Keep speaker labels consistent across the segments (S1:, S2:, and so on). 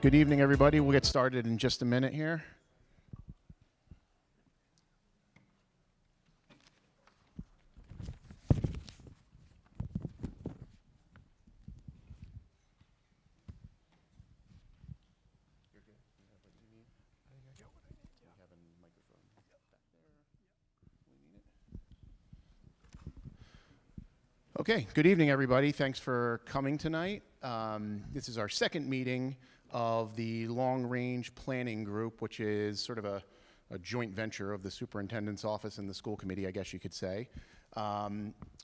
S1: Good evening, everybody. We'll get started in just a minute here. Okay, good evening, everybody. Thanks for coming tonight. This is our second meeting of the Long Range Planning Group, which is sort of a joint venture of the Superintendent's Office and the School Committee, I guess you could say.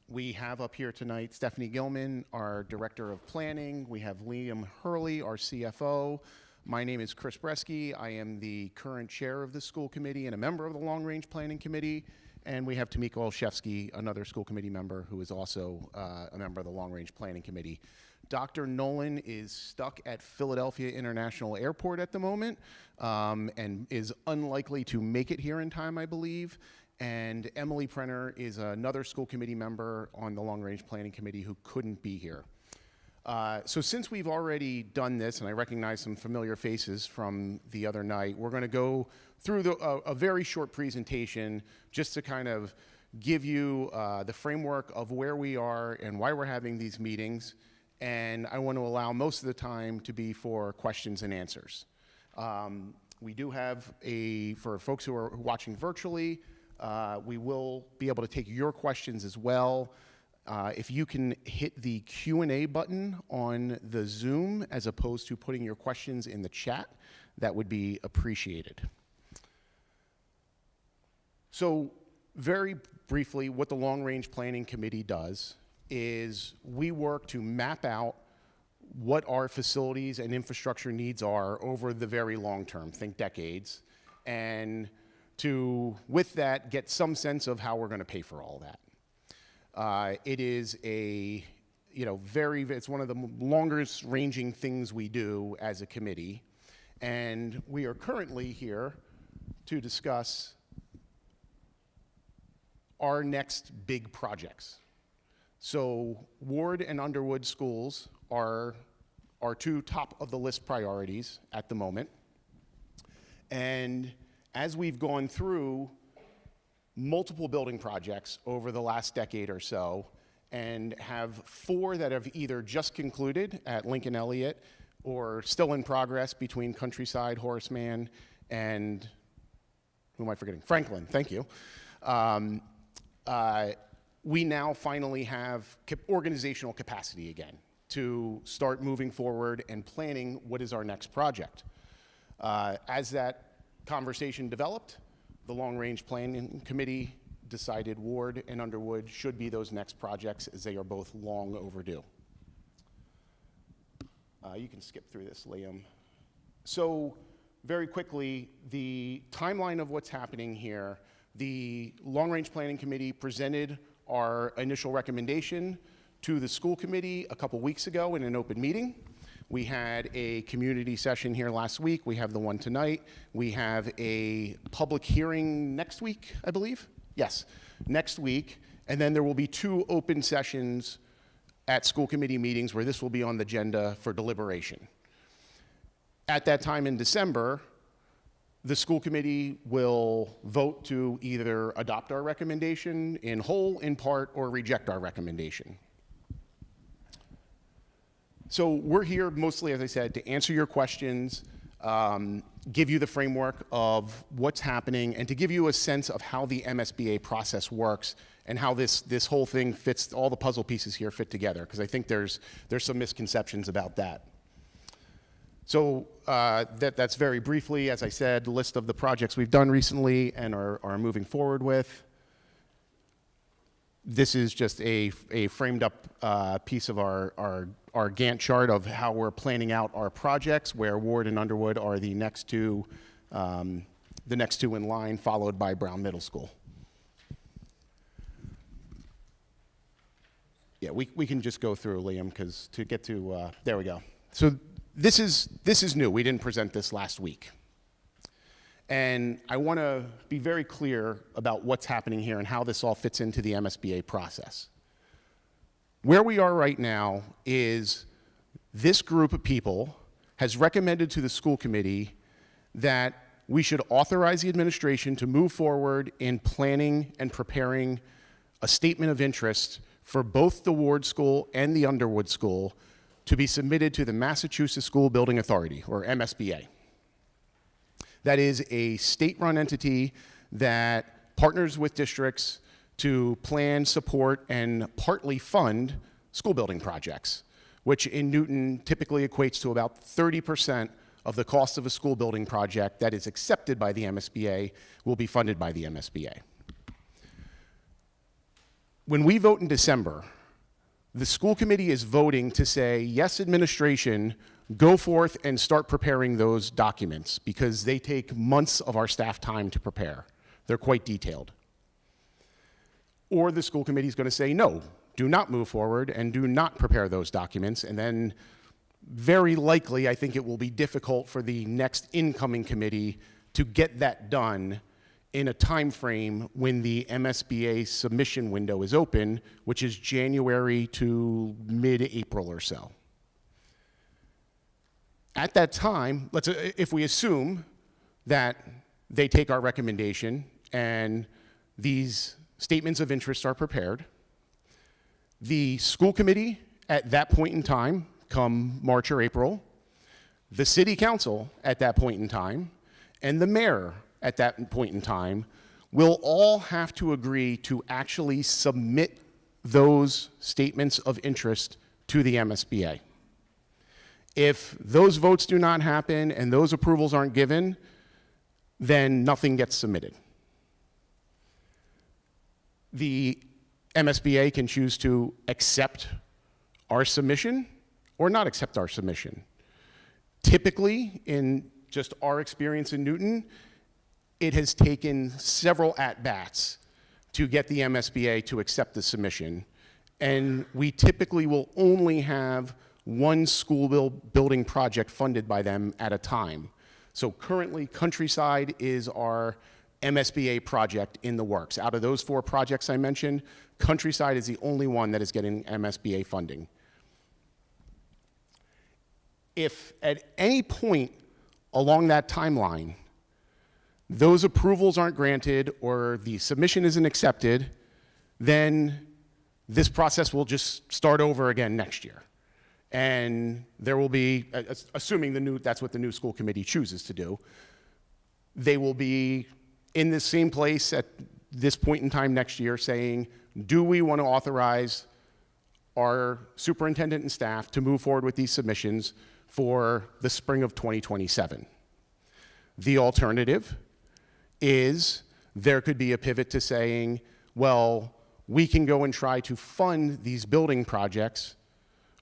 S1: We have up here tonight Stephanie Gilman, our Director of Planning. We have Liam Hurley, our CFO. My name is Chris Bresky. I am the current chair of the School Committee and a member of the Long Range Planning Committee. And we have Tamika Olszewski, another school committee member who is also a member of the Long Range Planning Committee. Dr. Nolin is stuck at Philadelphia International Airport at the moment and is unlikely to make it here in time, I believe. And Emily Prenner is another school committee member on the Long Range Planning Committee who couldn't be here. So since we've already done this, and I recognize some familiar faces from the other night, we're going to go through a very short presentation just to kind of give you the framework of where we are and why we're having these meetings. And I want to allow most of the time to be for questions and answers. We do have for folks who are watching virtually, we will be able to take your questions as well. If you can hit the Q&A button on the Zoom as opposed to putting your questions in the chat, that would be appreciated. So very briefly, what the Long Range Planning Committee does is we work to map out what our facilities and infrastructure needs are over the very long term, think decades, and to, with that, get some sense of how we're going to pay for all that. It is it's one of the longest ranging things we do as a committee, and we are currently here to discuss our next big projects. So Ward and Underwood schools are our two top of the list priorities at the moment. And as we've gone through multiple building projects over the last decade or so, and have 4 that have either just concluded at Lincoln Elliott or still in progress between Countryside, Horace Mann, and who am I forgetting? Franklin, thank you. We now finally have organizational capacity again to start moving forward and planning what is our next project. As that conversation developed, the Long Range Planning Committee decided Ward and Underwood should be those next projects as they are both long overdue. You can skip through this, Liam. So very quickly, the timeline of what's happening here, the Long Range Planning Committee presented our initial recommendation to the school committee a couple weeks ago in an open meeting. We had a community session here last week. We have the one tonight. We have a public hearing next week, I believe. Yes, next week. And then there will be 2 open sessions at school committee meetings where this will be on the agenda for deliberation. At that time in December, the school committee will vote to either adopt our recommendation in whole, in part, or reject our recommendation. So we're here mostly, as I said, to answer your questions, give you the framework of what's happening, and to give you a sense of how the MSBA process works and how this whole thing fits, all the puzzle pieces here fit together, because I think there's some misconceptions about that. So that's very briefly, as I said, the list of the projects we've done recently and are moving forward with. This is just a framed up piece of our Gantt chart of how we're planning out our projects, where Ward and Underwood are the next two in line, followed by Brown Middle School. Yeah, we can just go through, Liam, because to get to, there we go. So this is new. We didn't present this last week. And I want to be very clear about what's happening here and how this all fits into the MSBA process. Where we are right now is this group of people has recommended to the school committee that we should authorize the administration to move forward in planning and preparing a statement of interest for both the Ward School and the Underwood School to be submitted to the Massachusetts School Building Authority, or MSBA. That is a state-run entity that partners with districts to plan, support, and partly fund school building projects, which in Newton typically equates to about 30% of the cost of a school building project that is accepted by the MSBA will be funded by the MSBA. When we vote in December, the school committee is voting to say, yes, administration, go forth and start preparing those documents because they take months of our staff time to prepare. They're quite detailed. Or the school committee is going to say, no, do not move forward and do not prepare those documents. And then very likely, I think it will be difficult for the next incoming committee to get that done in a time frame when the MSBA submission window is open, which is January to mid-April or so. At that time, if we assume that they take our recommendation and these statements of interest are prepared, the school committee at that point in time, come March or April, the city council at that point in time, and the mayor at that point in time will all have to agree to actually submit those statements of interest to the MSBA. If those votes do not happen and those approvals aren't given, then nothing gets submitted. The MSBA can choose to accept our submission or not accept our submission. Typically, in just our experience in Newton, it has taken several at-bats to get the MSBA to accept the submission. And we typically will only have one school building project funded by them at a time. So currently, Countryside is our MSBA project in the works. Out of those 4 projects I mentioned, Countryside is the only one that is getting MSBA funding. If at any point along that timeline, those approvals aren't granted or the submission isn't accepted, then this process will just start over again next year. And there will be, assuming that's what the new school committee chooses to do, they will be in the same place at this point in time next year saying, do we want to authorize our superintendent and staff to move forward with these submissions for the spring of 2027? The alternative is there could be a pivot to saying, well, we can go and try to fund these building projects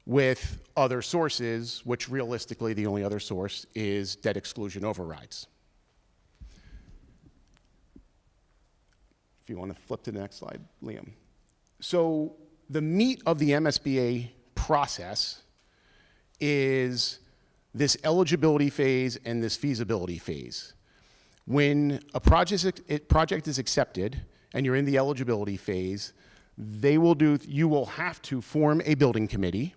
S1: with other sources, which realistically the only other source is debt exclusion overrides. If you want to flip to the next slide, Liam. So the meat of the MSBA process is this eligibility phase and this feasibility phase. When a project is accepted and you're in the eligibility phase, you will have to form a building committee,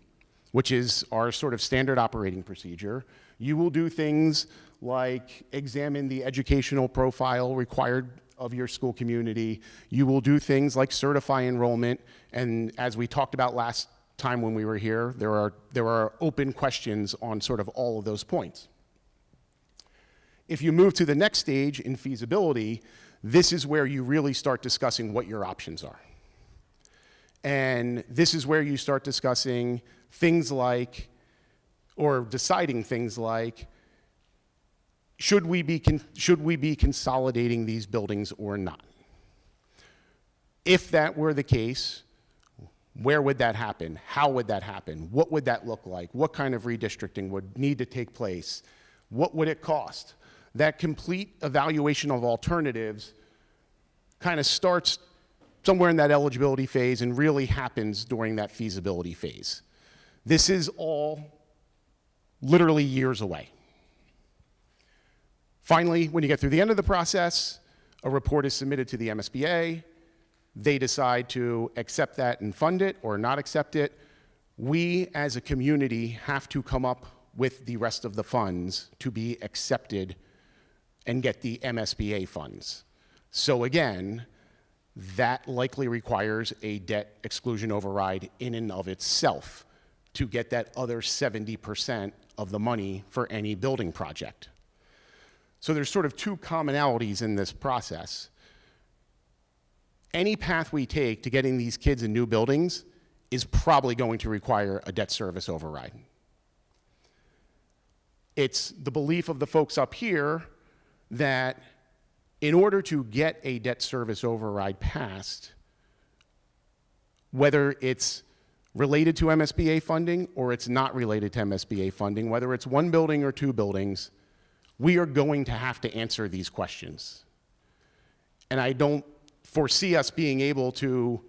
S1: which is our sort of standard operating procedure. You will do things like examine the educational profile required of your school community. You will do things like certify enrollment, and as we talked about last time when we were here, there are open questions on sort of all of those points. If you move to the next stage in feasibility, this is where you really start discussing what your options are. And this is where you start discussing things like, or deciding things like, should we be consolidating these buildings or not? If that were the case, where would that happen? How would that happen? What would that look like? What kind of redistricting would need to take place? What would it cost? That complete evaluation of alternatives kind of starts somewhere in that eligibility phase and really happens during that feasibility phase. This is all literally years away. Finally, when you get through the end of the process, a report is submitted to the MSBA. They decide to accept that and fund it or not accept it. We, as a community, have to come up with the rest of the funds to be accepted and get the MSBA funds. So again, that likely requires a debt exclusion override in and of itself to get that other 70% of the money for any building project. So there's sort of two commonalities in this process. Any path we take to getting these kids in new buildings is probably going to require a debt service override. It's the belief of the folks up here that in order to get a debt service override passed, whether it's related to MSBA funding or it's not related to MSBA funding, whether it's one building or two buildings, we are going to have to answer these questions. And I don't foresee us being able to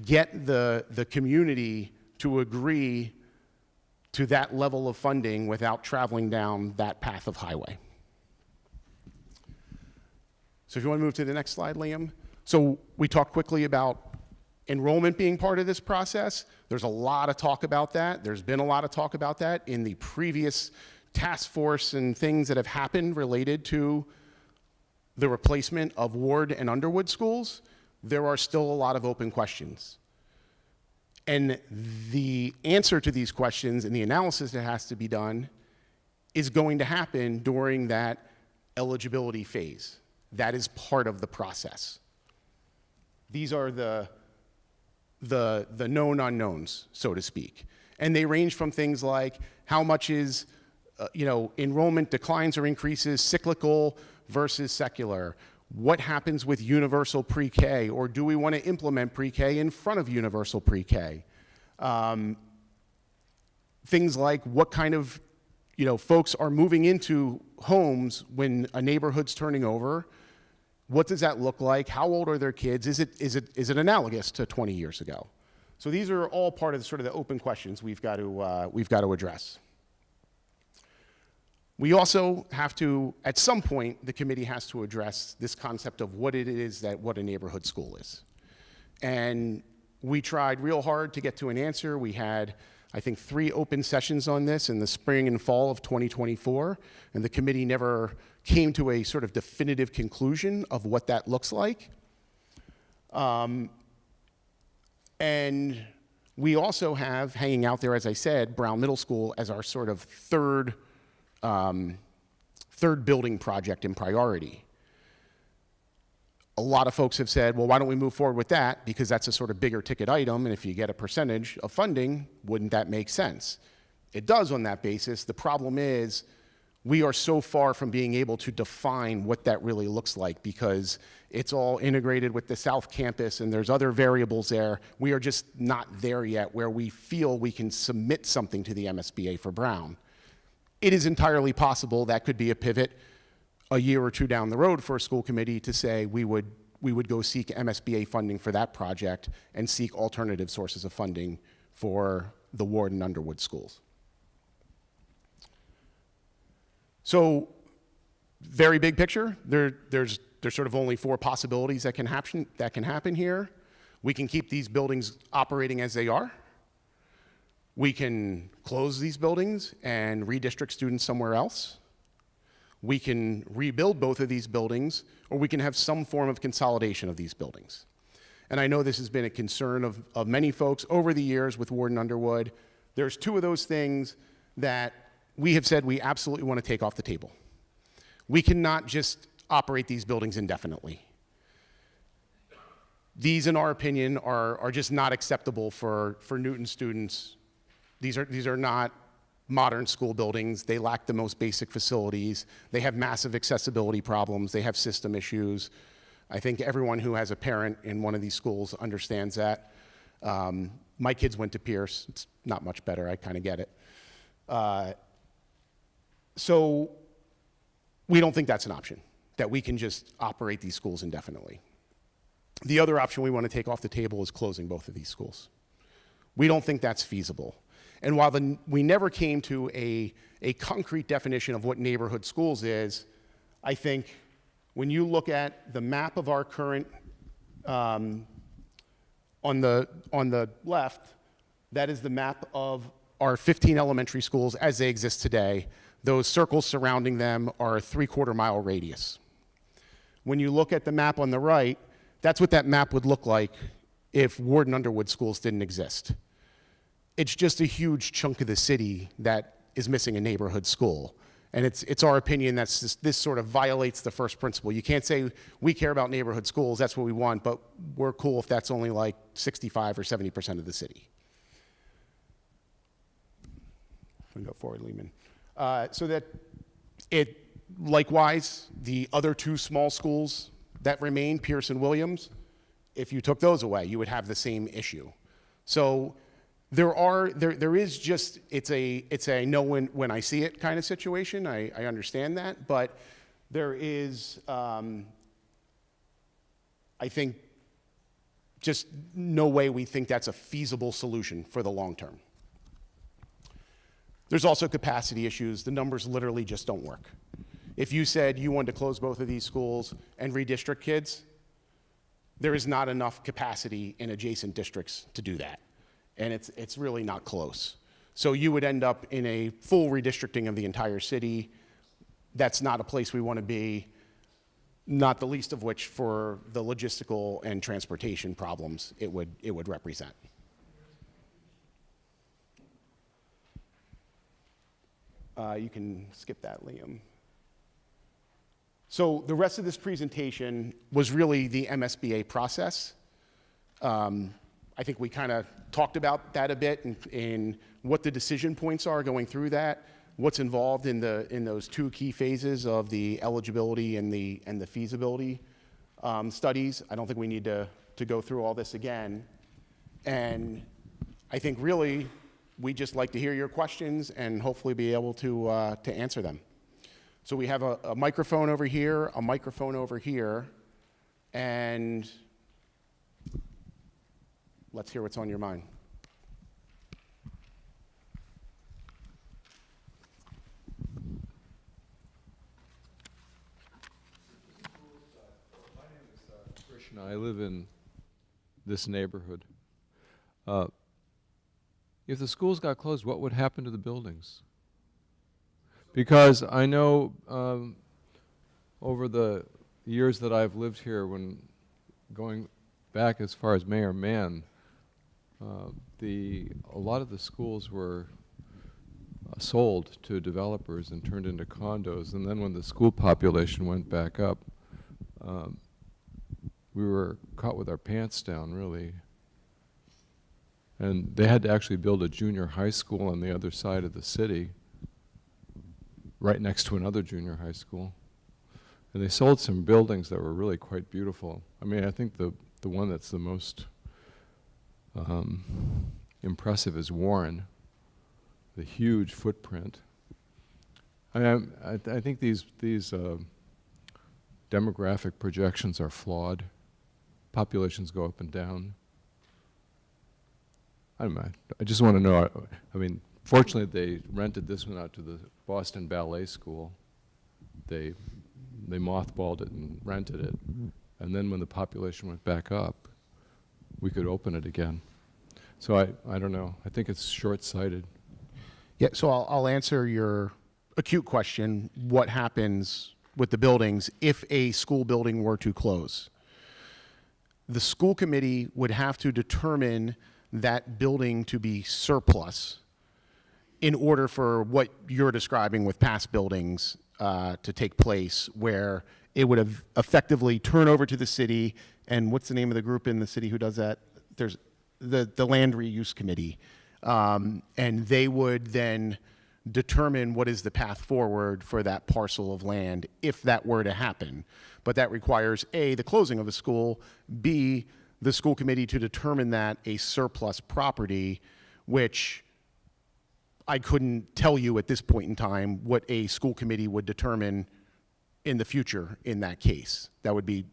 S1: get the community to agree to that level of funding without traveling down that path of highway. So if you want to move to the next slide, Liam. So we talked quickly about enrollment being part of this process. There's a lot of talk about that. There's been a lot of talk about that in the previous task force and things that have happened related to the replacement of Ward and Underwood schools. There are still a lot of open questions. And the answer to these questions and the analysis that has to be done is going to happen during that eligibility phase. That is part of the process. These are the known unknowns, so to speak. And they range from things like how much is enrollment declines or increases cyclical versus secular. What happens with universal pre-K, or do we want to implement pre-K in front of universal pre-K? Things like what kind of folks are moving into homes when a neighborhood's turning over. What does that look like? How old are their kids? Is it analogous to 20 years ago? So these are all part of the open questions we've got to address. We also have to, at some point, the committee has to address this concept of what it is what a neighborhood school is. And we tried real hard to get to an answer. We had, I think, 3 open sessions on this in the spring and fall of 2024, and the committee never came to a sort of definitive conclusion of what that looks like. And we also have, hanging out there, as I said, Brown Middle School as our sort of third building project in priority. A lot of folks have said, well, why don't we move forward with that? Because that's a sort of bigger ticket item, and if you get a percentage of funding, wouldn't that make sense? It does on that basis. The problem is we are so far from being able to define what that really looks like because it's all integrated with the South Campus and there's other variables there. We are just not there yet where we feel we can submit something to the MSBA for Brown. It is entirely possible that could be a pivot a year or two down the road for a school committee to say we would go seek MSBA funding for that project and seek alternative sources of funding for the Ward and Underwood schools. So, very big picture. There's sort of only 4 possibilities that can happen here. We can keep these buildings operating as they are. We can close these buildings and redistrict students somewhere else. We can rebuild both of these buildings, or we can have some form of consolidation of these buildings. And I know this has been a concern of many folks over the years with Ward and Underwood. There's 2 of those things that we have said we absolutely want to take off the table. We cannot just operate these buildings indefinitely. These, in our opinion, are just not acceptable for Newton students. These are not modern school buildings. They lack the most basic facilities. They have massive accessibility problems. They have system issues. I think everyone who has a parent in one of these schools understands that. My kids went to Pierce. It's not much better. I kind of get it. So we don't think that's an option, that we can just operate these schools indefinitely. The other option we want to take off the table is closing both of these schools. We don't think that's feasible. And while we never came to a concrete definition of what neighborhood schools is, I think when you look at the map of our current, on the left, that is the map of are 15 elementary schools as they exist today. Those circles surrounding them are a 3/4 mile radius. When you look at the map on the right, that's what that map would look like if Ward and Underwood schools didn't exist. It's just a huge chunk of the city that is missing a neighborhood school. And it's our opinion that this sort of violates the first principle. You can't say we care about neighborhood schools, that's what we want, but we're cool if that's only like 65 or 70% of the city. I'm gonna go forward, Lehman. So that likewise, the other two small schools that remain, Pierce and Williams, if you took those away, you would have the same issue. So there is just, it's a know when I see it kind of situation. I understand that, but there is, I think, just no way we think that's a feasible solution for the long term. There's also capacity issues. The numbers literally just don't work. If you said you wanted to close both of these schools and redistrict kids, there is not enough capacity in adjacent districts to do that. And it's really not close. So you would end up in a full redistricting of the entire city. That's not a place we want to be, not the least of which for the logistical and transportation problems it would represent. You can skip that, Liam. So the rest of this presentation was really the MSBA process. I think we kind of talked about that a bit in what the decision points are going through that, what's involved in those two key phases of the eligibility and the feasibility studies. I don't think we need to go through all this again. And I think really we just like to hear your questions and hopefully be able to answer them. So we have a microphone over here, a microphone over here, and let's hear what's on your mind.
S2: My name is Krishna. I live in this neighborhood. If the schools got closed, what would happen to the buildings? Because I know over the years that I've lived here, when going back as far as Mayor Mann, a lot of the schools were sold to developers and turned into condos. And then when the school population went back up, we were caught with our pants down, really. And they had to actually build a junior high school on the other side of the city, right next to another junior high school. And they sold some buildings that were really quite beautiful. I mean, I think the one that's the most impressive is Warren, the huge footprint. I think these demographic projections are flawed. Populations go up and down. I don't know. I just want to know. I mean, fortunately, they rented this one out to the Boston Ballet School. They mothballed it and rented it, and then when the population went back up, we could open it again. So I don't know. I think it's short-sighted.
S1: Yeah. So I'll answer your acute question. What happens with the buildings if a school building were to close? The school committee would have to determine that building to be surplus in order for what you're describing with past buildings to take place, where it would have effectively turned over to the city. And what's the name of the group in the city who does that? There's the Land Reuse Committee. And they would then determine what is the path forward for that parcel of land if that were to happen. But that requires A, the closing of a school, B, the school committee to determine that a surplus property, which I couldn't tell you at this point in time what a school committee would determine in the future in that case. That would be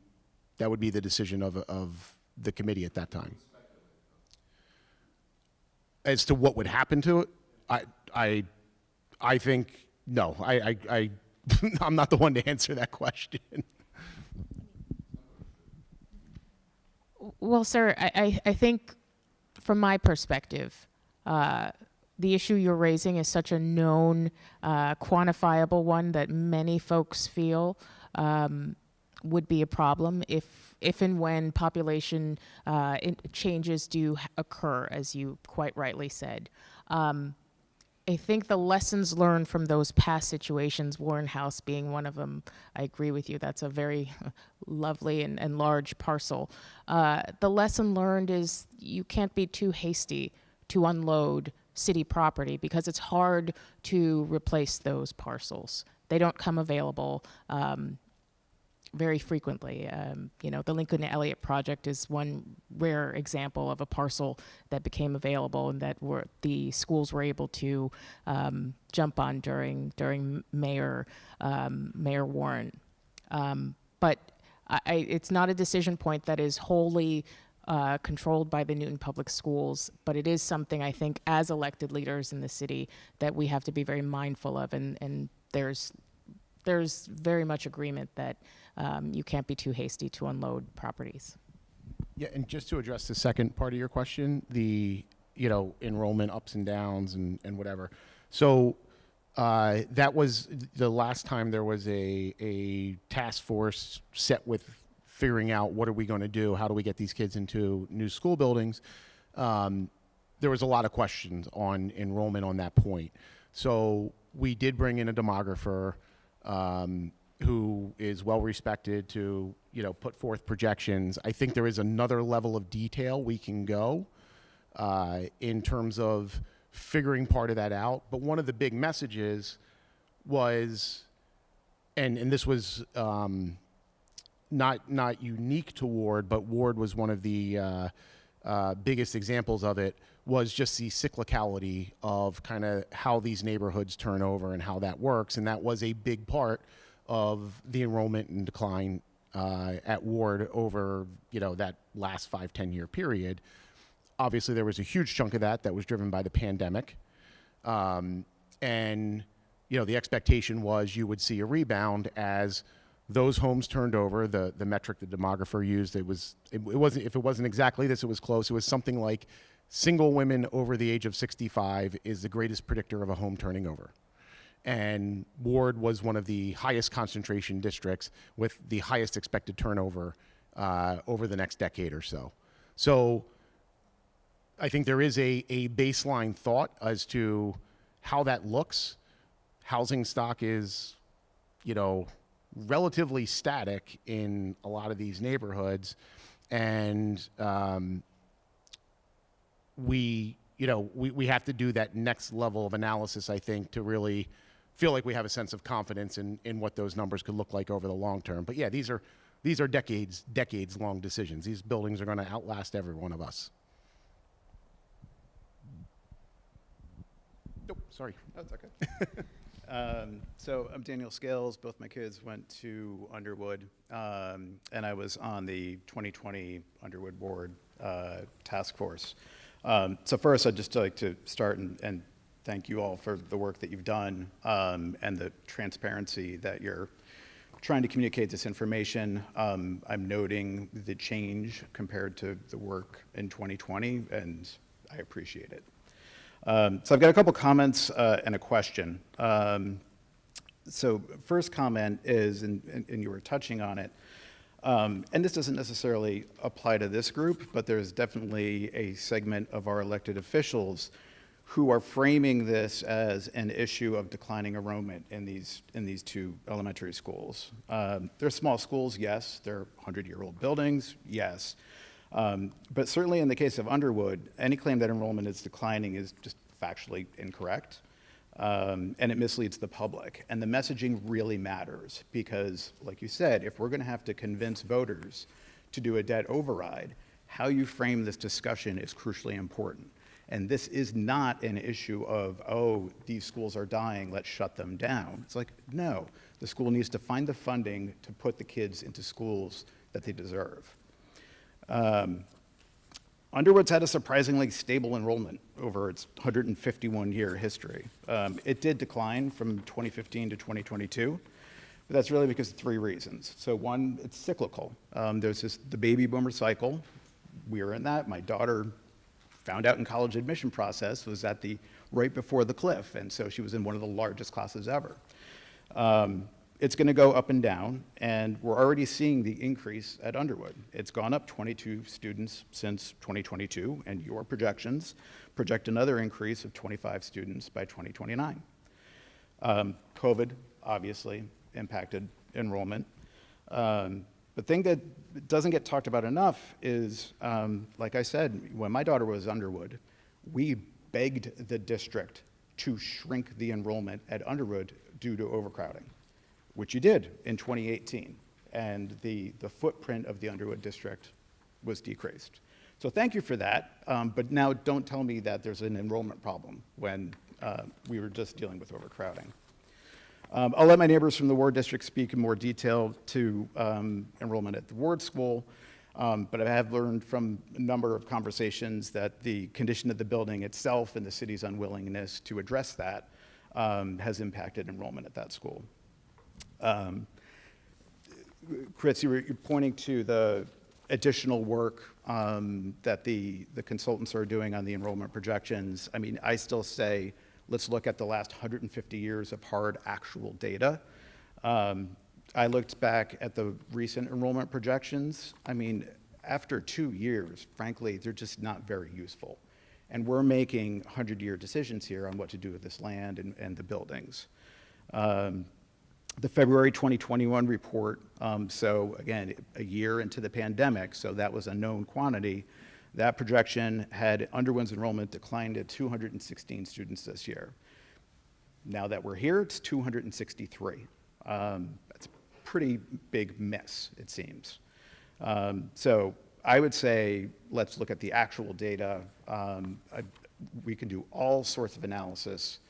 S1: the decision of the committee at that time. As to what would happen to it, I think no. I'm not the one to answer that question.
S3: Well, sir, I think from my perspective, the issue you're raising is such a known, quantifiable one that many folks feel would be a problem if and when population changes do occur, as you quite rightly said. I think the lessons learned from those past situations, Warren House being one of them, I agree with you, that's a very lovely and large parcel. The lesson learned is you can't be too hasty to unload city property because it's hard to replace those parcels. They don't come available very frequently. The Lincoln Elliott project is one rare example of a parcel that became available and that the schools were able to jump on during Mayor Warren. But it's not a decision point that is wholly controlled by the Newton Public Schools, but it is something I think as elected leaders in the city that we have to be very mindful of, and there's very much agreement that you can't be too hasty to unload properties.
S1: Yeah, and just to address the second part of your question, the enrollment ups and downs and whatever. So that was the last time there was a task force set with figuring out what are we going to do, how do we get these kids into new school buildings. There was a lot of questions on enrollment on that point. So we did bring in a demographer who is well respected to put forth projections. I think there is another level of detail we can go in terms of figuring part of that out. But one of the big messages was, and this was not unique to Ward, but Ward was one of the biggest examples of it, was just the cyclicality of kind of how these neighborhoods turn over and how that works. And that was a big part of the enrollment and decline at Ward over that last 5-10 year period. Obviously, there was a huge chunk of that was driven by the pandemic. And the expectation was you would see a rebound as those homes turned over. The metric the demographer used, it wasn't, if it wasn't exactly this, it was close. It was something like single women over the age of 65 is the greatest predictor of a home turning over. And Ward was one of the highest concentration districts with the highest expected turnover over the next decade or so. So I think there is a baseline thought as to how that looks. Housing stock is, relatively static in a lot of these neighborhoods. And we have to do that next level of analysis, I think, to really feel like we have a sense of confidence in what those numbers could look like over the long term. But yeah, these are decades long decisions. These buildings are going to outlast every one of us. Nope, sorry.
S4: That's okay. So I'm Daniel Scales. Both my kids went to Underwood, and I was on the 2020 Underwood Board task force. So first, I'd just like to start and thank you all for the work that you've done and the transparency that you're trying to communicate this information. I'm noting the change compared to the work in 2020, and I appreciate it. So I've got a couple comments and a question. So first comment is, and you were touching on it, and this doesn't necessarily apply to this group, but there's definitely a segment of our elected officials who are framing this as an issue of declining enrollment in these two elementary schools. They're small schools, yes. They're 100-year-old buildings, yes. But certainly in the case of Underwood, any claim that enrollment is declining is just factually incorrect, and it misleads the public. And the messaging really matters because, like you said, if we're going to have to convince voters to do a debt override, how you frame this discussion is crucially important. And this is not an issue of, oh, these schools are dying, let's shut them down. It's like, no, the school needs to find the funding to put the kids into schools that they deserve. Underwood's had a surprisingly stable enrollment over its 151-year history. It did decline from 2015 to 2022, but that's really because of three reasons. So one, it's cyclical. There's the baby boomer cycle. We are in that. My daughter found out in college admission process was at the right before the cliff, and so she was in one of the largest classes ever. It's going to go up and down, and we're already seeing the increase at Underwood. It's gone up 22 students since 2022, and your projections project another increase of 25 students by 2029. COVID obviously impacted enrollment. The thing that doesn't get talked about enough is, like I said, when my daughter was Underwood, we begged the district to shrink the enrollment at Underwood due to overcrowding, which you did in 2018. And the footprint of the Underwood district was decreased. So thank you for that, but now don't tell me that there's an enrollment problem when we were just dealing with overcrowding. I'll let my neighbors from the Ward District speak in more detail to enrollment at the Ward School, but I have learned from a number of conversations that the condition of the building itself and the city's unwillingness to address that has impacted enrollment at that school. Chris, you're pointing to the additional work that the consultants are doing on the enrollment projections. I mean, I still say, let's look at the last 150 years of hard actual data. I looked back at the recent enrollment projections. I mean, after 2 years, frankly, they're just not very useful. And we're making 100-year decisions here on what to do with this land and the buildings. The February 2021 report, so again, a year into the pandemic, so that was a known quantity. That projection had Underwood's enrollment declined to 216 students this year. Now that we're here, it's 263. That's a pretty big miss, it seems. So I would say, let's look at the actual data. We can do all sorts of analysis,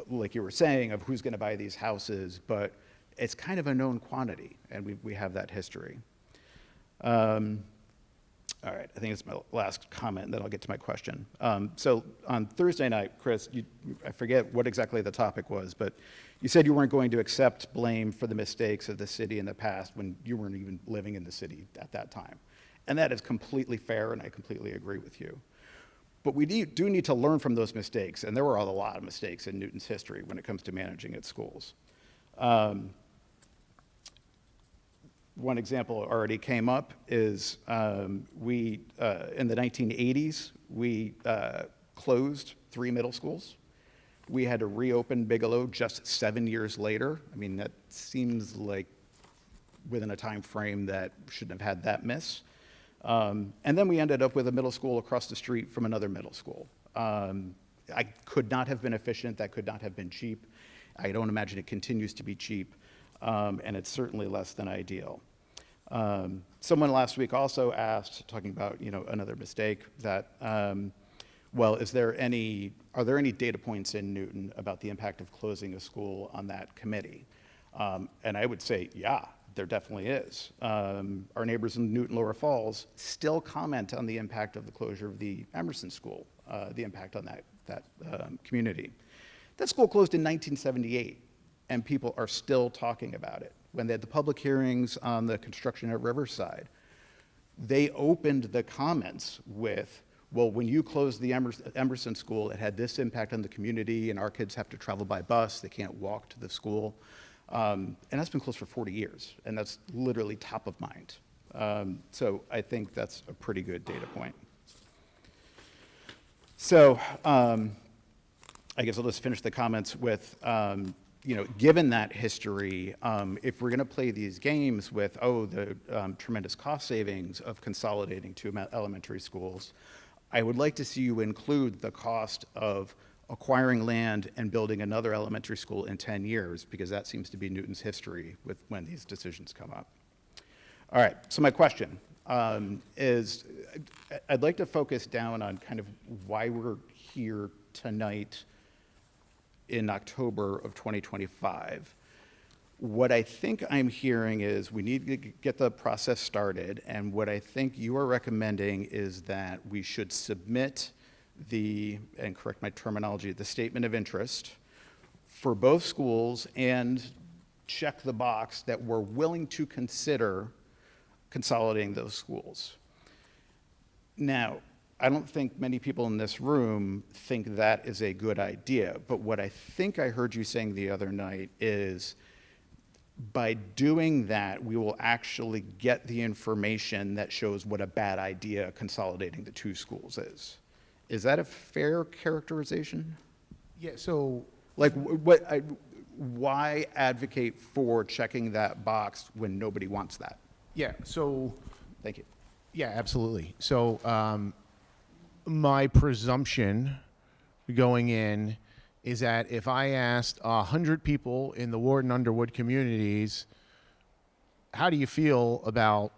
S4: like you were saying, of who's going to buy these houses, but it's kind of a known quantity, and we have that history. All right, I think it's my last comment, and then I'll get to my question. So on Thursday night, Chris, I forget what exactly the topic was, but you said you weren't going to accept blame for the mistakes of the city in the past when you weren't even living in the city at that time. And that is completely fair, and I completely agree with you. But we do need to learn from those mistakes, and there were a lot of mistakes in Newton's history when it comes to managing its schools. One example already came up is in the 1980s, we closed 3 middle schools. We had to reopen Bigelow just 7 years later. I mean, that seems like within a time frame that shouldn't have had that miss. And then we ended up with a middle school across the street from another middle school. I could not have been efficient. That could not have been cheap. I don't imagine it continues to be cheap, and it's certainly less than ideal. Someone last week also asked, talking about another mistake, that well, are there any data points in Newton about the impact of closing a school on that committee? And I would say, yeah, there definitely is. Our neighbors in Newton Lower Falls still comment on the impact of the closure of the Emerson School, the impact on that community. That school closed in 1978, and people are still talking about it. When they had the public hearings on the construction at Riverside, they opened the comments with, well, when you closed the Emerson School, it had this impact on the community, and our kids have to travel by bus, they can't walk to the school. And that's been closed for 40 years, and that's literally top of mind. So I think that's a pretty good data point. So I guess I'll just finish the comments with, given that history, if we're going to play these games with, the tremendous cost savings of consolidating 2 elementary schools, I would like to see you include the cost of acquiring land and building another elementary school in 10 years, because that seems to be Newton's history with when these decisions come up. All right, so my question is, I'd like to focus down on kind of why we're here tonight in October of 2025. What I think I'm hearing is we need to get the process started, and what I think you are recommending is that we should submit and correct my terminology, the statement of interest for both schools and check the box that we're willing to consider consolidating those schools. Now, I don't think many people in this room think that is a good idea. But what I think I heard you saying the other night is by doing that, we will actually get the information that shows what a bad idea consolidating the two schools is. Is that a fair characterization?
S1: Yeah, so
S4: Like, why advocate for checking that box when nobody wants that?
S1: yeah, so
S4: Thank you.
S1: yeah, absolutely. So my presumption going in is that if I asked 100 people in the Ward and Underwood communities, how do you feel about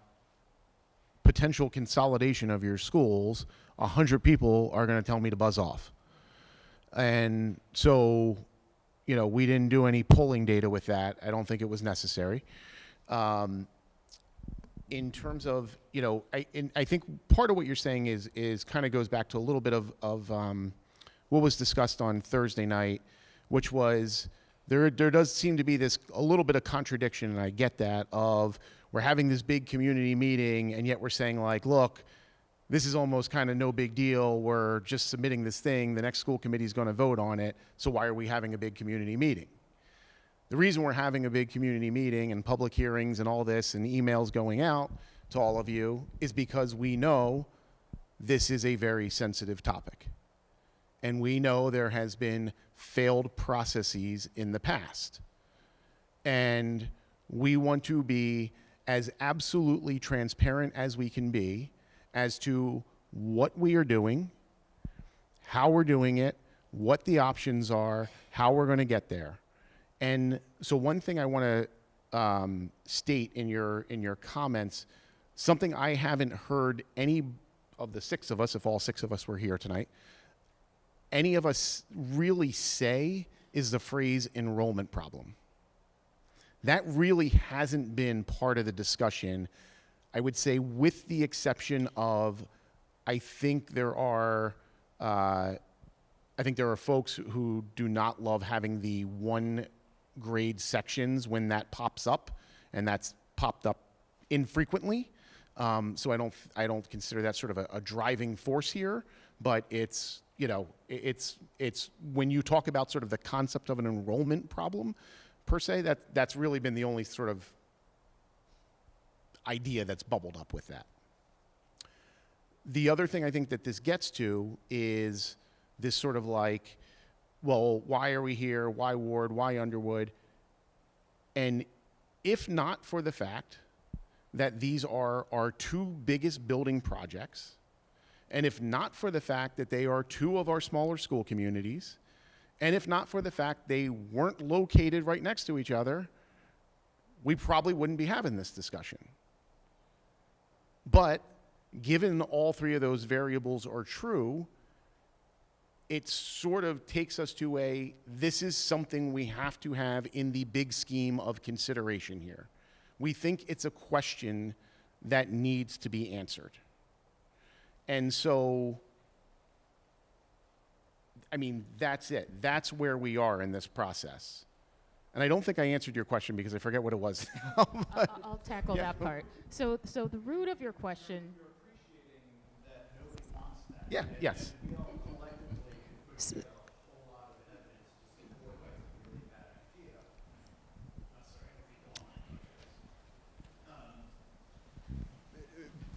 S1: potential consolidation of your schools, 100 people are going to tell me to buzz off. And so, you know, we didn't do any polling data with that. I don't think it was necessary. In terms of, you know, I think part of what you're saying is kind of goes back to a little bit of what was discussed on Thursday night, which was there does seem to be this a little bit of contradiction, and I get that, of we're having this big community meeting, and yet we're saying, like, look, this is almost kind of no big deal. We're just submitting this thing. The next school committee is going to vote on it. So why are we having a big community meeting? The reason we're having a big community meeting and public hearings and all this and emails going out to all of you is because we know this is a very sensitive topic. And we know there has been failed processes in the past. And we want to be as absolutely transparent as we can be as to what we are doing, how we're doing it, what the options are, how we're going to get there. And so one thing I want to state in your comments, something I haven't heard any of the six of us, if all six of us were here tonight, any of us really say is the phrase enrollment problem. That really hasn't been part of the discussion, I would say, with the exception of, I think there are folks who do not love having the one grade sections when that pops up, and that's popped up infrequently. So I don't consider that sort of a driving force here, but it's, you know, it's when you talk about sort of the concept of an enrollment problem per se, that's really been the only sort of idea that's bubbled up with that. The other thing I think that this gets to is this sort of like, well, why are we here? Why Ward? Why Underwood? And if not for the fact that these are our two biggest building projects, and if not for the fact that they are two of our smaller school communities, and if not for the fact they weren't located right next to each other, we probably wouldn't be having this discussion. But given all three of those variables are true, it sort of takes us to this is something we have to have in the big scheme of consideration here. We think it's a question that needs to be answered. And so, I mean, that's it. That's where we are in this process. And I don't think I answered your question because I forget what it was.
S3: I'll tackle that part. So the root of your question.
S1: Yeah, yes.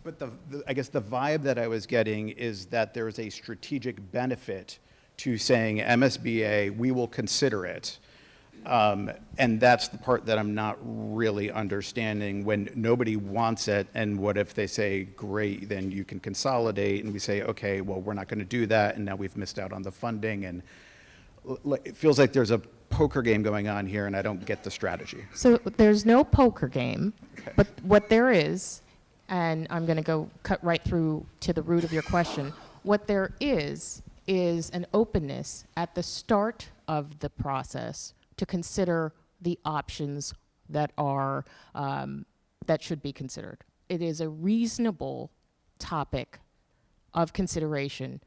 S4: But I guess the vibe that I was getting is that there's a strategic benefit to saying MSBA, we will consider it. And that's the part that I'm not really understanding when nobody wants it. And what if they say, great, then you can consolidate. And we say, okay, well, we're not going to do that. And now we've missed out on the funding. And it feels like there's a poker game going on here, and I don't get the strategy.
S3: So there's no poker game, but what there is, and I'm going to cut right through to the root of your question, what there is an openness at the start of the process to consider the options that are that should be considered. It is a reasonable topic of consideration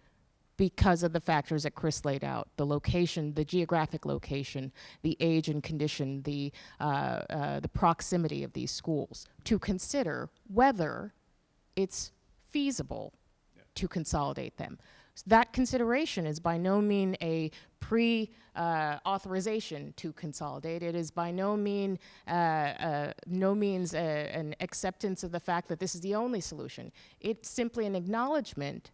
S3: because of the factors that Chris laid out: the location, the geographic location, the age and condition, the proximity of these schools, to consider whether it's feasible to consolidate them. That consideration is by no means a authorization to consolidate. It is by no means an acceptance of the fact that this is the only solution. It's simply an acknowledgement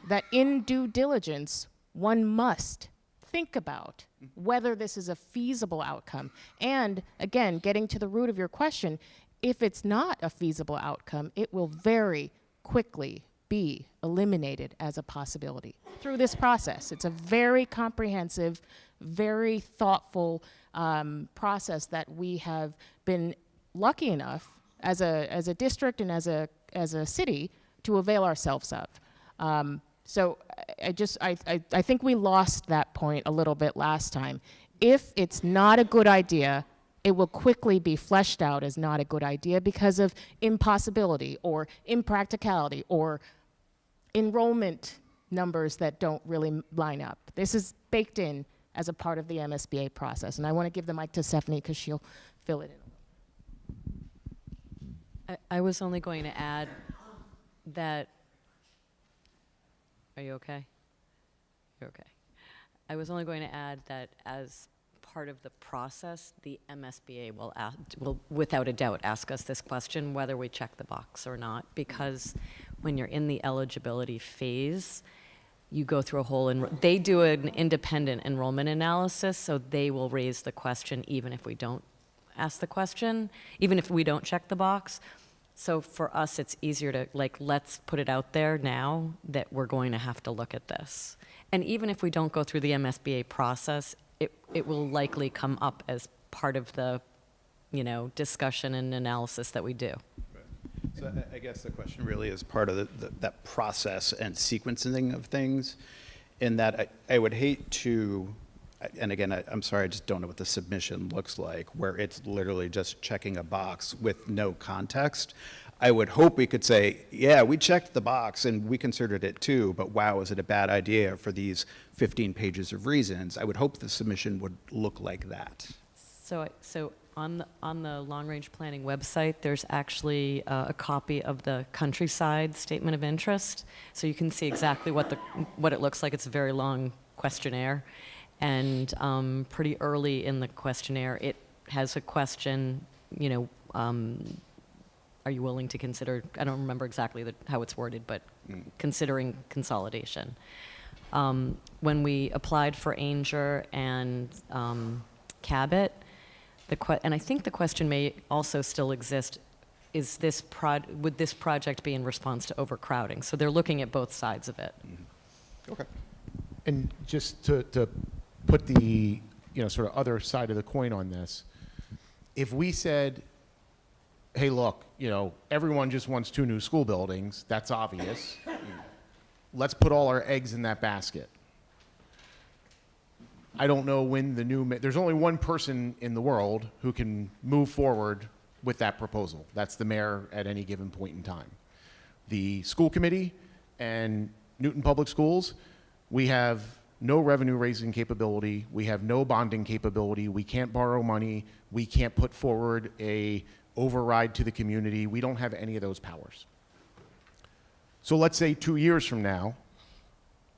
S3: that in due diligence, one must think about whether this is a feasible outcome. And again, getting to the root of your question, if it's not a feasible outcome, it will very quickly be eliminated as a possibility through this process. It's a very comprehensive, very thoughtful process that we have been lucky enough as a district and as a city to avail ourselves of. So I think we lost that point a little bit last time. If it's not a good idea, it will quickly be fleshed out as not a good idea because of impossibility or impracticality or enrollment numbers that don't really line up. This is baked in as a part of the MSBA process. And I want to give the mic to Stephanie because she'll fill it in.
S5: I was only going to add that. Are you okay? You're okay. I was only going to add that as part of the process, the MSBA will without a doubt ask us this question, whether we check the box or not, because when you're in the eligibility phase, you go through a whole, they do an independent enrollment analysis, so they will raise the question even if we don't ask the question, even if we don't check the box. So for us, it's easier to, let's put it out there now that we're going to have to look at this. And even if we don't go through the MSBA process, it will likely come up as part of the, discussion and analysis that we do.
S4: So I guess the question really is part of that process and sequencing of things, in that I would hate to, and again, I'm sorry, I just don't know what the submission looks like, where it's literally just checking a box with no context. I would hope we could say, yeah, we checked the box and we considered it too, but wow, is it a bad idea for these 15 pages of reasons? I would hope the submission would look like that.
S5: So on the long-range planning website, there's actually a copy of the countryside statement of interest, so you can see exactly what it looks like. It's a very long questionnaire, and pretty early in the questionnaire, it has a question. Are you willing to consider? I don't remember exactly how it's worded, but considering consolidation. When we applied for Ainger and Cabot. And I think the question may also still exist, would this project be in response to overcrowding? So they're looking at both sides of it.
S4: Mm-hmm. Okay.
S1: And just to put the sort of other side of the coin on this, if we said, hey, look, everyone just wants 2 new school buildings, that's obvious. Let's put all our eggs in that basket. I don't know when there's only one person in the world who can move forward with that proposal. That's the mayor at any given point in time. The school committee and Newton Public Schools, we have no revenue raising capability. We have no bonding capability. We can't borrow money. We can't put forward a override to the community. We don't have any of those powers. So let's say 2 years from now,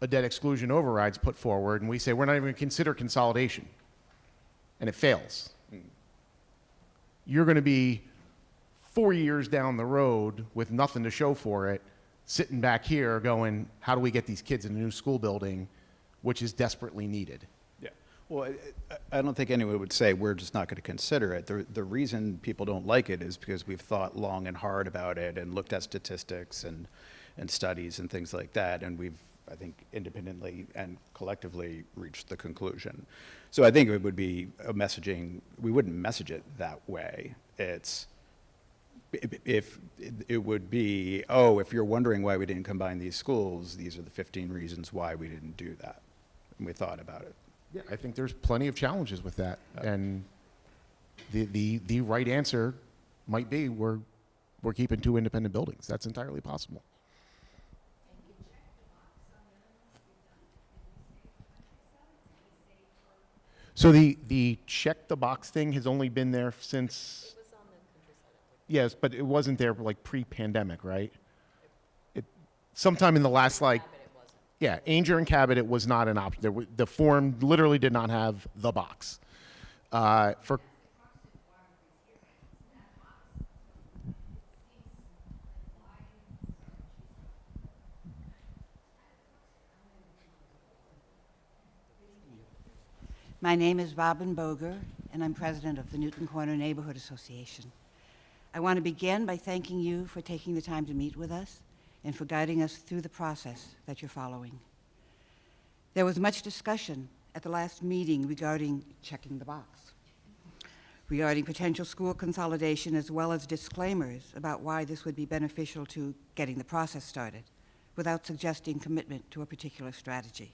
S1: a debt exclusion override's put forward, and we say we're not even going to consider consolidation, and it fails. You're going to be 4 years down the road with nothing to show for it, sitting back here going, how do we get these kids in a new school building, which is desperately needed?
S4: Yeah. Well, I don't think anyone would say we're just not going to consider it. The reason people don't like it is because we've thought long and hard about it and looked at statistics and studies and things like that, and we've, I think, independently and collectively reached the conclusion. So I think it would be a messaging, we wouldn't message it that way. If it would be, oh, if you're wondering why we didn't combine these schools, these are the 15 reasons why we didn't do that. And we thought about it.
S1: Yeah, I think there's plenty of challenges with that. And the right answer might be we're keeping 2 independent buildings. That's entirely possible. So the check the box thing has only been there since. It was on the countryside. Yes, but it wasn't there like pre-pandemic, right? sometime in the last, like, yeah, Ainger and Cabot, it was not an option. The form literally did not have the box. For
S6: My name is Robin Boger, and I'm president of the Newton Corner Neighborhood Association. I want to begin by thanking you for taking the time to meet with us and for guiding us through the process that you're following. There was much discussion at the last meeting regarding checking the box, regarding potential school consolidation, as well as disclaimers about why this would be beneficial to getting the process started, without suggesting commitment to a particular strategy.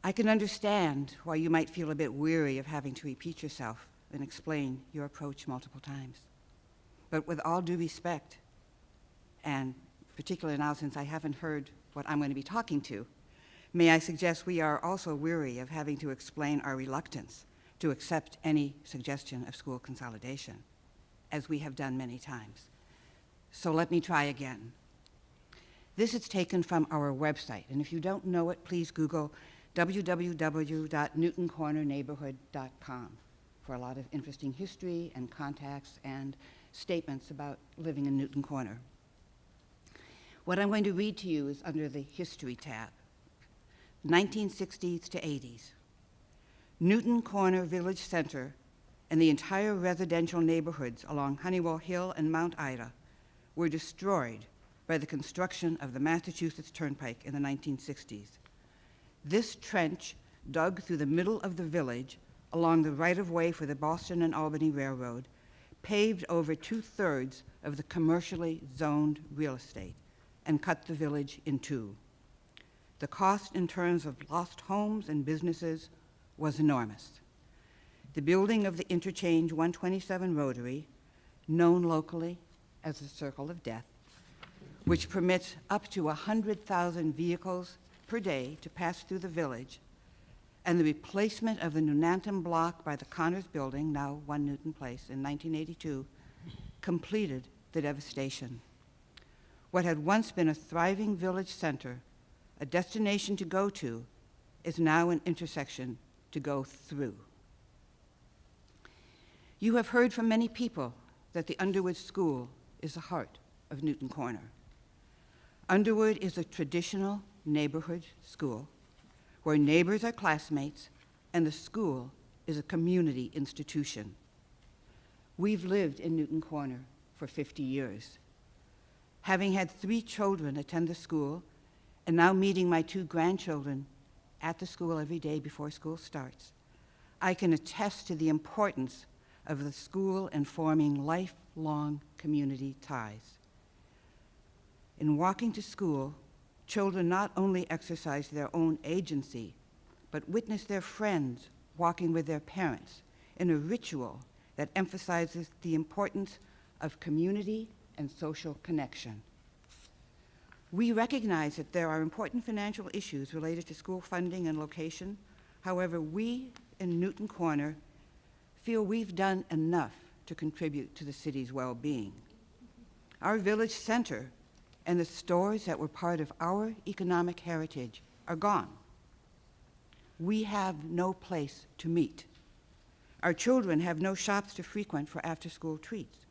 S6: I can understand why you might feel a bit weary of having to repeat yourself and explain your approach multiple times. But with all due respect, and particularly now since I haven't heard what I'm going to be talking to, may I suggest we are also weary of having to explain our reluctance to accept any suggestion of school consolidation, as we have done many times. So let me try again. This is taken from our website, and if you don't know it, please Google www.newtoncornerneighborhood.com for a lot of interesting history and contacts and statements about living in Newton Corner. What I'm going to read to you is under the History tab. 1960s to 80s. Newton Corner Village Center and the entire residential neighborhoods along Honeywell Hill and Mount Ida were destroyed by the construction of the Massachusetts Turnpike in the 1960s. This trench dug through the middle of the village along the right-of-way for the Boston and Albany Railroad paved over 2/3 of the commercially zoned real estate and cut the village in two. The cost in terms of lost homes and businesses was enormous. The building of the Interchange 127 Rotary, known locally as the Circle of Death, which permits up to 100,000 vehicles per day to pass through the village, and the replacement of the Nunantum block by the Connors Building, now 1 Newton Place, in 1982, completed the devastation. What had once been a thriving village center, a destination to go to, is now an intersection to go through. You have heard from many people that the Underwood School is the heart of Newton Corner. Underwood is a traditional neighborhood school where neighbors are classmates and the school is a community institution. We've lived in Newton Corner for 50 years. Having had 3 children attend the school and now meeting my 2 grandchildren at the school every day before school starts, I can attest to the importance of the school in forming lifelong community ties. In walking to school, children not only exercise their own agency, but witness their friends walking with their parents in a ritual that emphasizes the importance of community and social connection. We recognize that there are important financial issues related to school funding and location. However, we in Newton Corner feel we've done enough to contribute to the city's well-being. Our village center and the stores that were part of our economic heritage are gone. We have no place to meet. Our children have no shops to frequent for after-school treats,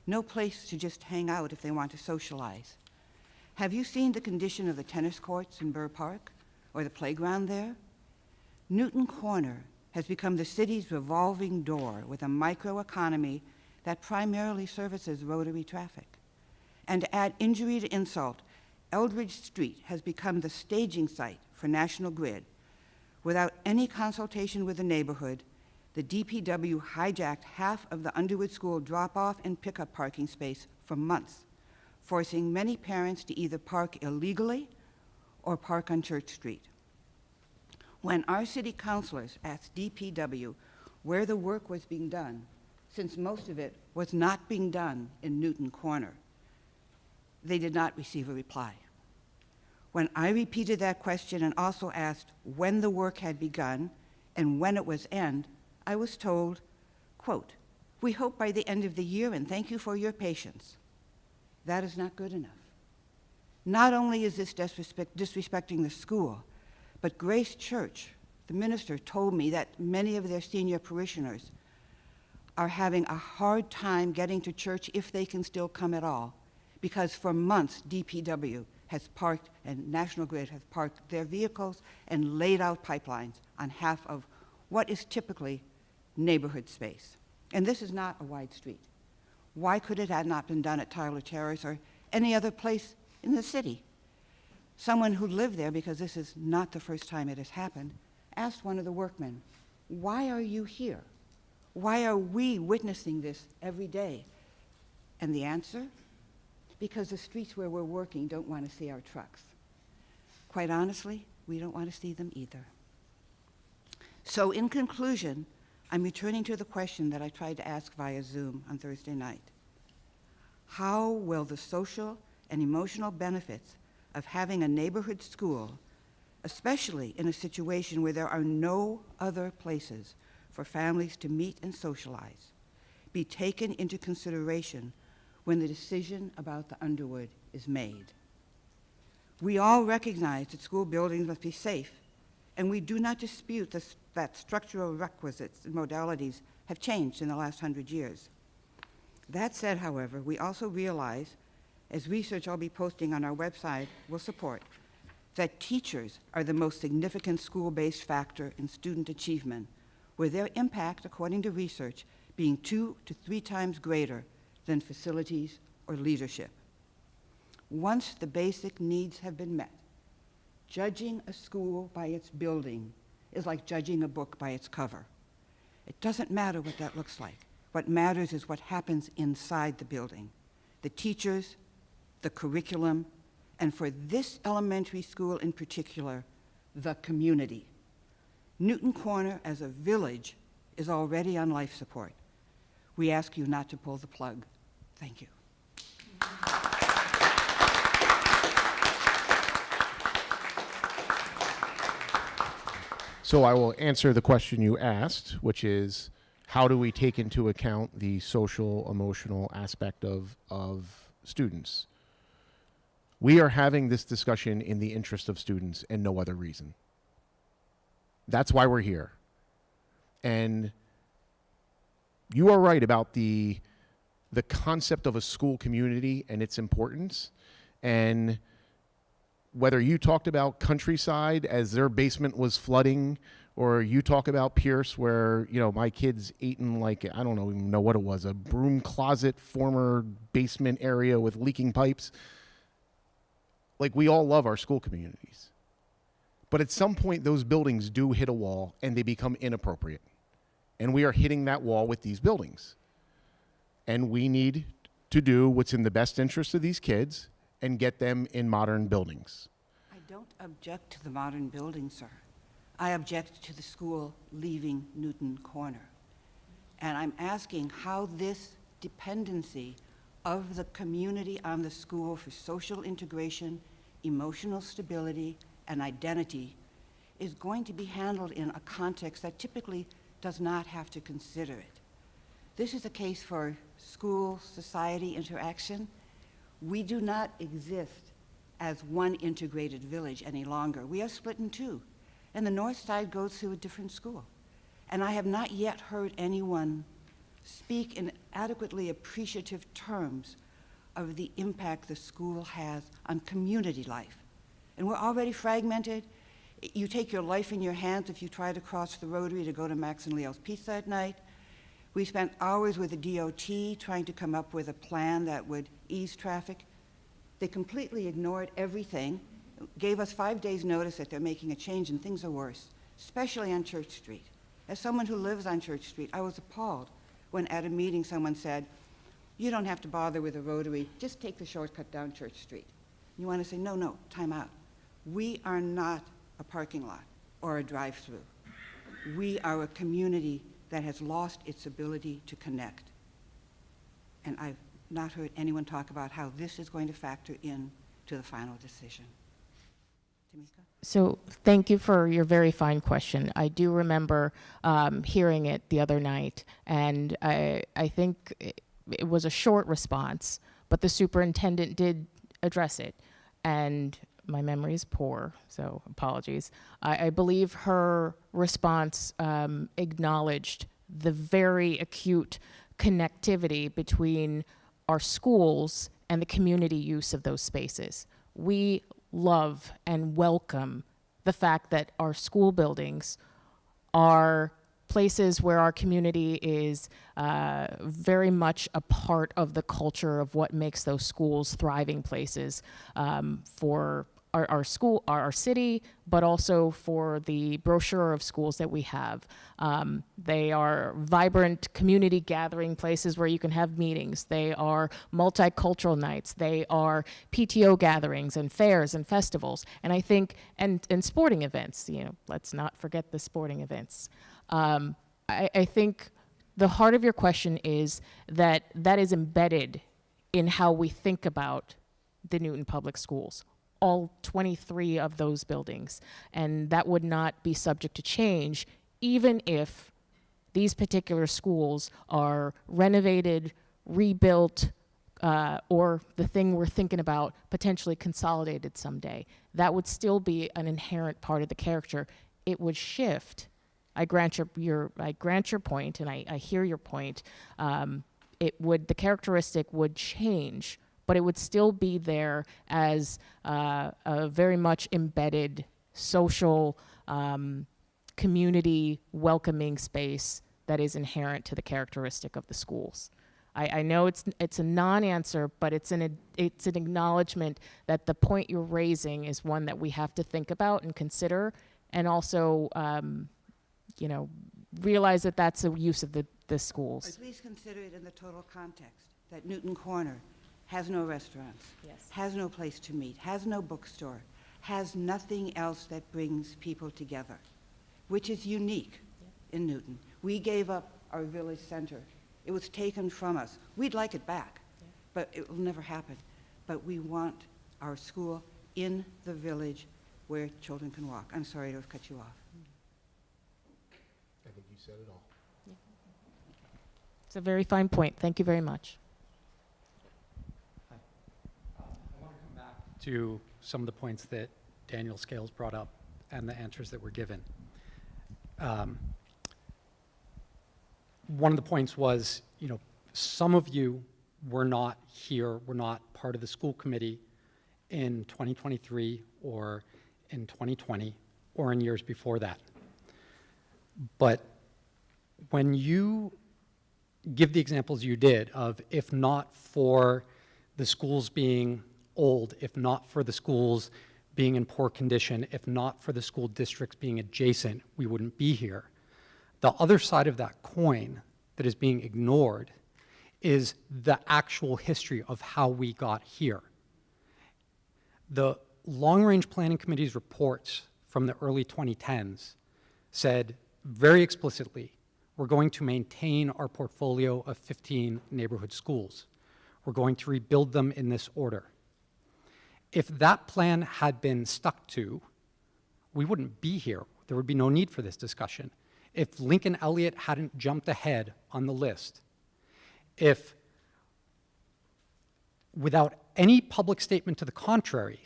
S6: no place to just hang out if they want to socialize. Have you seen the condition of the tennis courts in Burr Park or the playground there? Newton Corner has become the city's revolving door with a microeconomy that primarily services rotary traffic. And to add injury to insult, Eldridge Street has become the staging site for National Grid. Without any consultation with the neighborhood, the DPW hijacked half of the Underwood School drop-off and pickup parking space for months, forcing many parents to either park illegally or park on Church Street. When our city councilors asked DPW where the work was being done, since most of it was not being done in Newton Corner, they did not receive a reply. When I repeated that question and also asked when the work had begun and when it was end, I was told, quote, "We hope by the end of the year and thank you for your patience." That is not good enough. Not only is this disrespecting the school, but Grace Church, the minister, told me that many of their senior parishioners are having a hard time getting to church if they can still come at all, because for months DPW has parked and National Grid has parked their vehicles and laid out pipelines on half of what is typically neighborhood space. And this is not a wide street. Why could it have not been done at Tyler Terrace or any other place in the city? Someone who lived there, because this is not the first time it has happened, asked one of the workmen, "Why are you here? Why are we witnessing this every day?" And the answer? Because the streets where we're working don't want to see our trucks. Quite honestly, we don't want to see them either. So in conclusion, I'm returning to the question that I tried to ask via Zoom on Thursday night. How will the social and emotional benefits of having a neighborhood school, especially in a situation where there are no other places for families to meet and socialize, be taken into consideration when the decision about the Underwood is made? We all recognize that school buildings must be safe, and we do not dispute that structural requisites and modalities have changed in the last 100 years. That said, however, we also realize, as research I'll be posting on our website will support, that teachers are the most significant school-based factor in student achievement, with their impact, according to research, being 2 to 3 times greater than facilities or leadership. Once the basic needs have been met, judging a school by its building is like judging a book by its cover. It doesn't matter what that looks like. What matters is what happens inside the building, the teachers, the curriculum, and for this elementary school in particular, the community. Newton Corner as a village is already on life support. We ask you not to pull the plug. Thank you.
S1: So I will answer the question you asked, which is, how do we take into account the social, emotional aspect of students? We are having this discussion in the interest of students and no other reason. That's why we're here. And you are right about the concept of a school community and its importance. And whether you talked about Countryside as their basement was flooding, or you talk about Pierce where, you know, my kids ate in, like, I don't even know what it was, a broom closet, former basement area with leaking pipes. Like, we all love our school communities. But at some point, those buildings do hit a wall and they become inappropriate. And we are hitting that wall with these buildings. And we need to do what's in the best interest of these kids and get them in modern buildings.
S6: I don't object to the modern building, sir. I object to the school leaving Newton Corner. And I'm asking how this dependency of the community on the school for social integration, emotional stability, and identity is going to be handled in a context that typically does not have to consider it. This is a case for school-society interaction. We do not exist as one integrated village any longer. We are split in two, and the north side goes to a different school. And I have not yet heard anyone speak in adequately appreciative terms of the impact the school has on community life. And we're already fragmented. You take your life in your hands if you try to cross the Rotary to go to Max and Leo's Pizza at night. We spent hours with the DOT trying to come up with a plan that would ease traffic. They completely ignored everything, gave us 5 days notice that they're making a change, and things are worse, especially on Church Street. As someone who lives on Church Street, I was appalled when at a meeting someone said, "You don't have to bother with the Rotary, just take the shortcut down Church Street." You want to say, no, time out. We are not a parking lot or a drive-through. We are a community that has lost its ability to connect. And I've not heard anyone talk about how this is going to factor in to the final decision. Tamika?
S3: So thank you for your very fine question. I do remember hearing it the other night, and I think it was a short response, but the superintendent did address it. and my memory is poor, so apologies. I believe her response acknowledged the very acute connectivity between our schools and the community use of those spaces. We love and welcome the fact that our school buildings are places where our community is very much a part of the culture of what makes those schools thriving places for our school, our city, but also for the brochure of schools that we have. They are vibrant community gathering places where you can have meetings. They are multicultural nights. They are PTO gatherings and fairs and festivals. And I think, and sporting events, you know, let's not forget the sporting events. I think the heart of your question is that is embedded in how we think about the Newton Public Schools, all 23 of those buildings. And that would not be subject to change, even if these particular schools are renovated, rebuilt, or the thing we're thinking about, potentially consolidated someday. That would still be an inherent part of the character. It would shift. I grant your point, and I hear your point. The characteristic would change, but it would still be there as a very much embedded social community welcoming space that is inherent to the characteristic of the schools. I know it's a non-answer, but it's an acknowledgement that the point you're raising is one that we have to think about and consider, and also you know, realize that that's a use of the schools.
S6: Please consider it in the total context, that Newton Corner has no restaurants,
S3: Yes.
S6: has no place to meet, has no bookstore, has nothing else that brings people together, which is unique in Newton. We gave up our village center. It was taken from us. We'd like it back, but it will never happen. But we want our school in the village where children can walk. I'm sorry to have cut you off.
S1: I think you said it all.
S3: It's a very fine point. Thank you very much.
S7: I want to come back to some of the points that Daniel Scales brought up and the answers that were given. One of the points was, you know, some of you were not here, were not part of the school committee in 2023 or in 2020 or in years before that. But when you give the examples you did of, if not for the schools being old, if not for the schools being in poor condition, if not for the school districts being adjacent, we wouldn't be here. The other side of that coin that is being ignored is the actual history of how we got here. The long-range planning committee's reports from the early 2010s said very explicitly, we're going to maintain our portfolio of 15 neighborhood schools. We're going to rebuild them in this order. If that plan had been stuck to, we wouldn't be here. There would be no need for this discussion. If Lincoln Elliott hadn't jumped ahead on the list, if without any public statement to the contrary,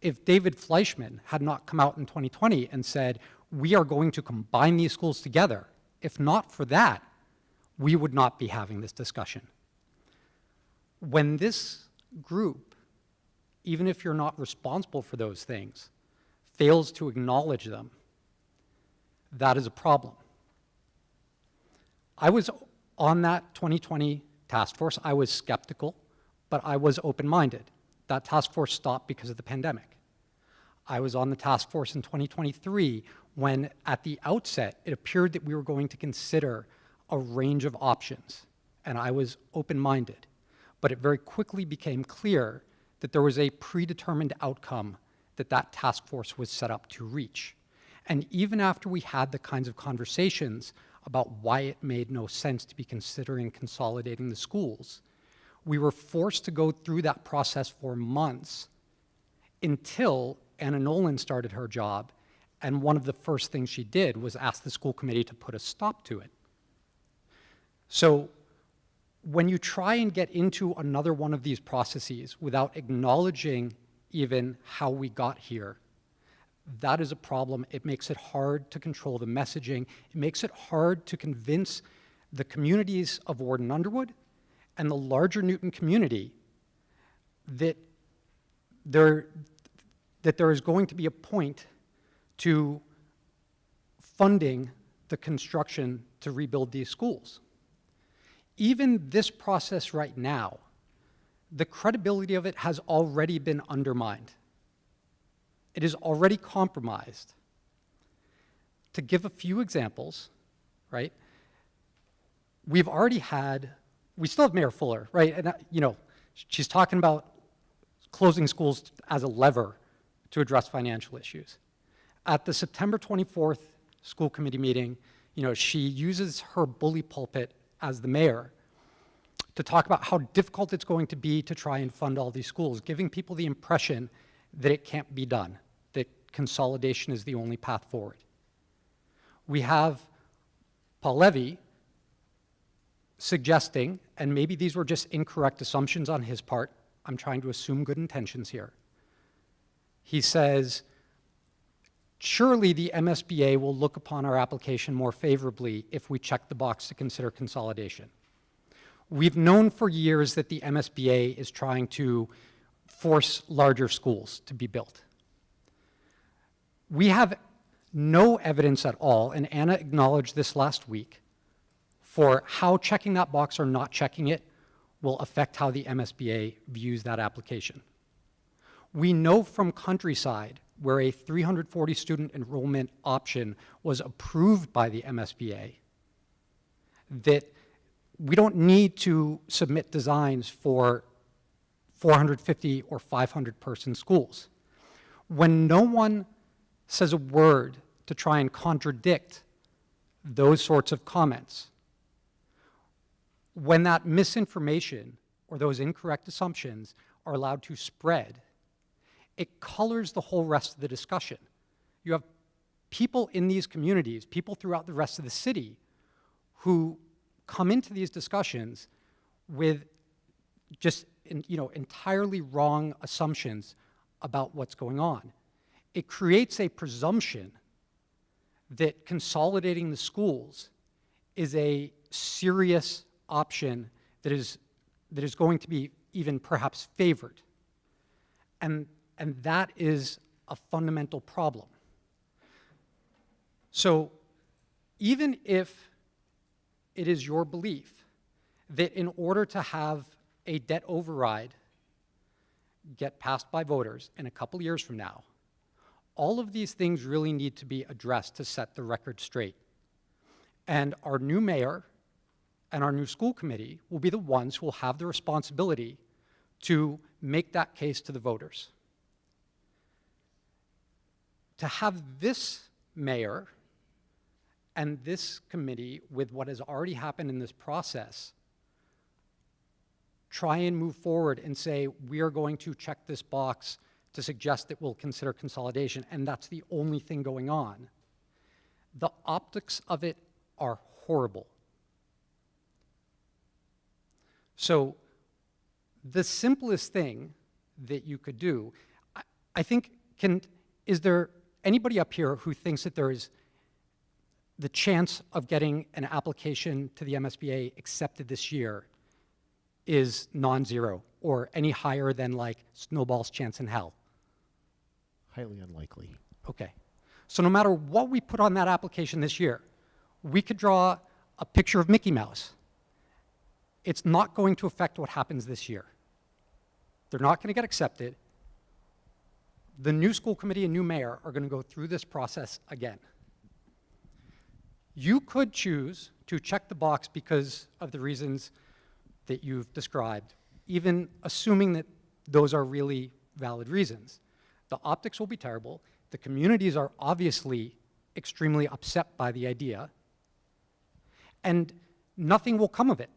S7: if David Fleischman had not come out in 2020 and said, we are going to combine these schools together, if not for that, we would not be having this discussion. When this group, even if you're not responsible for those things, fails to acknowledge them, that is a problem. I was on that 2020 task force. I was skeptical, but I was open-minded. That task force stopped because of the pandemic. I was on the task force in 2023 when, at the outset, it appeared that we were going to consider a range of options, and I was open-minded. But it very quickly became clear that there was a predetermined outcome that that task force was set up to reach. And even after we had the kinds of conversations about why it made no sense to be considering consolidating the schools, we were forced to go through that process for months until Anna Nolin started her job, and one of the first things she did was ask the school committee to put a stop to it. So when you try and get into another one of these processes without acknowledging even how we got here. That is a problem. It makes it hard to control the messaging. It makes it hard to convince the communities of Ward and Underwood and the larger Newton community that there is going to be a point to funding the construction to rebuild these schools. Even this process right now, the credibility of it has already been undermined. It is already compromised. To give a few examples, right? We still have Mayor Fuller, right? And, she's talking about closing schools as a lever to address financial issues. At the September 24th school committee meeting, she uses her bully pulpit as the mayor to talk about how difficult it's going to be to try and fund all these schools, giving people the impression that it can't be done, that consolidation is the only path forward. We have Paul Levy suggesting, and maybe these were just incorrect assumptions on his part, I'm trying to assume good intentions here. He says, surely the MSBA will look upon our application more favorably if we check the box to consider consolidation. We've known for years that the MSBA is trying to force larger schools to be built. We have no evidence at all, and Anna acknowledged this last week, for how checking that box or not checking it will affect how the MSBA views that application. We know from Countryside, where a 340 student enrollment option was approved by the MSBA, that we don't need to submit designs for 450 or 500 person schools. When no one says a word to try and contradict those sorts of comments, when that misinformation or those incorrect assumptions are allowed to spread, it colors the whole rest of the discussion. You have people in these communities, people throughout the rest of the city, who come into these discussions with just entirely wrong assumptions about what's going on. It creates a presumption that consolidating the schools is a serious option that is going to be even perhaps favored. And that is a fundamental problem. So even if it is your belief that in order to have a debt override get passed by voters in a couple years from now, all of these things really need to be addressed to set the record straight. And our new mayor and our new school committee will be the ones who will have the responsibility to make that case to the voters. To have this mayor and this committee, with what has already happened in this process, try and move forward and say, we are going to check this box to suggest that we'll consider consolidation, and that's the only thing going on. The optics of it are horrible. So the simplest thing that you could do, I think, is there anybody up here who thinks that there is the chance of getting an application to the MSBA accepted this year is non-zero, or any higher than like snowball's chance in hell?
S1: Highly unlikely.
S7: Okay. So no matter what we put on that application this year, we could draw a picture of Mickey Mouse. It's not going to affect what happens this year. They're not going to get accepted. The new school committee and new mayor are going to go through this process again. You could choose to check the box because of the reasons that you've described, even assuming that those are really valid reasons. The optics will be terrible. The communities are obviously extremely upset by the idea, and nothing will come of it,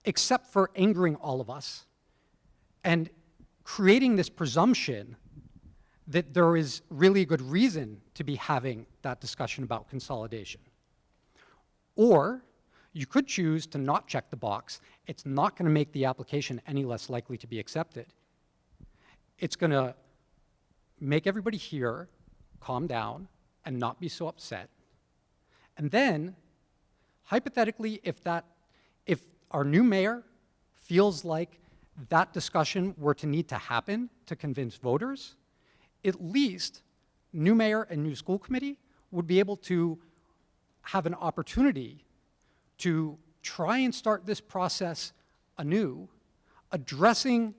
S7: except for angering all of us and creating this presumption that there is really a good reason to be having that discussion about consolidation. Or you could choose to not check the box. It's not going to make the application any less likely to be accepted. It's going to make everybody here calm down and not be so upset. And then, hypothetically, if our new mayor feels like that discussion were to need to happen to convince voters, at least new mayor and new school committee would be able to have an opportunity to try and start this process anew, addressing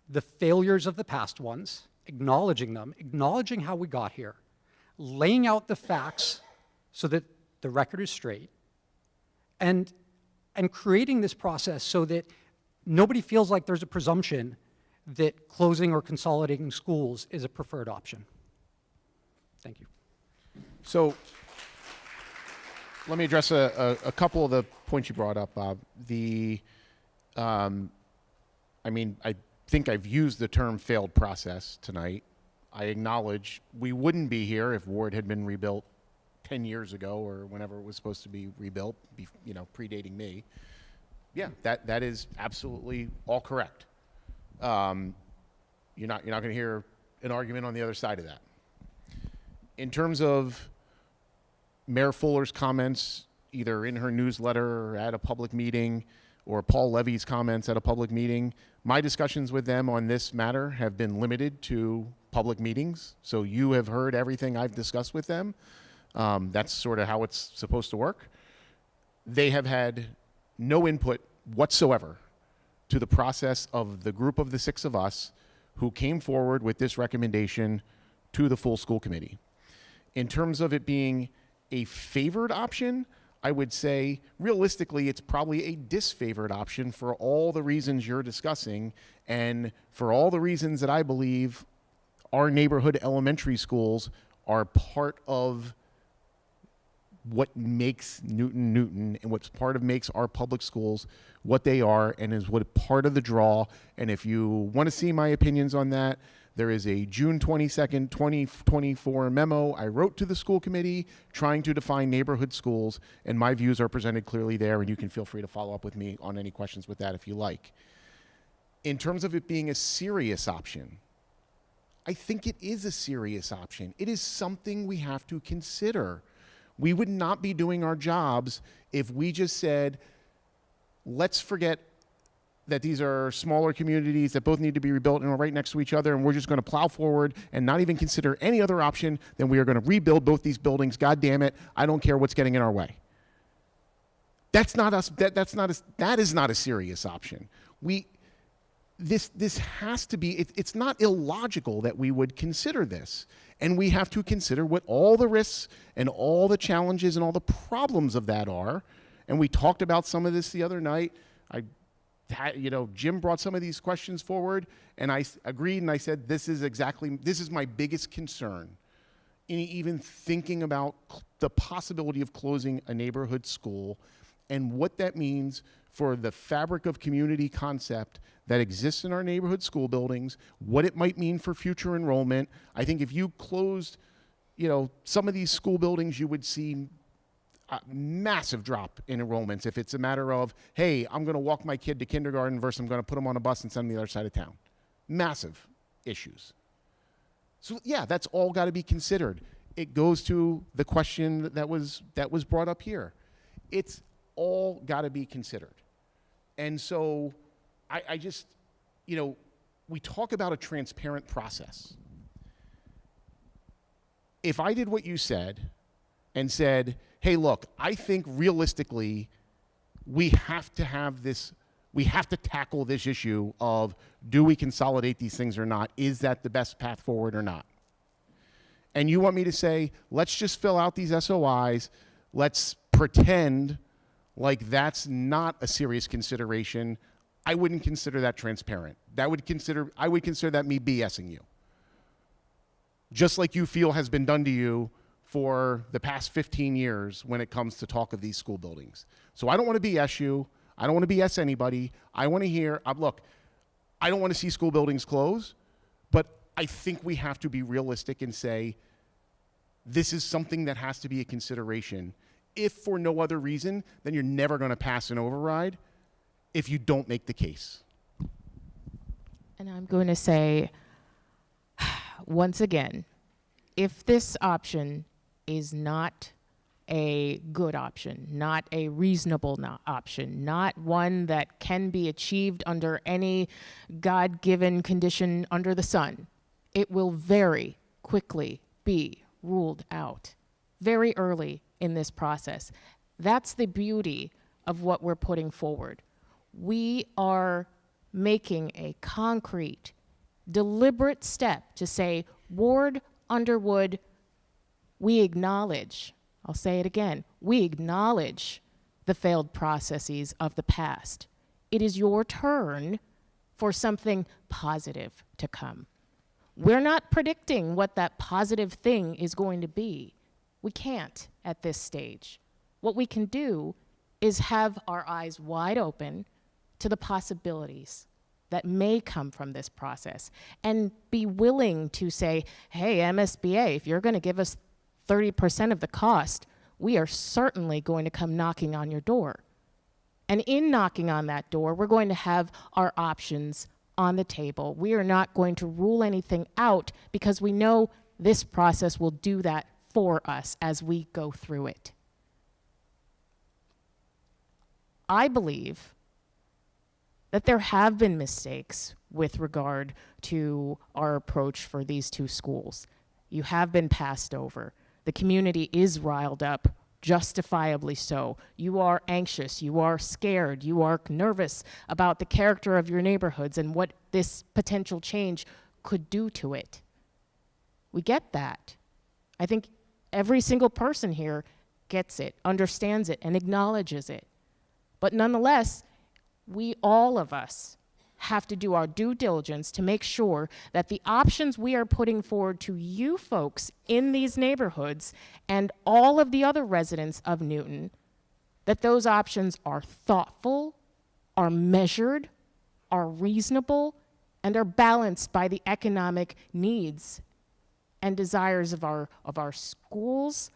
S7: the failures of the past ones, acknowledging them, acknowledging how we got here, laying out the facts so that the record is straight, and creating this process so that nobody feels like there's a presumption that closing or consolidating schools is a preferred option. Thank you.
S1: So let me address a couple of the points you brought up, Bob. I mean, I think I've used the term failed process tonight. I acknowledge we wouldn't be here if Ward had been rebuilt 10 years ago or whenever it was supposed to be rebuilt, predating me. Yeah, that is absolutely all correct. You're not going to hear an argument on the other side of that. In terms of Mayor Fuller's comments, either in her newsletter or at a public meeting, or Paul Levy's comments at a public meeting, my discussions with them on this matter have been limited to public meetings. So you have heard everything I've discussed with them. That's sort of how it's supposed to work. They have had no input whatsoever to the process of the group of the six of us who came forward with this recommendation to the full school committee. In terms of it being a favored option, I would say realistically it's probably a disfavored option for all the reasons you're discussing and for all the reasons that I believe our neighborhood elementary schools are part of what makes Newton and what's part of makes our public schools what they are and is what part of the draw. And if you want to see my opinions on that, there is a June 22nd, 2024 memo I wrote to the school committee trying to define neighborhood schools, and my views are presented clearly there, and you can feel free to follow up with me on any questions with that if you like. In terms of it being a serious option, I think it is a serious option. It is something we have to consider. We would not be doing our jobs if we just said, let's forget that these are smaller communities that both need to be rebuilt and are right next to each other, and we're just going to plow forward and not even consider any other option than we are going to rebuild both these buildings. God damn it, I don't care what's getting in our way. That's not us. That is not a serious option. This has to be. It's not illogical that we would consider this, and we have to consider what all the risks and all the challenges and all the problems of that are. And we talked about some of this the other night. Jim brought some of these questions forward, and I agreed, and I said, this is my biggest concern in even thinking about the possibility of closing a neighborhood school and what that means for the fabric of community concept that exists in our neighborhood school buildings, what it might mean for future enrollment. I think if you closed, some of these school buildings, you would see a massive drop in enrollments if it's a matter of, hey, I'm going to walk my kid to kindergarten versus I'm going to put them on a bus and send them to the other side of town. Massive issues. So yeah, that's all got to be considered. It goes to the question that was brought up here. It's all got to be considered. And so I just, we talk about a transparent process. If I did what you said and said, hey, look, I think realistically we have to tackle this issue of, do we consolidate these things or not? Is that the best path forward or not? And you want me to say, let's just fill out these SOIs, let's pretend like that's not a serious consideration, I wouldn't consider that transparent. I would consider that me BSing you. Just like you feel has been done to you for the past 15 years when it comes to talk of these school buildings. So I don't want to BS you. I don't want to BS anybody. I want to hear, look, I don't want to see school buildings close, but I think we have to be realistic and say, this is something that has to be a consideration. If for no other reason, then you're never going to pass an override if you don't make the case.
S3: And I'm going to say, once again, if this option is not a good option, not a reasonable option, not one that can be achieved under any God-given condition under the sun, it will very quickly be ruled out very early in this process. That's the beauty of what we're putting forward. We are making a concrete, deliberate step to say, Ward, Underwood, we acknowledge, I'll say it again, we acknowledge the failed processes of the past. It is your turn for something positive to come. We're not predicting what that positive thing is going to be. We can't at this stage. What we can do is have our eyes wide open to the possibilities that may come from this process and be willing to say, hey, MSBA, if you're going to give us 30% of the cost, we are certainly going to come knocking on your door. And in knocking on that door, we're going to have our options on the table. We are not going to rule anything out because we know this process will do that for us as we go through it. I believe that there have been mistakes with regard to our approach for these two schools. You have been passed over. The community is riled up, justifiably so. You are anxious, you are scared, you are nervous about the character of your neighborhoods and what this potential change could do to it. We get that. I think every single person here gets it, understands it, and acknowledges it. But nonetheless, we, all of us, have to do our due diligence to make sure that the options we are putting forward to you folks in these neighborhoods and all of the other residents of Newton, that those options are thoughtful, are measured, are reasonable, and are balanced by the economic needs and desires of our schools,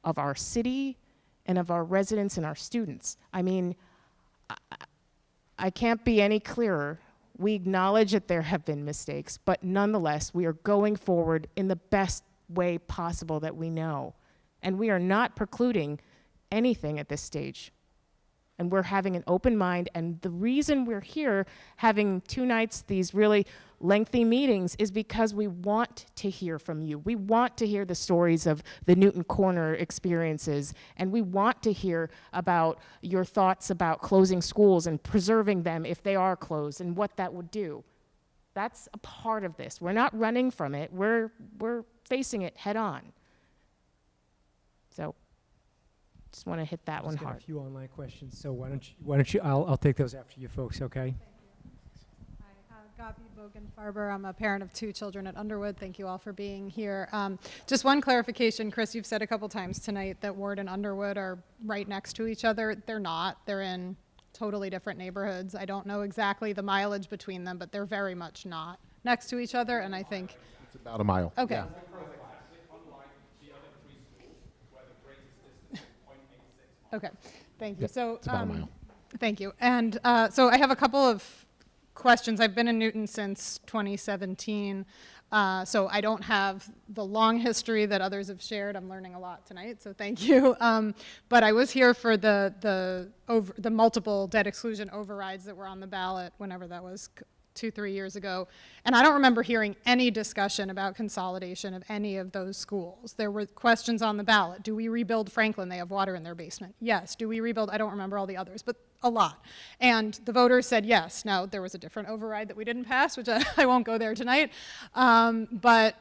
S3: of our city, and of our residents and our students. I mean, I can't be any clearer. We acknowledge that there have been mistakes, but nonetheless, we are going forward in the best way possible that we know. And we are not precluding anything at this stage. And we're having an open mind, and the reason we're here having 2 nights, these really lengthy meetings, is because we want to hear from you. We want to hear the stories of the Newton Corner experiences, and we want to hear about your thoughts about closing schools and preserving them if they are closed and what that would do. That's a part of this. We're not running from it. We're facing it head on. So just want to hit that one
S8: Just got
S3: hard.
S8: a few online questions, so why don't you, I'll take those after you folks, okay?
S9: Hi, Gabi Bogan-Farber. I'm a parent of 2 children at Underwood. Thank you all for being here. Just one clarification, Chris, you've said a couple times tonight that Ward and Underwood are right next to each other. They're not. They're in totally different neighborhoods. I don't know exactly the mileage between them, but they're very much not next to each other, and I think...
S1: It's about a mile.
S9: Okay.
S1: Yeah.
S9: Okay, thank you.
S1: Yeah,
S9: So,
S1: it's about a mile.
S9: thank you. And so I have a couple of questions. I've been in Newton since 2017, so I don't have the long history that others have shared. I'm learning a lot tonight, so thank you. But I was here for the multiple debt exclusion overrides that were on the ballot whenever that was 2-3 years ago, and I don't remember hearing any discussion about consolidation of any of those schools. There were questions on the ballot. Do we rebuild Franklin? They have water in their basement. Yes. Do we rebuild? I don't remember all the others, but a lot. And the voters said yes. Now, there was a different override that we didn't pass, which I won't go there tonight. But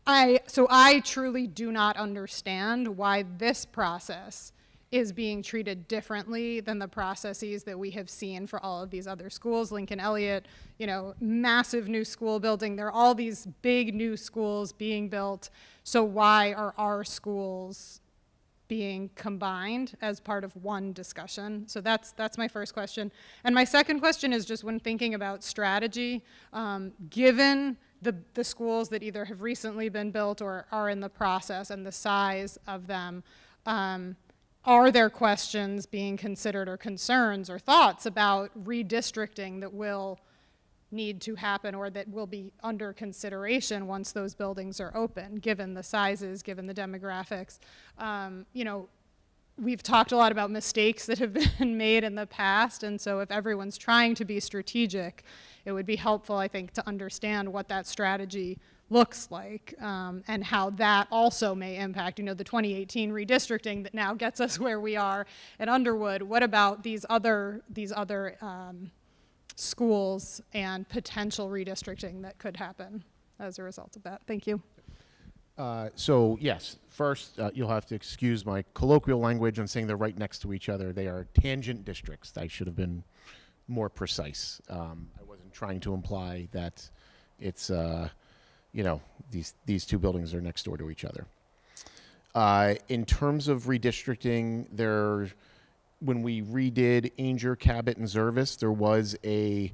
S9: I truly do not understand why this process is being treated differently than the processes that we have seen for all of these other schools. Lincoln Elliott, massive new school building. There are all these big new schools being built. So why are our schools being combined as part of one discussion? So that's my first question. And my second question is just when thinking about strategy, given the schools that either have recently been built or are in the process and the size of them, are there questions being considered or concerns or thoughts about redistricting that will need to happen or that will be under consideration once those buildings are open, given the sizes, given the demographics. You know, we've talked a lot about mistakes that have been made in the past, and so if everyone's trying to be strategic, it would be helpful, I think, to understand what that strategy looks like, and how that also may impact, you know, the 2018 redistricting that now gets us where we are at Underwood. What about these other schools and potential redistricting that could happen as a result of that? Thank you.
S1: So yes, first, you'll have to excuse my colloquial language on saying they're right next to each other. They are tangent districts. I should have been more precise. I wasn't trying to imply that it's, you know, these two buildings are next door to each other. In terms of redistricting, when we redid Ainger, Cabot, and Zervis, there was a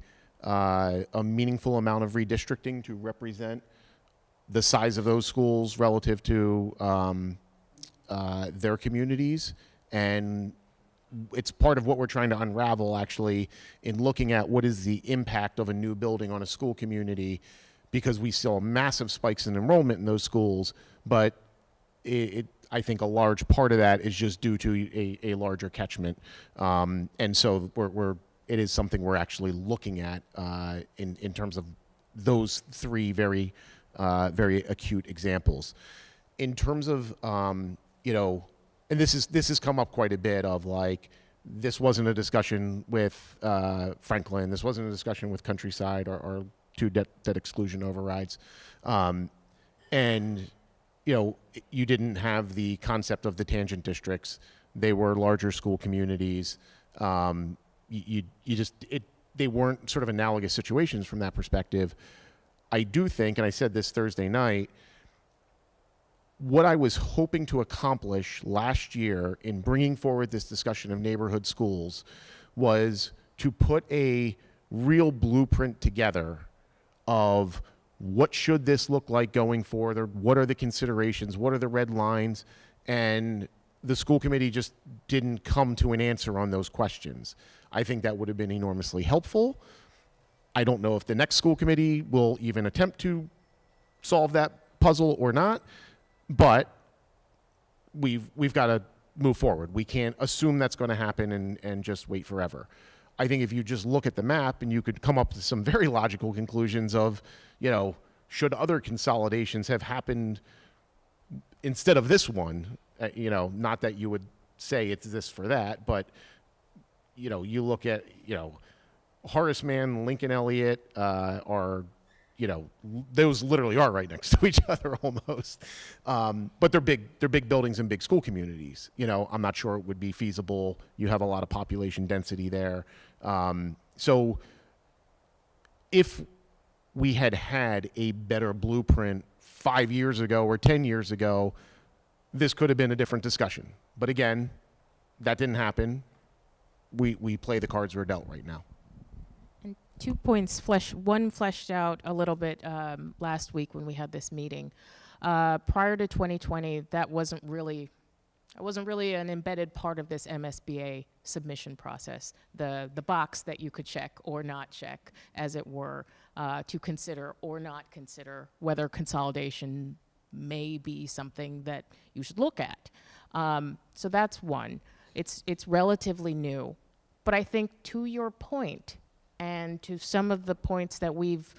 S1: meaningful amount of redistricting to represent the size of those schools relative to their communities. And it's part of what we're trying to unravel, actually, in looking at what is the impact of a new building on a school community, because we saw massive spikes in enrollment in those schools, but I think a large part of that is just due to a larger catchment. And so it is something we're actually looking at in terms of those three very acute examples. In terms of, you know, and this has come up quite a bit of, like, this wasn't a discussion with Franklin, this wasn't a discussion with Countryside or two debt exclusion overrides. And, you know, you didn't have the concept of the tangent districts. They were larger school communities. They weren't sort of analogous situations from that perspective. I do think, and I said this Thursday night, what I was hoping to accomplish last year in bringing forward this discussion of neighborhood schools was to put a real blueprint together of what should this look like going forward, what are the considerations, what are the red lines, and the school committee just didn't come to an answer on those questions. I think that would have been enormously helpful. I don't know if the next school committee will even attempt to solve that puzzle or not, but we've got to move forward. We can't assume that's going to happen and just wait forever. I think if you just look at the map, and you could come up with some very logical conclusions of, you know, should other consolidations have happened instead of this one, you know, not that you would say it's this for that, but, you know, you look at, you know, Horace Mann, Lincoln Elliott are, you know, those literally are right next to each other almost. But they're big buildings and big school communities. You know, I'm not sure it would be feasible. You have a lot of population density there. So if we had a better blueprint 5 years ago or 10 years ago, this could have been a different discussion. But again, that didn't happen. We play the cards we're dealt right now.
S3: And 2 points, one fleshed out a little bit last week when we had this meeting. Prior to 2020, that wasn't really an embedded part of this MSBA submission process. The box that you could check or not check, as it were, to consider or not consider whether consolidation may be something that you should look at. So that's one. It's relatively new. But I think, to your point, and to some of the points that we've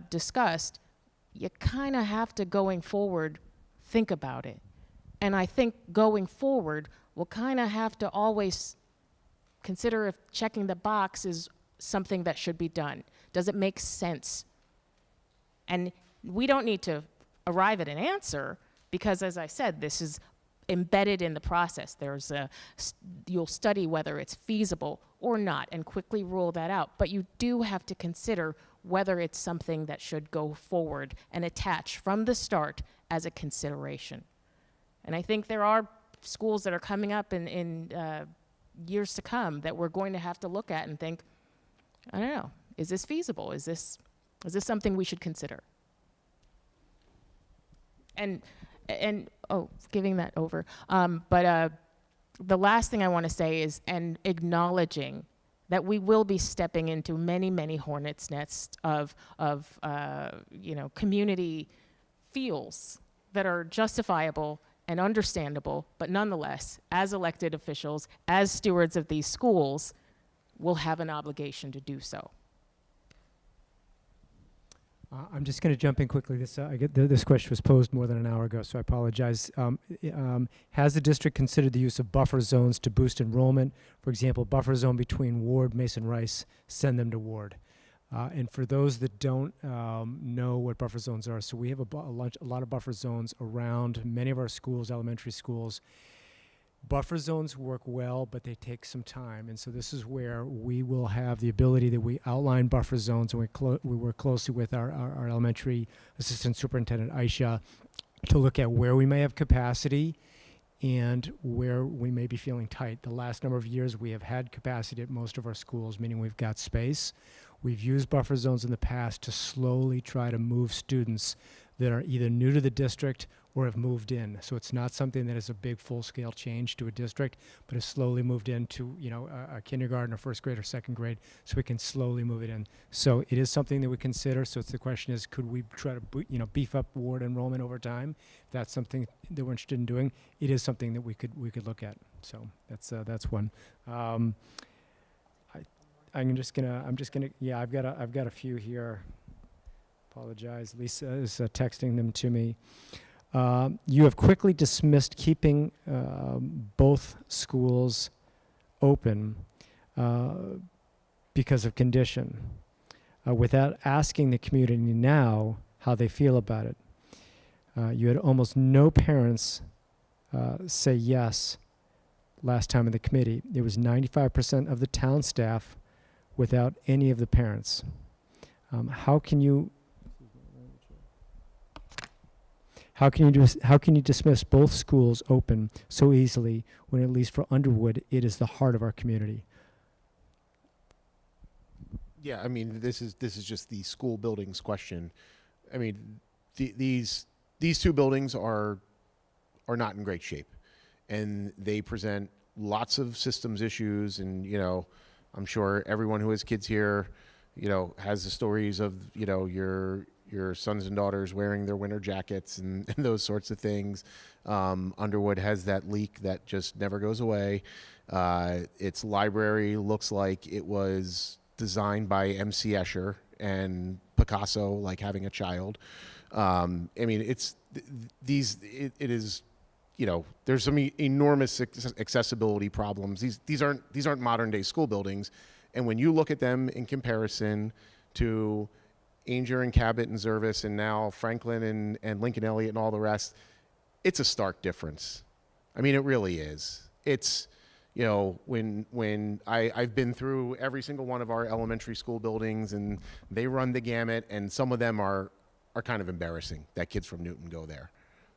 S3: discussed, you kind of have to, going forward, think about it. And I think going forward, we'll kind of have to always consider if checking the box is something that should be done. Does it make sense? And we don't need to arrive at an answer, because, as I said, this is embedded in the process. You'll study whether it's feasible or not and quickly rule that out. But you do have to consider whether it's something that should go forward and attach from the start as a consideration. And I think there are schools that are coming up in years to come that we're going to have to look at and think, I don't know, is this feasible? Is this something we should consider? And giving that over. But the last thing I want to say is, and acknowledging that we will be stepping into many, many hornets' nests of community feels that are justifiable and understandable, but nonetheless, as elected officials, as stewards of these schools, will have an obligation to do so.
S8: I'm just going to jump in quickly. This question was posed more than an hour ago, so I apologize. Has the district considered the use of buffer zones to boost enrollment? For example, buffer zone between Ward, Mason, Rice, send them to Ward. And for those that don't know what buffer zones are, so we have a lot of buffer zones around many of our schools, elementary schools. Buffer zones work well, but they take some time. And so this is where we will have the ability that we outline buffer zones, and we work closely with our elementary assistant superintendent, Aisha, to look at where we may have capacity and where we may be feeling tight. The last number of years, we have had capacity at most of our schools, meaning we've got space. We've used buffer zones in the past to slowly try to move students that are either new to the district or have moved in. So it's not something that is a big full-scale change to a district, but has slowly moved into, a kindergarten or first grade or second grade, so we can slowly move it in. So it is something that we consider. So the question is, could we try to beef up ward enrollment over time? If that's something that we're interested in doing, it is something that we could look at. So that's one. I'm just gonna. Yeah, I've got a few here. Apologize. Lisa is texting them to me. You have quickly dismissed keeping both schools open because of condition, without asking the community now how they feel about it. You had almost no parents say yes last time in the committee. It was 95% of the town staff without any of the parents. How can you dismiss both schools open so easily when, at least for Underwood, it is the heart of our community?
S1: Yeah, I mean, this is just the school buildings question. I mean, these two buildings are not in great shape, and they present lots of systems issues. And I'm sure everyone who has kids here, has the stories of your sons and daughters wearing their winter jackets and those sorts of things. Underwood has that leak that just never goes away. Its library looks like it was designed by M.C. Escher and Picasso, like having a child. I mean, it is, there's some enormous accessibility problems. These aren't modern day school buildings. And when you look at them in comparison to Ainger and Cabot and Zervis and now Franklin and Lincoln Elliott and all the rest, it's a stark difference. I mean, it really is. It's, when I've been through every single one of our elementary school buildings, and they run the gamut, and some of them are kind of embarrassing that kids from Newton go there.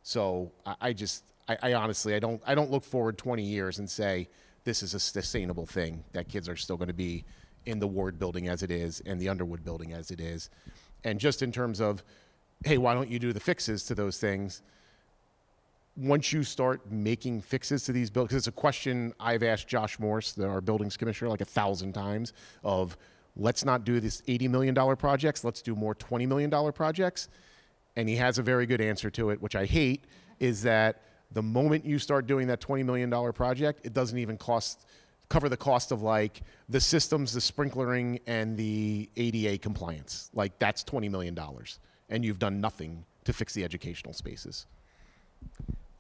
S1: So I honestly, I don't look forward 20 years and say this is a sustainable thing, that kids are still going to be in the Ward building as it is and the Underwood building as it is. And just in terms of, hey, why don't you do the fixes to those things? Once you start making fixes to these buildings, because it's a question I've asked Josh Morse, our buildings commissioner, like 1,000 times, of let's not do this $80 million projects, let's do more $20 million projects. And he has a very good answer to it, which I hate, is that the moment you start doing that $20 million project, it doesn't even cover the cost of like the systems, the sprinklering, and the ADA compliance. Like, that's $20 million. And you've done nothing to fix the educational spaces.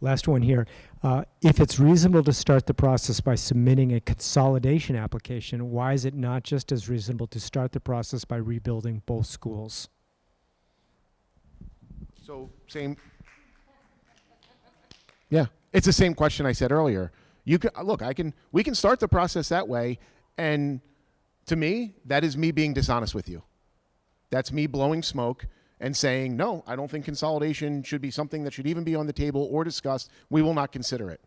S8: Last one here. If it's reasonable to start the process by submitting a consolidation application, why is it not just as reasonable to start the process by rebuilding both schools?
S1: So same. Yeah, it's the same question I said earlier. You can look. We can start the process that way, and to me, that is me being dishonest with you. That's me blowing smoke and saying, no, I don't think consolidation should be something that should even be on the table or discussed. We will not consider it.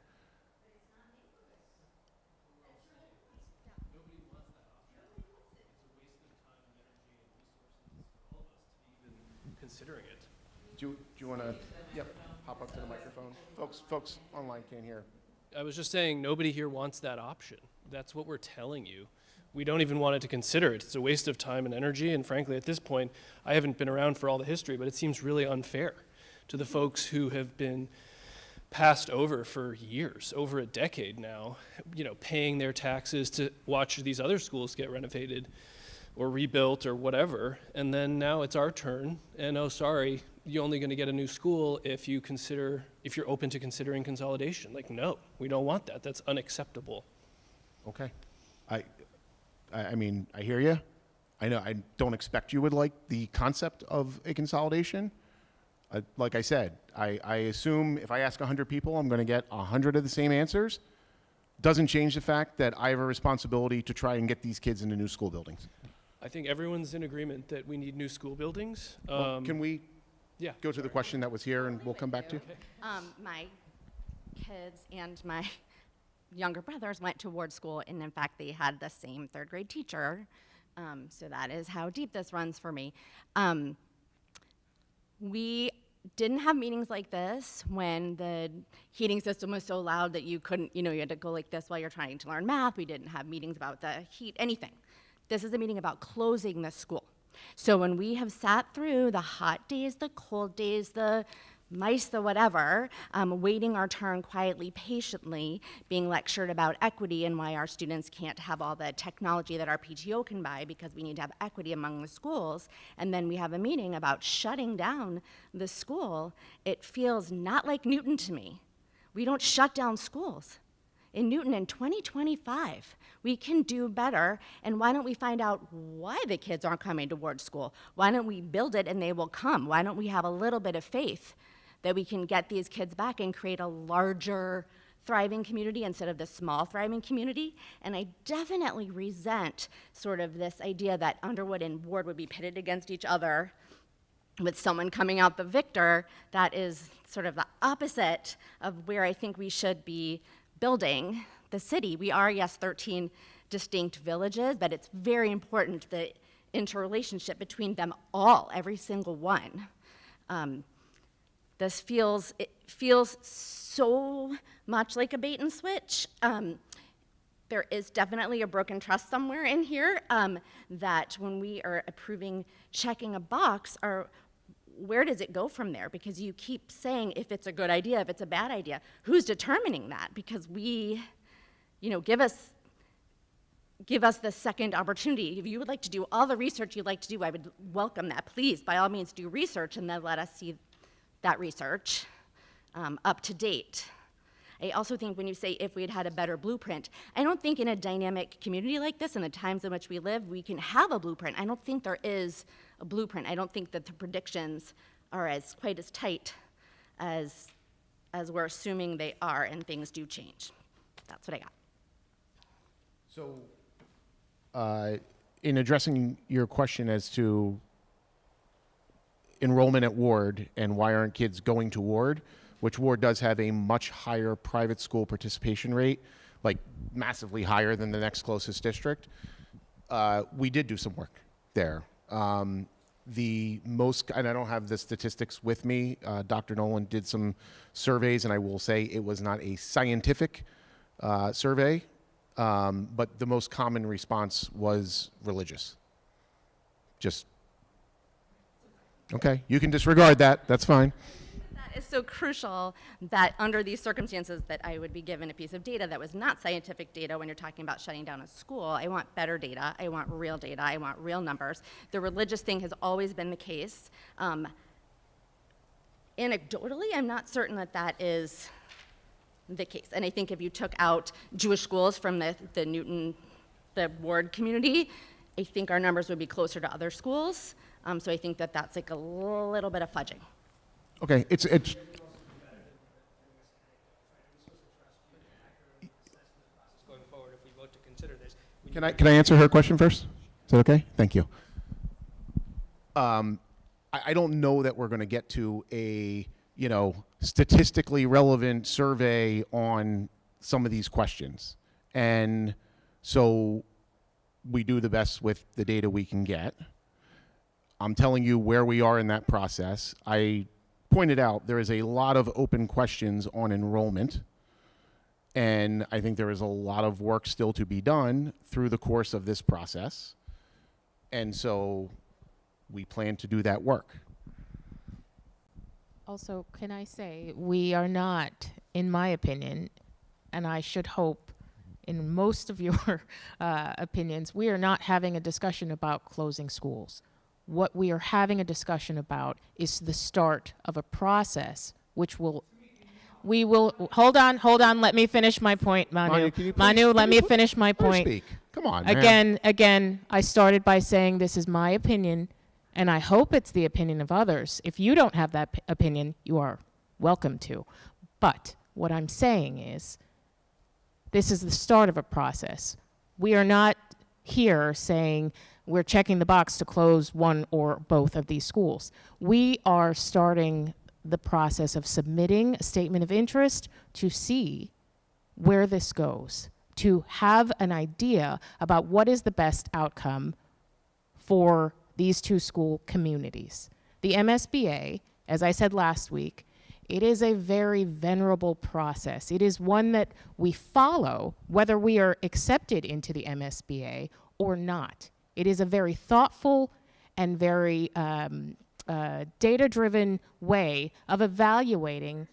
S10: Considering it.
S1: Do you want to hop up to the microphone? Folks online can't hear.
S10: I was just saying, nobody here wants that option. That's what we're telling you. We don't even want to consider it. It's a waste of time and energy, and frankly, at this point, I haven't been around for all the history, but it seems really unfair to the folks who have been passed over for years, over a decade now, paying their taxes to watch these other schools get renovated or rebuilt or whatever, and then now it's our turn, and oh, sorry, you're only going to get a new school if you're open to considering consolidation. Like, no, we don't want that. That's unacceptable.
S1: Okay. I mean, I hear you. I know I don't expect you would like the concept of a consolidation. Like I said, I assume if I ask 100 people, I'm going to get 100 of the same answers. Doesn't change the fact that I have a responsibility to try and get these kids into new school buildings.
S10: I think everyone's in agreement that we need new school buildings.
S1: Well, can we
S10: Yeah.
S1: go to the question that was here and we'll come back to?
S11: My kids and my younger brothers went to Ward School, and in fact, they had the same third grade teacher. So that is how deep this runs for me. We didn't have meetings like this when the heating system was so loud that you couldn't, you had to go like this while you're trying to learn math. We didn't have meetings about the heat, anything. This is a meeting about closing the school. So when we have sat through the hot days, the cold days, the mice, the whatever, waiting our turn quietly, patiently, being lectured about equity and why our students can't have all the technology that our PTO can buy because we need to have equity among the schools, and then we have a meeting about shutting down the school, it feels not like Newton to me. We don't shut down schools. In Newton in 2025, we can do better, and why don't we find out why the kids aren't coming to Ward School? Why don't we build it and they will come? Why don't we have a little bit of faith that we can get these kids back and create a larger, thriving community instead of the small, thriving community? And I definitely resent sort of this idea that Underwood and Ward would be pitted against each other with someone coming out the victor. That is sort of the opposite of where I think we should be building the city. We are, yes, 13 distinct villages, but it's very important the interrelationship between them all, every single one. It feels so much like a bait and switch. There is definitely a broken trust somewhere in here that when we are approving, checking a box, where does it go from there? Because you keep saying if it's a good idea, if it's a bad idea. Who's determining that? Because we, give us the second opportunity. If you would like to do all the research you'd like to do, I would welcome that. Please, by all means, do research and then let us see that research up to date. I also think when you say if we had had a better blueprint, I don't think in a dynamic community like this, in the times in which we live, we can have a blueprint. I don't think there is a blueprint. I don't think that the predictions are quite as tight as we're assuming they are, and things do change. That's what I got.
S1: So, in addressing your question as to enrollment at Ward and why aren't kids going to Ward, which Ward does have a much higher private school participation rate, like massively higher than the next closest district, we did do some work there. The most, and I don't have the statistics with me, Dr. Nolin did some surveys, and I will say it was not a scientific survey, but the most common response was religious. Just, okay, you can disregard that, that's fine.
S11: That is so crucial that under these circumstances that I would be given a piece of data that was not scientific data when you're talking about shutting down a school. I want better data, I want real numbers. The religious thing has always been the case. Anecdotally, I'm not certain that that is the case. And I think if you took out Jewish schools from the Ward community, I think our numbers would be closer to other schools. So I think that that's like a little bit of fudging.
S1: Okay, it's
S10: Going forward, if we vote to consider this, we
S1: Can I answer her question first? Is that okay? Thank you. I don't know that we're going to get to a statistically relevant survey on some of these questions, and so we do the best with the data we can get. I'm telling you where we are in that process. I pointed out there is a lot of open questions on enrollment, And I think there is a lot of work still to be done through the course of this process. And so we plan to do that work.
S3: Also, can I say, we are not, in my opinion, and I should hope in most of your opinions, we are not having a discussion about closing schools. What we are having a discussion about is the start of a process which will, hold on, let me finish my point, Manu.
S1: Manu, can you please-
S3: Manu, let
S1: can
S3: me
S1: you
S3: finish my
S1: Let her
S3: point.
S1: speak. Come on, man.
S3: Again, I started by saying this is my opinion, and I hope it's the opinion of others. If you don't have that opinion, you are welcome to. But what I'm saying is, this is the start of a process. We are not here saying we're checking the box to close one or both of these schools. We are starting the process of submitting a statement of interest to see where this goes, to have an idea about what is the best outcome for these two school communities. The MSBA, as I said last week, it is a very venerable process. It is one that we follow whether we are accepted into the MSBA or not. It is a very thoughtful and very data-driven way of evaluating.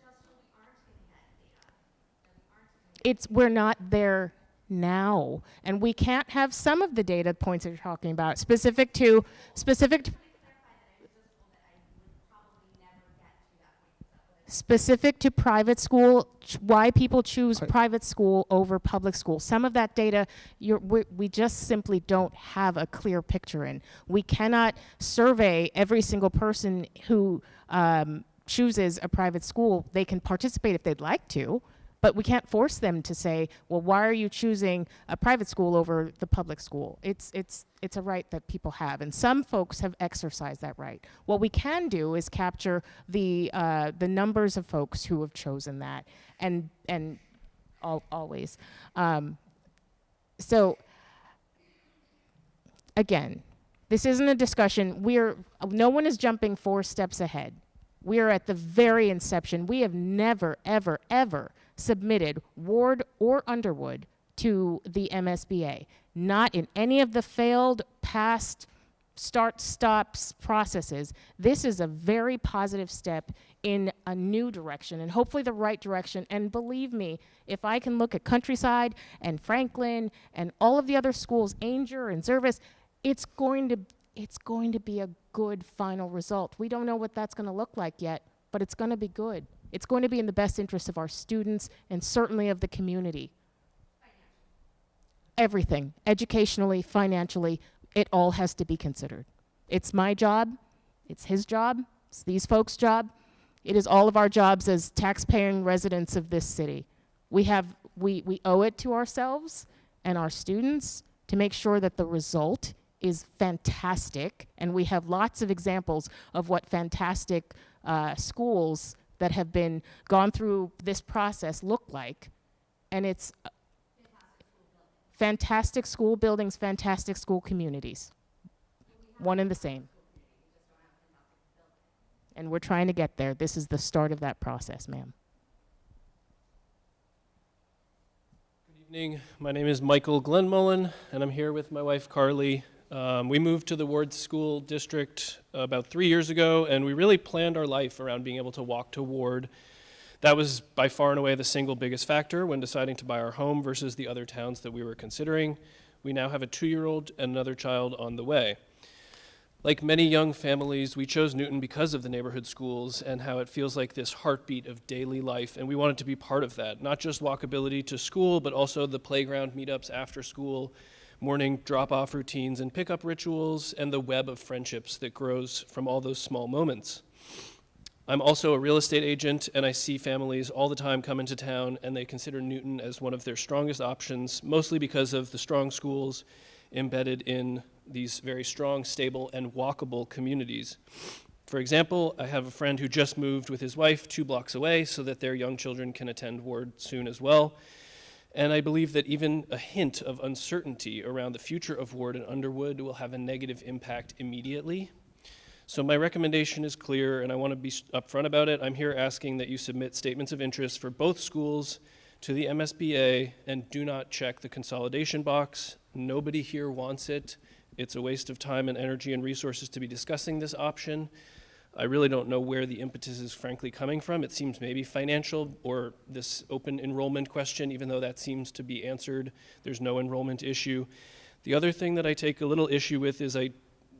S3: We're not there now, and we can't have some of the data points that you're talking about specific to private school, why people choose private school over public school. Some of that data we just simply don't have a clear picture in. We cannot survey every single person who chooses a private school. They can participate if they'd like to, but we can't force them to say, well, why are you choosing a private school over the public school? It's a right that people have, and some folks have exercised that right. What we can do is capture the numbers of folks who have chosen that, and always. So again, this isn't a discussion. No one is jumping 4 steps ahead. We are at the very inception. We have never, ever, ever submitted Ward or Underwood to the MSBA. Not in any of the failed past start-stops processes. This is a very positive step in a new direction, and hopefully the right direction. And believe me, if I can look at Countryside and Franklin and all of the other schools, Ainger and Zervis, it's going to be a good final result. We don't know what that's going to look like yet, but it's going to be good. It's going to be in the best interest of our students and certainly of the community. Everything, educationally, financially, it all has to be considered. It's my job, it's his job, it's these folks' job. It is all of our jobs as tax-paying residents of this city. We owe it to ourselves and our students to make sure that the result is fantastic, and we have lots of examples of what fantastic schools that have been gone through this process look like, and it's fantastic school buildings, fantastic school communities, one and the same. And we're trying to get there. This is the start of that process, ma'am.
S10: Good evening. My name is Michael Glenmullen, and I'm here with my wife, Carly. We moved to the Ward School District about 3 years ago, and we really planned our life around being able to walk to Ward. That was by far and away the single biggest factor when deciding to buy our home versus the other towns that we were considering. We now have a 2-year-old and another child on the way. Like many young families, we chose Newton because of the neighborhood schools and how it feels like this heartbeat of daily life, and we wanted to be part of that. Not just walkability to school, but also the playground meetups after school, morning drop-off routines and pickup rituals, and the web of friendships that grows from all those small moments. I'm also a real estate agent, and I see families all the time come into town, and they consider Newton as one of their strongest options, mostly because of the strong schools embedded in these very strong, stable, and walkable communities. For example, I have a friend who just moved with his wife 2 blocks away so that their young children can attend Ward soon as well. And I believe that even a hint of uncertainty around the future of Ward and Underwood will have a negative impact immediately. So my recommendation is clear, and I want to be upfront about it. I'm here asking that you submit statements of interest for both schools to the MSBA and do not check the consolidation box. Nobody here wants it. It's a waste of time and energy and resources to be discussing this option. I really don't know where the impetus is frankly coming from. It seems maybe financial or this open enrollment question, even though that seems to be answered. There's no enrollment issue. The other thing that I take a little issue with is I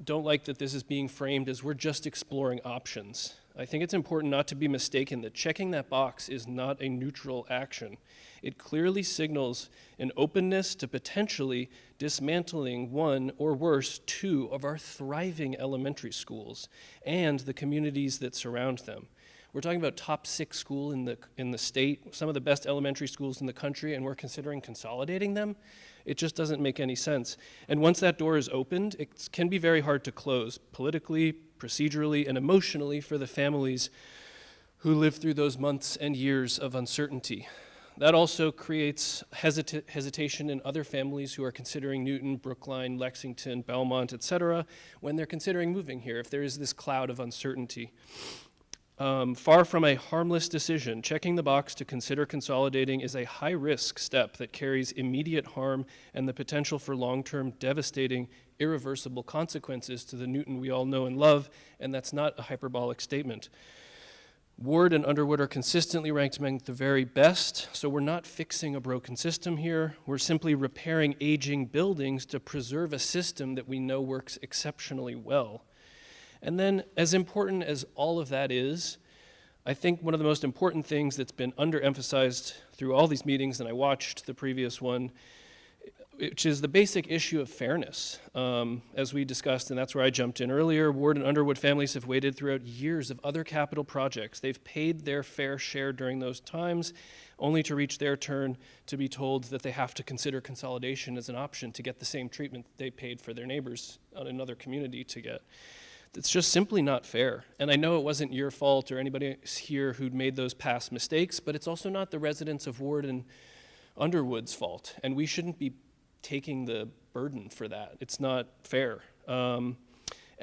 S10: don't like that this is being framed as we're just exploring options. I think it's important not to be mistaken that checking that box is not a neutral action. It clearly signals an openness to potentially dismantling one or worse, two of our thriving elementary schools and the communities that surround them. We're talking about top 6 school in the state, some of the best elementary schools in the country, and we're considering consolidating them. It just doesn't make any sense. And once that door is opened, it can be very hard to close politically, procedurally, and emotionally for the families who live through those months and years of uncertainty. That also creates hesitation in other families who are considering Newton, Brookline, Lexington, Belmont, et cetera, when they're considering moving here, if there is this cloud of uncertainty. Far from a harmless decision, checking the box to consider consolidating is a high-risk step that carries immediate harm and the potential for long-term devastating, irreversible consequences to the Newton we all know and love, and that's not a hyperbolic statement. Ward and Underwood are consistently ranked among the very best, so we're not fixing a broken system here. We're simply repairing aging buildings to preserve a system that we know works exceptionally well. And then, as important as all of that is, I think one of the most important things that's been underemphasized through all these meetings, and I watched the previous one, which is the basic issue of fairness. As we discussed, and that's where I jumped in earlier, Ward and Underwood families have waited throughout years of other capital projects. They've paid their fair share during those times, only to reach their turn to be told that they have to consider consolidation as an option to get the same treatment they paid for their neighbors in another community to get. It's just simply not fair. And I know it wasn't your fault or anybody here who'd made those past mistakes, but it's also not the residents of Ward and Underwood's fault. And we shouldn't be taking the burden for that. It's not fair. And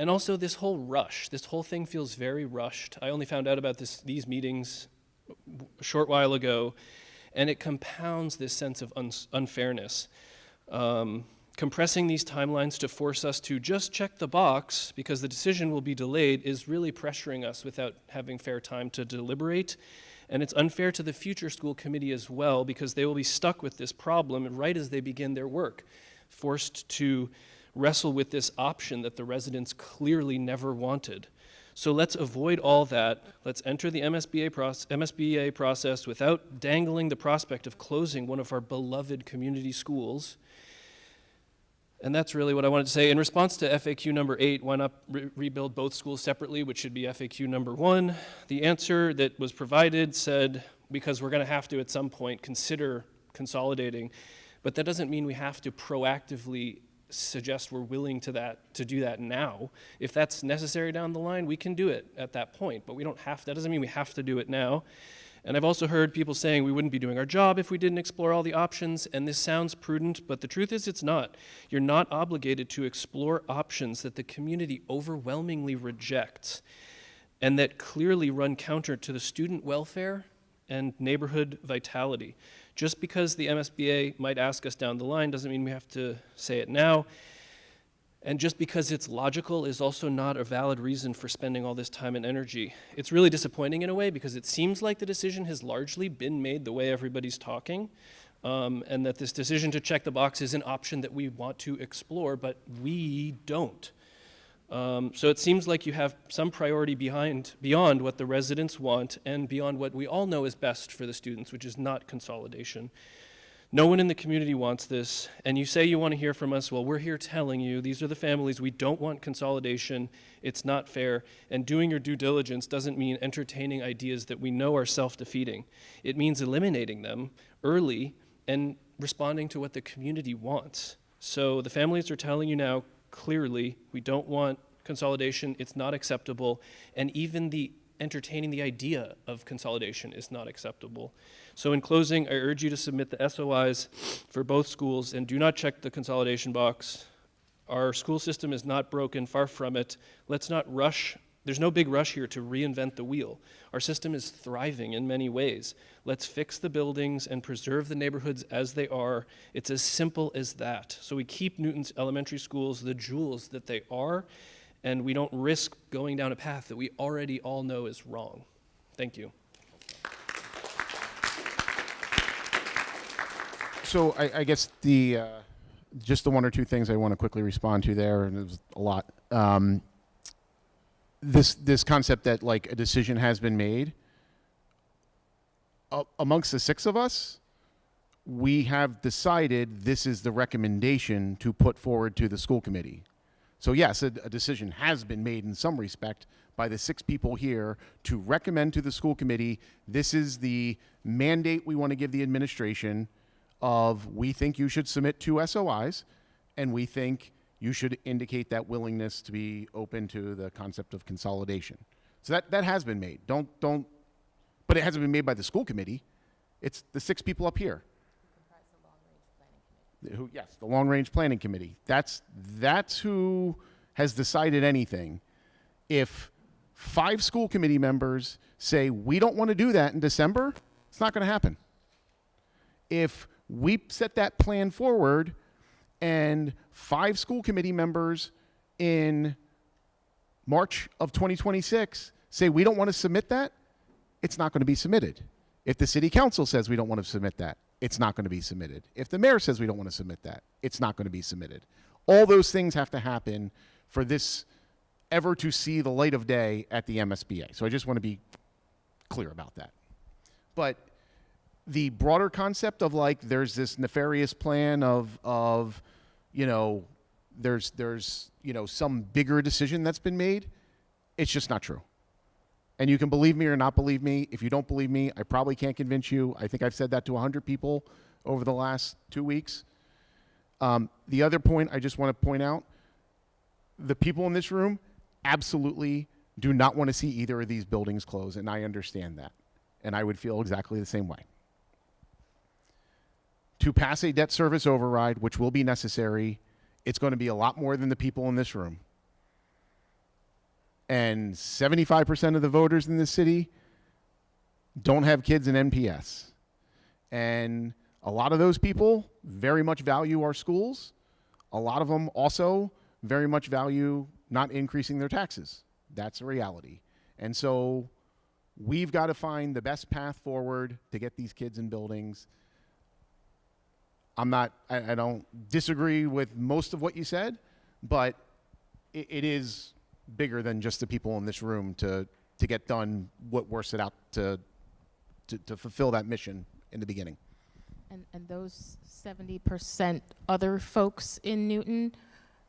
S10: also this whole rush, this whole thing feels very rushed. I only found out about these meetings a short while ago, and it compounds this sense of unfairness. Compressing these timelines to force us to just check the box because the decision will be delayed is really pressuring us without having fair time to deliberate. And it's unfair to the future school committee as well because they will be stuck with this problem right as they begin their work, forced to wrestle with this option that the residents clearly never wanted. So let's avoid all that. Let's enter the MSBA process without dangling the prospect of closing one of our beloved community schools. And that's really what I wanted to say. In response to FAQ number 8, why not rebuild both schools separately, which should be FAQ number 1? The answer that was provided said, because we're going to have to at some point consider consolidating, but that doesn't mean we have to proactively suggest we're willing to do that now. If that's necessary down the line, we can do it at that point, but we don't have to. That doesn't mean we have to do it now. And I've also heard people saying we wouldn't be doing our job if we didn't explore all the options, and this sounds prudent, but the truth is it's not. You're not obligated to explore options that the community overwhelmingly rejects and that clearly run counter to the student welfare and neighborhood vitality. Just because the MSBA might ask us down the line doesn't mean we have to say it now. And just because it's logical is also not a valid reason for spending all this time and energy. It's really disappointing in a way because it seems like the decision has largely been made the way everybody's talking, and that this decision to check the box is an option that we want to explore, but we don't. So it seems like you have some priority beyond what the residents want and beyond what we all know is best for the students, which is not consolidation. No one in the community wants this, and you say you want to hear from us. Well, we're here telling you these are the families. We don't want consolidation. It's not fair. And doing your due diligence doesn't mean entertaining ideas that we know are self-defeating. It means eliminating them early and responding to what the community wants. So the families are telling you now clearly, we don't want consolidation. It's not acceptable. And even entertaining the idea of consolidation is not acceptable. So in closing, I urge you to submit the SOIs for both schools and do not check the consolidation box. Our school system is not broken, far from it. Let's not rush There's no big rush here to reinvent the wheel. Our system is thriving in many ways. Let's fix the buildings and preserve the neighborhoods as they are. It's as simple as that. So we keep Newton's elementary schools the jewels that they are, and we don't risk going down a path that we already all know is wrong. Thank you.
S1: So I guess just the one or two things I want to quickly respond to there, and it was a lot. This concept that like a decision has been made amongst the six of us, we have decided this is the recommendation to put forward to the school committee. So yes, a decision has been made in some respect by the six people here to recommend to the school committee, this is the mandate we want to give the administration of, we think you should submit 2 SOIs, and we think you should indicate that willingness to be open to the concept of consolidation. So that has been made. But it hasn't been made by the school committee. It's the 6 people up here. Yes, the Long Range Planning Committee. That's who has decided anything. If 5 school committee members say, we don't want to do that in December, it's not going to happen. If we set that plan forward and 5 school committee members in March of 2026 say, we don't want to submit that, it's not going to be submitted. If the city council says we don't want to submit that, it's not going to be submitted. If the mayor says we don't want to submit that, it's not going to be submitted. All those things have to happen for this ever to see the light of day at the MSBA. So I just want to be clear about that. But the broader concept of like there's this nefarious plan of you know, there's you know, some bigger decision that's been made, it's just not true. And you can believe me or not believe me. If you don't believe me, I probably can't convince you. I think I've said that to 100 people over the last 2 weeks. The other point I just want to point out, the people in this room absolutely do not want to see either of these buildings close, and I understand that. And I would feel exactly the same way. To pass a debt service override, which will be necessary, it's going to be a lot more than the people in this room. And 75% of the voters in this city don't have kids in NPS. And a lot of those people very much value our schools. A lot of them also very much value not increasing their taxes. That's a reality. And so we've got to find the best path forward to get these kids in buildings. I don't disagree with most of what you said, but it is bigger than just the people in this room to get done what we're set out to fulfill that mission in the beginning.
S3: And those 70% other folks in Newton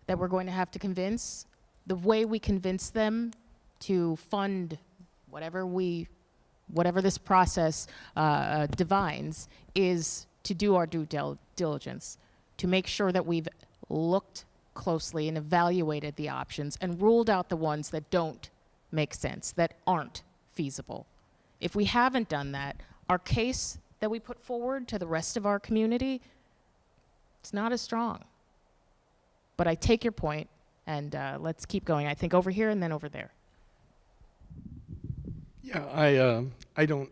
S3: that we're going to have to convince, the way we convince them to fund whatever this process divines is to do our due diligence, to make sure that we've looked closely and evaluated the options and ruled out the ones that don't make sense, that aren't feasible. If we haven't done that, our case that we put forward to the rest of our community, it's not as strong. But I take your point, and let's keep going. I think over here and then over there.
S12: Yeah, I don't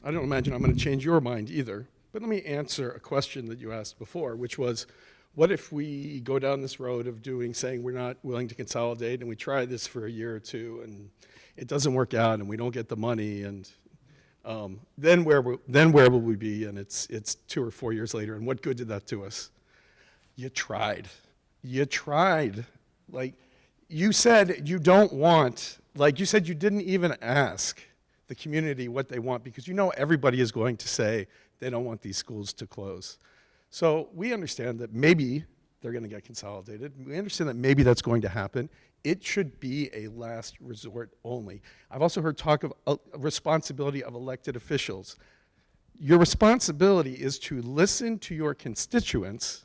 S12: imagine I'm going to change your mind either. But let me answer a question that you asked before, which was, what if we go down this road of saying we're not willing to consolidate, and we try this for a year or two, and it doesn't work out, and we don't get the money, and then where will we be? And it's 2 or 4 years later, and what good did that do us? You tried. You tried. Like you said, you don't want. Like you said, you didn't even ask the community what they want, because you know everybody is going to say they don't want these schools to close. So we understand that maybe they're going to get consolidated. We understand that maybe that's going to happen. It should be a last resort only. I've also heard talk of a responsibility of elected officials. Your responsibility is to listen to your constituents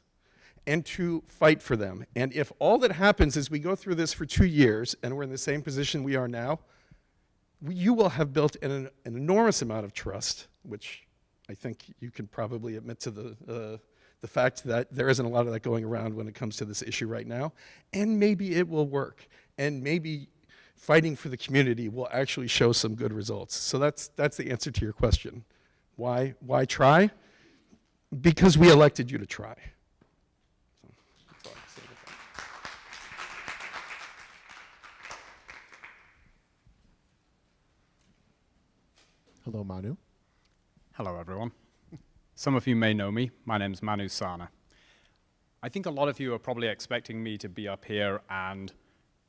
S12: and to fight for them. And if all that happens is we go through this for 2 years and we're in the same position we are now, you will have built an enormous amount of trust, which I think you can probably admit to the fact that there isn't a lot of that going around when it comes to this issue right now. And maybe it will work. And maybe fighting for the community will actually show some good results. So that's the answer to your question. Why try? Because we elected you to try. So, that's all I can say about that.
S1: Hello, Manu.
S13: Hello, everyone. Some of you may know me. My name's Manu Sana. I think a lot of you are probably expecting me to be up here and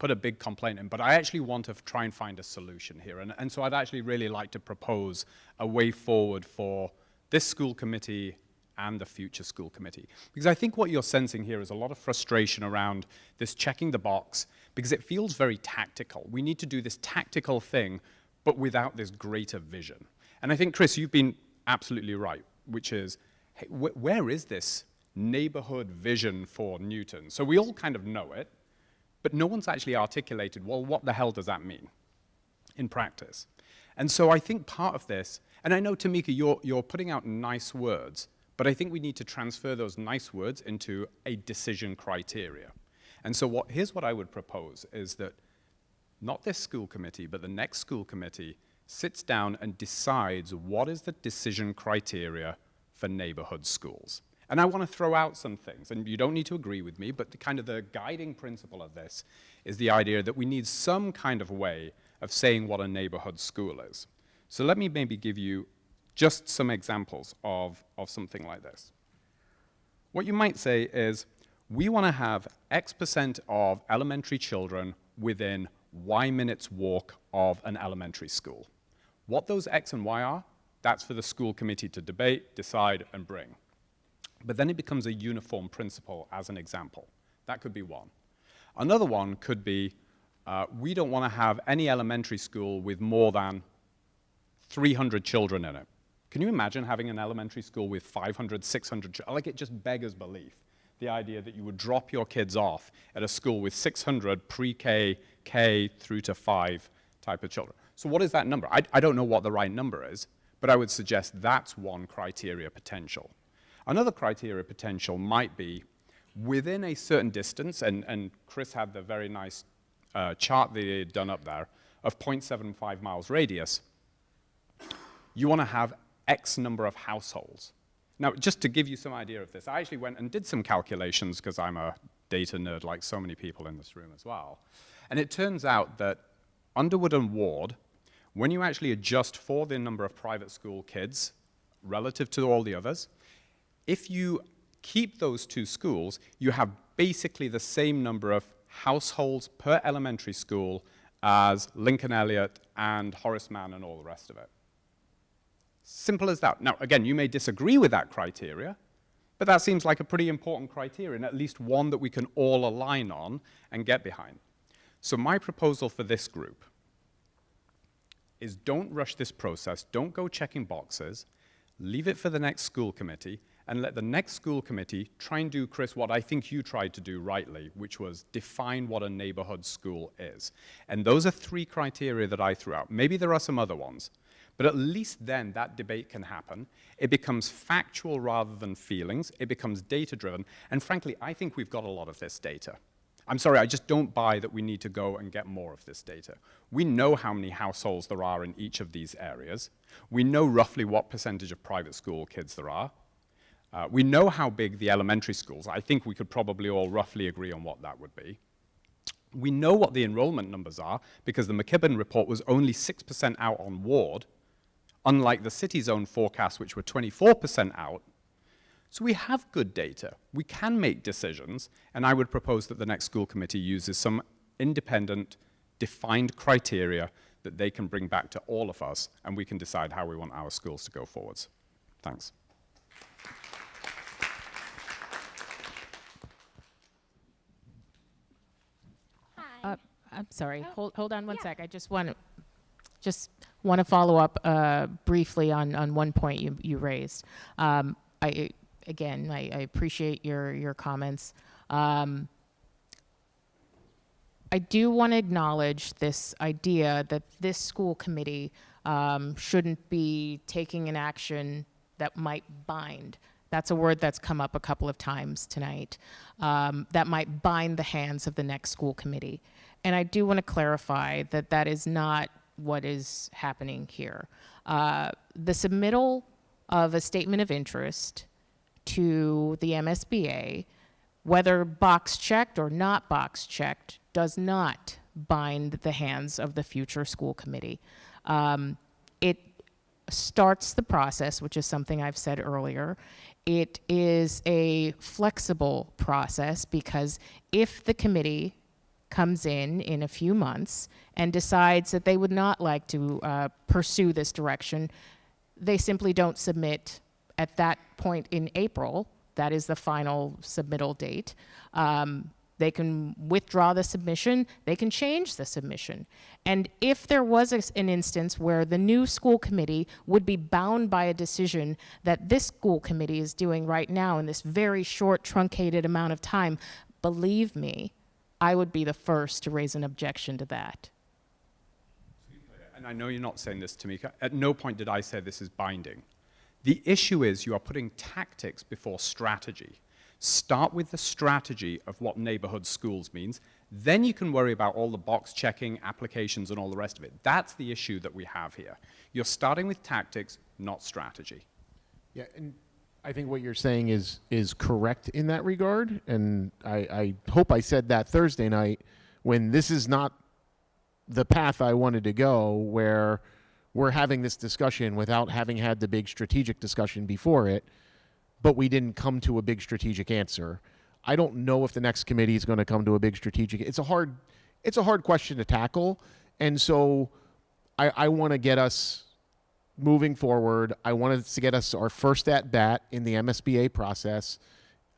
S13: put a big complaint in, but I actually want to try and find a solution here. And so I'd actually really like to propose a way forward for this school committee and the future school committee. Because I think what you're sensing here is a lot of frustration around this checking the box, because it feels very tactical. We need to do this tactical thing, but without this greater vision. And I think, Chris, you've been absolutely right, which is, hey, where is this neighborhood vision for Newton? So we all kind of know it, but no one's actually articulated, well, what the hell does that mean in practice? And so I think part of this, and I know, Tamika, you're putting out nice words, but I think we need to transfer those nice words into a decision criteria. And so here's what I would propose is that not this school committee, but the next school committee sits down and decides what is the decision criteria for neighborhood schools. And I want to throw out some things, and you don't need to agree with me, but the guiding principle of this is the idea that we need some kind of way of saying what a neighborhood school is. So let me maybe give you just some examples of something like this. What you might say is, we want to have X% of elementary children within Y minutes walk of an elementary school. What those X and Y are, that's for the school committee to debate, decide, and bring. But then it becomes a uniform principle as an example. That could be one. Another one could be, we don't want to have any elementary school with more than 300 children in it. Can you imagine having an elementary school with 500, 600 children? Like, it just beggars belief, the idea that you would drop your kids off at a school with 600 pre-K, K through to 5 type of children. So what is that number? I don't know what the right number is, but I would suggest that's one criteria potential. Another criteria potential might be within a certain distance, and Chris had the very nice chart that he had done up there of 0.75 miles radius, you want to have X number of households. Now, just to give you some idea of this, I actually went and did some calculations because I'm a data nerd like so many people in this room as well. And it turns out that Underwood and Ward, when you actually adjust for the number of private school kids relative to all the others, if you keep those two schools, you have basically the same number of households per elementary school as Lincoln Elliott and Horace Mann and all the rest of it. Simple as that. Now, again, you may disagree with that criteria, but that seems like a pretty important criterion, at least one that we can all align on and get behind. So my proposal for this group is don't rush this process, don't go checking boxes, leave it for the next school committee, and let the next school committee try and do, Chris, what I think you tried to do rightly, which was define what a neighborhood school is. And those are 3 criteria that I threw out. Maybe there are some other ones, but at least then that debate can happen. It becomes factual rather than feelings. It becomes data-driven. And frankly, I think we've got a lot of this data. I'm sorry, I just don't buy that we need to go and get more of this data. We know how many households there are in each of these areas. We know roughly what percentage of private school kids there are. We know how big the elementary schools are. I think we could probably all roughly agree on what that would be. We know what the enrollment numbers are because the McKibben report was only 6% out on Ward, unlike the city's own forecasts, which were 24% out. So we have good data. We can make decisions, and I would propose that the next school committee uses some independent, defined criteria that they can bring back to all of us, and we can decide how we want our schools to go forwards. Thanks.
S3: I'm sorry. Hold on one sec. I just want to follow up briefly on one point you raised. I appreciate your comments. I do want to acknowledge this idea that this school committee shouldn't be taking an action that might bind. That's a word that's come up a couple of times tonight. That might bind the hands of the next school committee. And I do want to clarify that that is not what is happening here. The submittal of a statement of interest to the MSBA, whether box checked or not box checked, does not bind the hands of the future school committee. It starts the process, which is something I've said earlier. It is a flexible process because if the committee comes in a few months and decides that they would not like to pursue this direction, they simply don't submit at that point in April. That is the final submittal date. They can withdraw the submission, they can change the submission. And if there was an instance where the new school committee would be bound by a decision that this school committee is doing right now in this very short, truncated amount of time, believe me, I would be the first to raise an objection to that.
S13: And I know you're not saying this, Tamika. At no point did I say this is binding. The issue is you are putting tactics before strategy. Start with the strategy of what neighborhood schools means. Then you can worry about all the box checking, applications, and all the rest of it. That's the issue that we have here. You're starting with tactics, not strategy.
S1: Yeah, and I think what you're saying is correct in that regard, and I hope I said that Thursday night when this is not the path I wanted to go, where we're having this discussion without having had the big strategic discussion before it, but we didn't come to a big strategic answer. I don't know if the next committee is going to come to a big strategic. It's a hard question to tackle, and so I want to get us moving forward. I wanted to get us our first at bat in the MSBA process.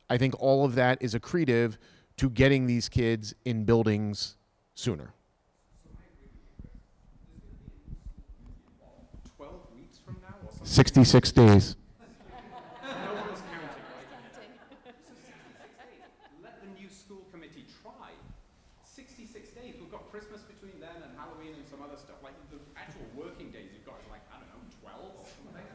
S1: I think all of that is accretive to getting these kids in buildings sooner.
S13: 12 weeks from now or something?
S1: 66 days.
S13: No one is counting, right? So 66 days. Let the new school committee try. 66 days. We've got Christmas between then and Halloween and some other stuff. Like the actual working days you've got is like, I don't know, 12 or something.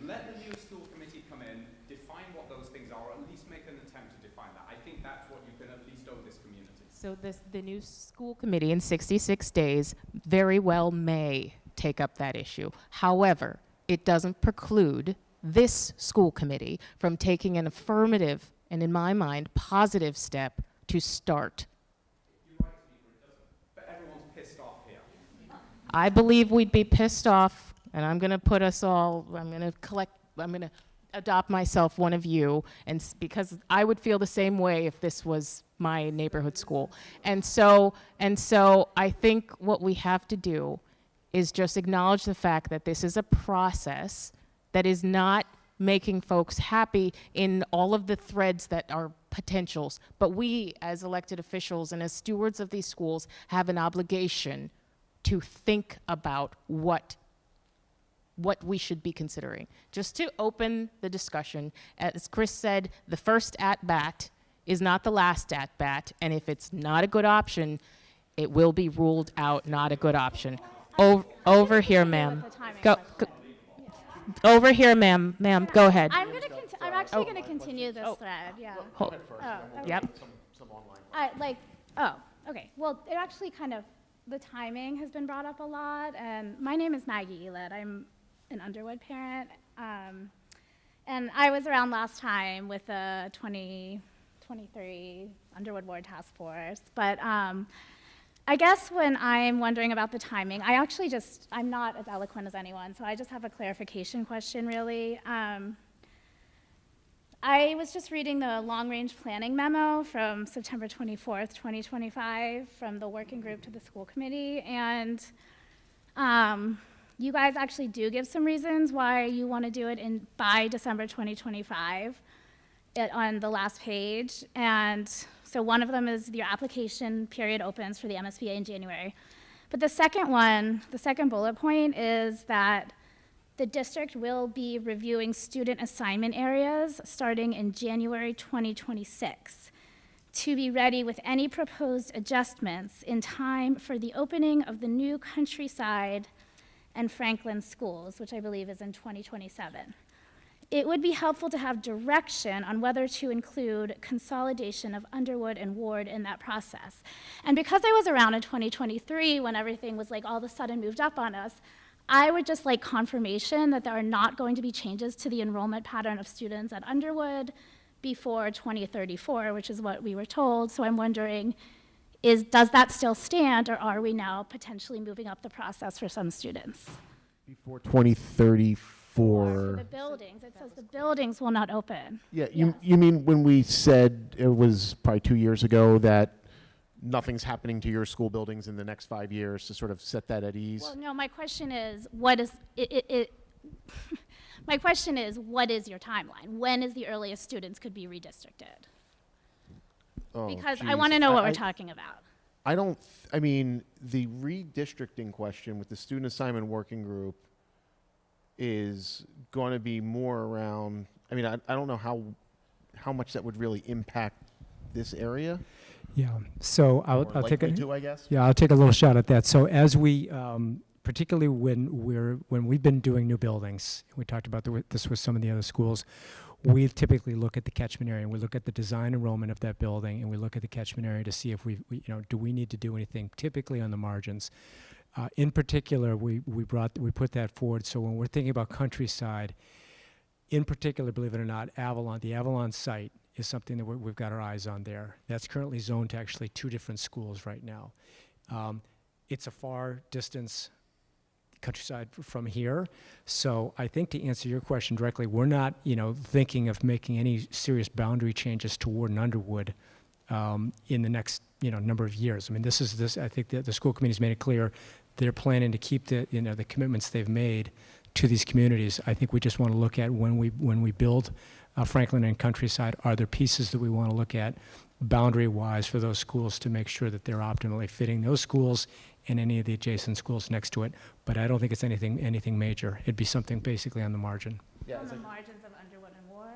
S13: Let the new school committee come in, define what those things are, or at least make an attempt to define that. I think that's what you can at least owe this community.
S3: So the new school committee in 66 days very well may take up that issue. However, it doesn't preclude this school committee from taking an affirmative and, in my mind, positive step to start.
S13: You're right, Speaker, it doesn't. But everyone's pissed off here.
S3: I believe we'd be pissed off, and I'm going to put us all, I'm going to adopt myself one of you, and because I would feel the same way if this was my neighborhood school. And so I think what we have to do is just acknowledge the fact that this is a process that is not making folks happy in all of the threads that are potentials. But we, as elected officials and as stewards of these schools, have an obligation to think about what we should be considering. Just to open the discussion, as Chris said, the first at-bat is not the last at-bat, and if it's not a good option, it will be ruled out not a good option. Over here, ma'am. Go. Over here, ma'am. Ma'am, go ahead.
S11: I'm actually going to continue this thread. Yeah.
S3: Go ahead
S1: first,
S11: okay.
S3: Yep.
S1: Some online.
S11: Okay. Well, it actually the timing has been brought up a lot. And my name is Maggie Elid. I'm an Underwood parent. And I was around last time with the 2023 Underwood Ward Task Force. But I guess when I'm wondering about the timing, I'm not as eloquent as anyone, so I just have a clarification question, really. I was just reading the long-range planning memo from September 24th, 2025, from the working group to the school committee, and you guys actually do give some reasons why you want to do it by December 2025 on the last page, and so one of them is your application period opens for the MSBA in January. But the second bullet point is that the district will be reviewing student assignment areas starting in January 2026 to be ready with any proposed adjustments in time for the opening of the new Countryside and Franklin schools, which I believe is in 2027.
S14: it would be helpful to have direction on whether to include consolidation of Underwood and Ward in that process. And because I was around in 2023 when everything was like all of a sudden moved up on us, I would just like confirmation that there are not going to be changes to the enrollment pattern of students at Underwood before 2034, which is what we were told. So I'm wondering, does that still stand, or are we now potentially moving up the process for some students?
S1: Before 2034.
S14: For the buildings, it says the buildings will not open.
S1: Yeah, you mean when we said, it was probably 2 years ago, that nothing's happening to your school buildings in the next 5 years, to sort of set that at ease?
S14: Well, no, my question is, what is it my question is, what is your timeline? When is the earliest students could be redistricted?
S1: Oh,
S14: Because I
S1: geez.
S14: want to know what
S1: I-
S14: we're talking about.
S1: I mean, the redistricting question with the student assignment working group is going to be more around, I mean, I don't know how much that would really impact this area.
S8: Yeah, so I'll
S1: Or
S8: take
S1: likely
S8: a,
S1: to, I guess.
S8: yeah, I'll take a little shot at that. So as we, particularly when we've been doing new buildings, we talked about this with some of the other schools, we typically look at the catchment area, and we look at the design enrollment of that building, and we look at the catchment area to see if do we need to do anything, typically on the margins. In particular, we put that forward. So when we're thinking about Countryside, in particular, believe it or not, Avalon, the Avalon site is something that we've got our eyes on there. That's currently zoned to actually 2 different schools right now. It's a far distance, Countryside, from here. So I think, to answer your question directly, we're not, thinking of making any serious boundary changes toward Underwood in the next, number of years. I mean, I think that the school committee's made it clear they're planning to keep the commitments they've made to these communities. I think we just want to look at when we build Franklin and Countryside, are there pieces that we want to look at boundary-wise for those schools to make sure that they're optimally fitting those schools and any of the adjacent schools next to it. But I don't think it's anything major. It'd be something basically on the margin.
S1: Yeah,
S14: On the margins of Underwood and Ward,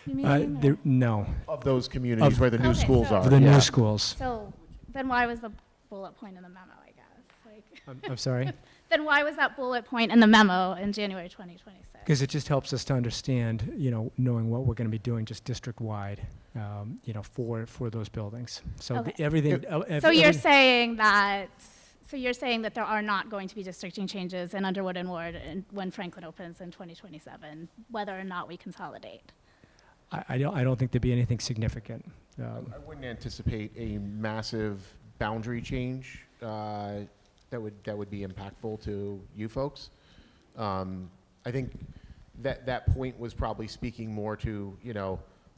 S14: you mean?
S8: No,
S1: of those communities where the new
S14: Okay,
S1: schools
S14: so-
S1: are.
S8: for the
S1: yeah.
S8: new schools.
S14: So then why was the bullet point in the memo, I guess?
S8: I'm sorry?
S14: Then why was that bullet point in the memo in January 2026?
S8: Because it just helps us to understand, knowing what we're going to be doing just district-wide, for those buildings. So
S14: Okay.
S8: everything.
S14: So you're saying that there are not going to be districting changes in Underwood and Ward when Franklin opens in 2027, whether or not we consolidate?
S8: I don't think there'd be anything significant.
S1: I wouldn't anticipate a massive boundary change that would be impactful to you folks. I think that point was probably speaking more to,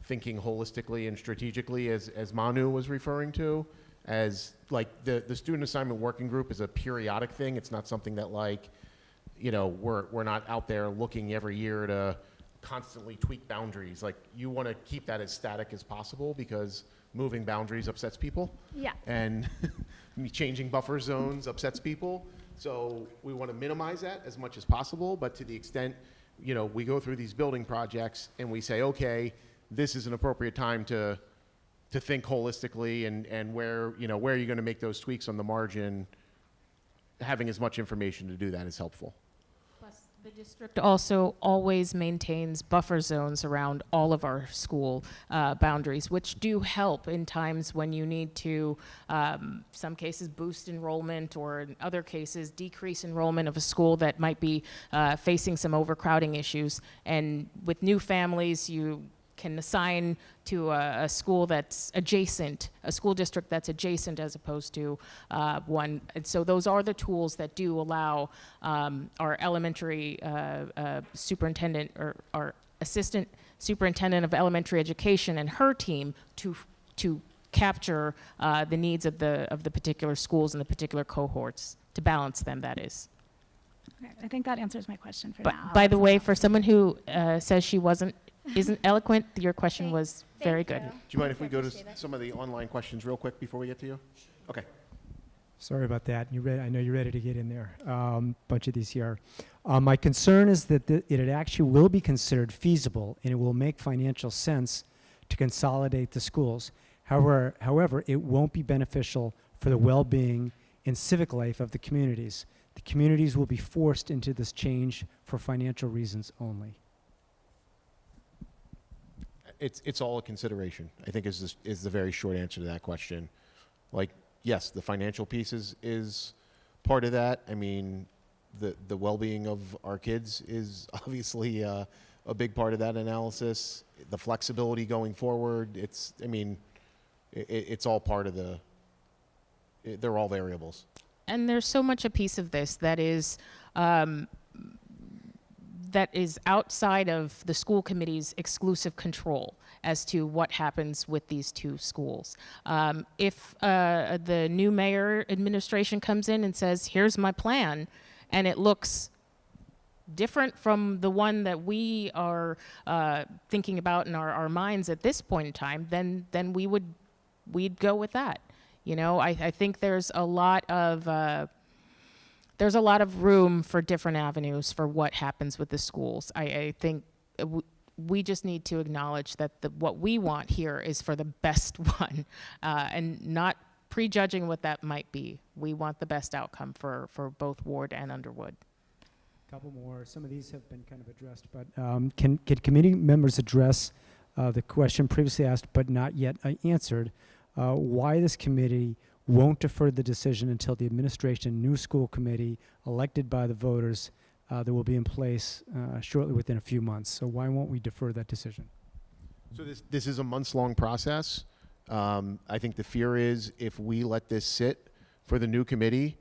S1: thinking holistically and strategically, as Manu was referring to, as like the student assignment working group is a periodic thing. It's not something that we're not out there looking every year to constantly tweak boundaries. Like, you want to keep that as static as possible, because moving boundaries upsets people.
S14: Yeah.
S1: And changing buffer zones upsets people. So we want to minimize that as much as possible, but to the extent, we go through these building projects and we say, okay, this is an appropriate time to think holistically, and where are you going to make those tweaks on the margin, having as much information to do that is helpful.
S3: Plus, the district also always maintains buffer zones around all of our school boundaries, which do help in times when you need to, some cases, boost enrollment, or in other cases, decrease enrollment of a school that might be facing some overcrowding issues. And with new families, you can assign to a school that's adjacent, a school district that's adjacent, as opposed to one. And so those are the tools that do allow our elementary superintendent, or our assistant superintendent of elementary education, and her team to capture the needs of the particular schools and the particular cohorts, to balance them, that is.
S14: Okay, I think that answers my question for
S3: But
S14: now.
S3: by the way, for someone who says she isn't eloquent, your question was
S14: Thank
S3: very
S14: you.
S3: good.
S1: Do you mind if we go to
S14: Appreciate it.
S1: some of the online questions real quick before we get to you? Okay.
S8: Sorry about that. I know you're ready to get in there. Bunch of these here. My concern is that it actually will be considered feasible, and it will make financial sense to consolidate the schools. However, it won't be beneficial for the well-being and civic life of the communities. The communities will be forced into this change for financial reasons only.
S1: It's all a consideration, I think is the very short answer to that question. Like, yes, the financial piece is part of that. I mean, the well-being of our kids is obviously a big part of that analysis. The flexibility going forward, it's all part of they're all variables.
S3: And there's so much a piece of this that is outside of the school committee's exclusive control as to what happens with these two schools. If the new mayor administration comes in and says, here's my plan, and it looks different from the one that we are thinking about in our minds at this point in time, then we'd go with that. You know, I think there's a lot of room for different avenues for what happens with the schools. I think we just need to acknowledge that what we want here is for the best one, and not prejudging what that might be. We want the best outcome for both Ward and Underwood.
S8: Couple more. Some of these have been kind of addressed, but can committee members address the question previously asked but not yet answered? Why this committee won't defer the decision until the administration new school committee elected by the voters that will be in place shortly within a few months. So why won't we defer that decision?
S1: So this is a months-long process. I think the fear is if we let this sit for the new committee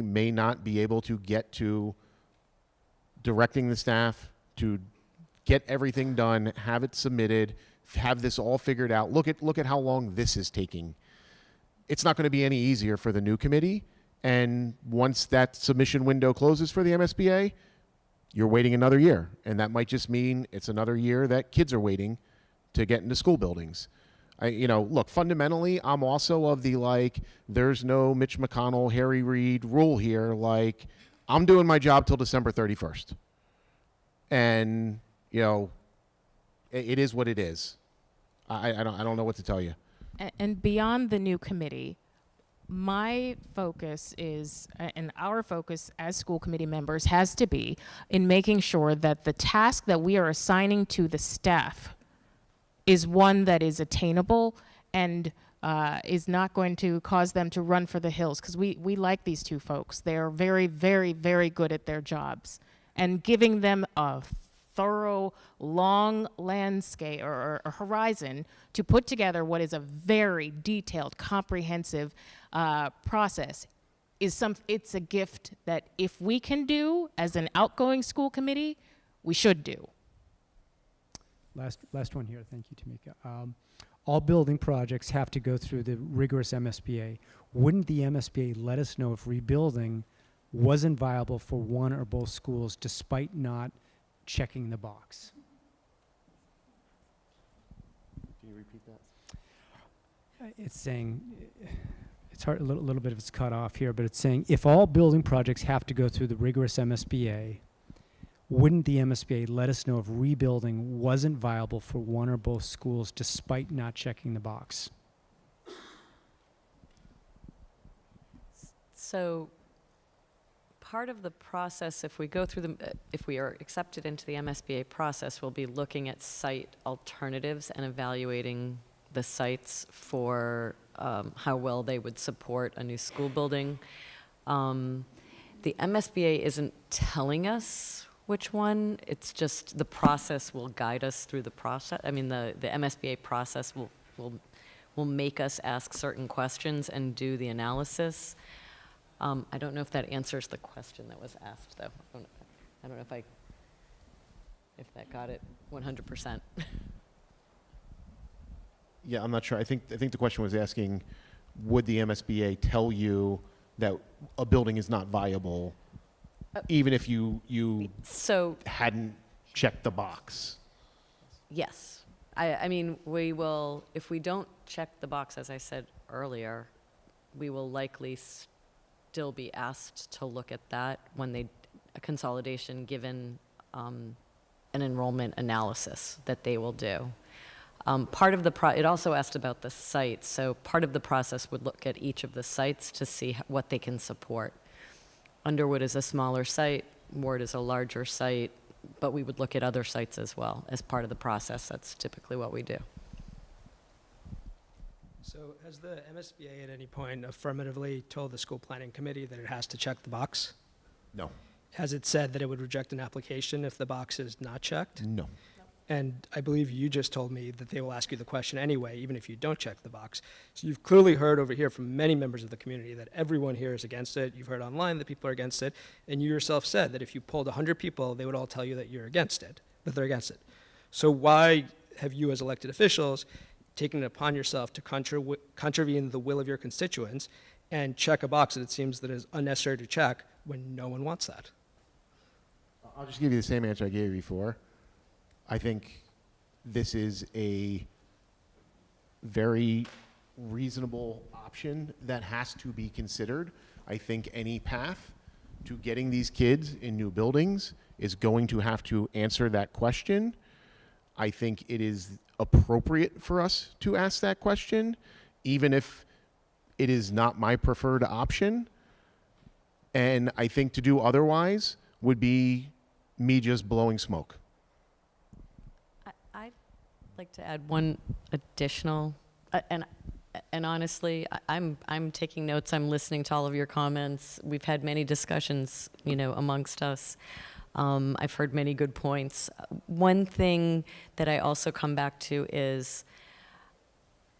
S1: may not be able to get to directing the staff to get everything done, have it submitted, have this all figured out. Look at how long this is taking. It's not going to be any easier for the new committee. And once that submission window closes for the MSBA, you're waiting another year. And that might just mean it's another year that kids are waiting to get into school buildings. Look, fundamentally, I'm also of the, there's no Mitch McConnell, Harry Reid rule here. I'm doing my job till December 31st. And, it is what it is. I don't know what to tell you.
S3: And beyond the new committee, my focus is, and our focus as school committee members has to be in making sure that the task that we are assigning to the staff is one that is attainable and is not going to cause them to run for the hills, because we like these two folks. They are very, very, very good at their jobs. And giving them a thorough, long landscape or horizon to put together what is a very detailed, comprehensive process it's a gift that if we can do as an outgoing school committee, we should do.
S8: Last one here. Thank you, Tamika. All building projects have to go through the rigorous MSBA. Wouldn't the MSBA let us know if rebuilding wasn't viable for one or both schools despite not checking the box?
S1: Can you repeat that?
S8: It's saying, it's hard, a little bit of it's cut off here, but it's saying if all building projects have to go through the rigorous MSBA, wouldn't the MSBA let us know if rebuilding wasn't viable for one or both schools despite not checking the box?
S5: So part of the process, if we go through if we are accepted into the MSBA process, we'll be looking at site alternatives and evaluating the sites for how well they would support a new school building. The MSBA isn't telling us which one, it's just the process will guide us through the process. I mean, the MSBA process will make us ask certain questions and do the analysis. I don't know if that answers the question that was asked, though. I don't know if that got it 100%.
S1: Yeah, I'm not sure. I think the question was asking, would the MSBA tell you that a building is not viable, even if you hadn't checked the box?
S5: Yes. I mean, we will, if we don't check the box, as I said earlier, we will likely still be asked to look at that when a consolidation given an enrollment analysis that they will do. Part of it also asked about the sites, so part of the process would look at each of the sites to see what they can support. Underwood is a smaller site, Ward is a larger site. but we would look at other sites as well as part of the process. That's typically what we do.
S15: So has the MSBA at any point affirmatively told the school planning committee that it has to check the box?
S1: No.
S15: Has it said that it would reject an application if the box is not checked?
S1: No.
S15: And I believe you just told me that they will ask you the question anyway, even if you don't check the box. So you've clearly heard over here from many members of the community that everyone here is against it. You've heard online that people are against it. And you yourself said that if you polled 100 people, they would all tell you that you're against it, that they're against it. So why have you as elected officials taken it upon yourself to contravene the will of your constituents and check a box that it seems that is unnecessary to check when no one wants that?
S1: I'll just give you the same answer I gave you before. I think this is a very reasonable option that has to be considered. I think any path to getting these kids in new buildings is going to have to answer that question. I think it is appropriate for us to ask that question, even if it is not my preferred option. And I think to do otherwise would be me just blowing smoke.
S5: I'd like to add one additional, and honestly, I'm taking notes. I'm listening to all of your comments. We've had many discussions, amongst us. I've heard many good points. One thing that I also come back to is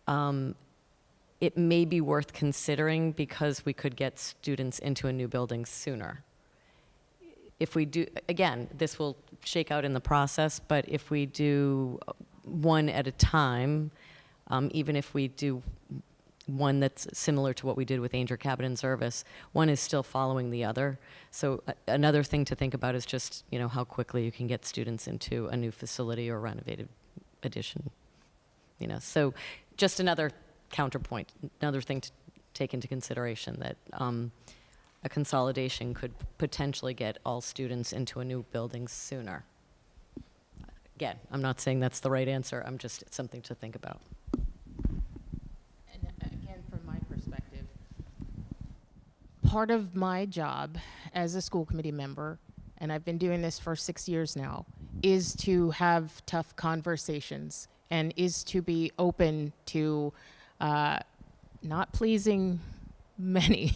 S5: it may be worth considering because we could get students into a new building sooner. If we do, again, this will shake out in the process, but if we do one at a time, even if we do one that's similar to what we did with Ainger Cabin and Service, one is still following the other. So another thing to think about is just, how quickly you can get students into a new facility or renovated addition. So just another counterpoint, another thing to take into consideration that a consolidation could potentially get all students into a new building sooner. Again, I'm not saying that's the right answer. It's something to think about.
S3: And again, from my perspective, part of my job as a school committee member, and I've been doing this for 6 years now, is to have tough conversations and is to be open to not pleasing many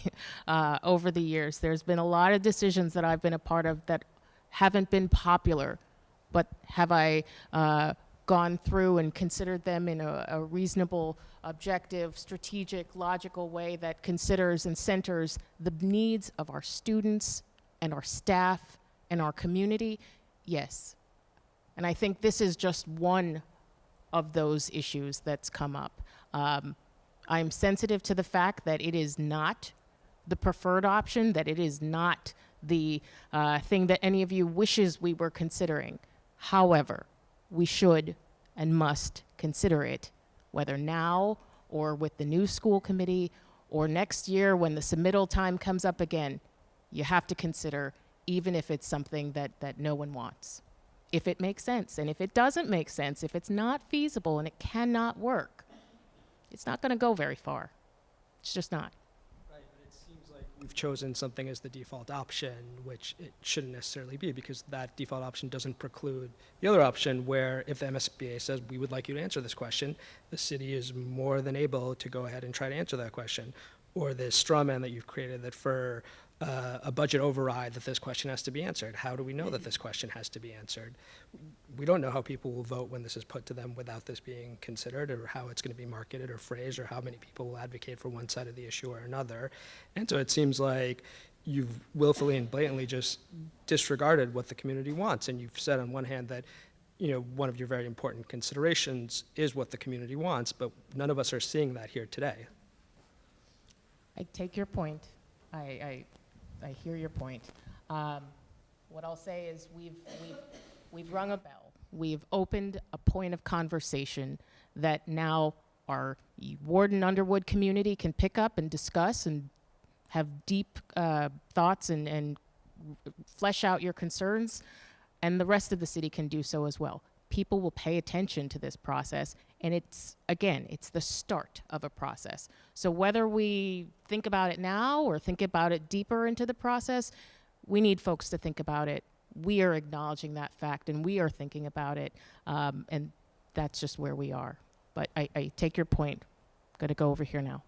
S3: over the years. There's been a lot of decisions that I've been a part of that haven't been popular, but have I gone through and considered them in a reasonable, objective, strategic, logical way that considers and centers the needs of our students and our staff and our community? Yes. And I think this is just one of those issues that's come up. I'm sensitive to the fact that it is not the preferred option, that it is not the thing that any of you wishes we were considering. However, we should and must consider it, whether now or with the new school committee or next year when the submittal time comes up again. You have to consider, even if it's something that no one wants. If it makes sense, and if it doesn't make sense, if it's not feasible and it cannot work, it's not going to go very far. It's just not.
S15: Right, but it seems like you've chosen something as the default option, which it shouldn't necessarily be, because that default option doesn't preclude the other option where if the MSBA says, we would like you to answer this question, the city is more than able to go ahead and try to answer that question. Or this straw man that you've created that for a budget override that this question has to be answered. How do we know that this question has to be answered? We don't know how people will vote when this is put to them without this being considered, or how it's going to be marketed or phrased, or how many people will advocate for one side of the issue or another. And so it seems like you've willfully and blatantly just disregarded what the community wants. And you've said on one hand that one of your very important considerations is what the community wants, but none of us are seeing that here today.
S3: I take your point. I hear your point. What I'll say is we've rung a bell. We've opened a point of conversation that now our Ward and Underwood community can pick up and discuss and have deep thoughts and flesh out your concerns, and the rest of the city can do so as well. People will pay attention to this process, and it's the start of a process. So whether we think about it now or think about it deeper into the process, we need folks to think about it we are acknowledging that fact and we are thinking about it, and that's just where we are. But I take your point. Going to go over here now.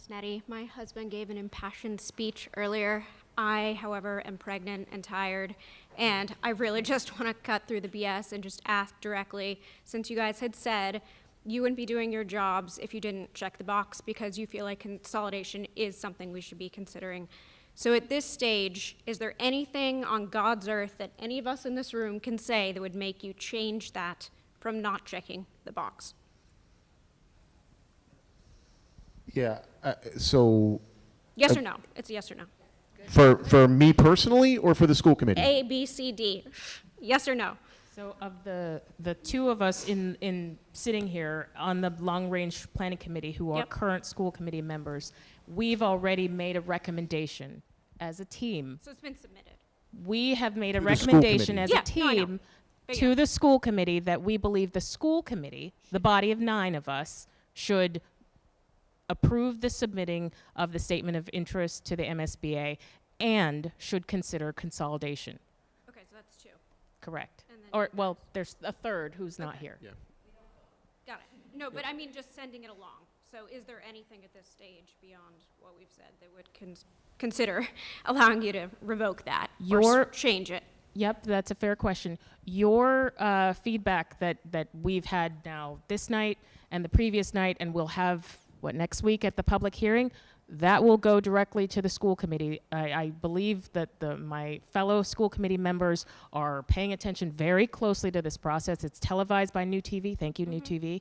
S16: Nettie. My husband gave an impassioned speech earlier. I, however, am pregnant and tired, and I really just want to cut through the BS and just ask directly, since you guys had said you wouldn't be doing your jobs if you didn't check the box because you feel like consolidation is something we should be considering. So at this stage, is there anything on God's earth that any of us in this room can say that would make you change that from not checking the box?
S1: Yeah, so
S16: Yes or no? It's a yes or no.
S1: for me personally or for the school committee?
S16: A, B, C, D. Yes or no?
S3: So of the two of us in sitting here on the long-range planning committee who are
S16: Yep.
S3: current school committee members, we've already made a recommendation as a team.
S16: So it's been submitted.
S3: We have made a
S1: To the school
S3: recommendation as
S1: committee.
S3: a
S16: Yeah, no, I know.
S3: team
S16: But
S3: to
S16: yeah.
S3: the school committee that we believe the school committee, the body of 9 of us, should approve the submitting of the statement of interest to the MSBA and should consider consolidation.
S16: Okay, so that's 2.
S3: Correct.
S16: And then
S3: Or,
S16: you
S3: well, there's a third who's not here.
S1: Yeah.
S16: Got it. No, but I mean just sending it along. So is there anything at this stage beyond what we've said that would consider allowing you to revoke that or
S3: Your-
S16: change it?
S3: Yep, that's a fair question. Your feedback that we've had now this night and the previous night, and we'll have, next week at the public hearing, that will go directly to the school committee. I believe that my fellow school committee members are paying attention very closely to this process. It's televised by New TV. Thank you, New TV.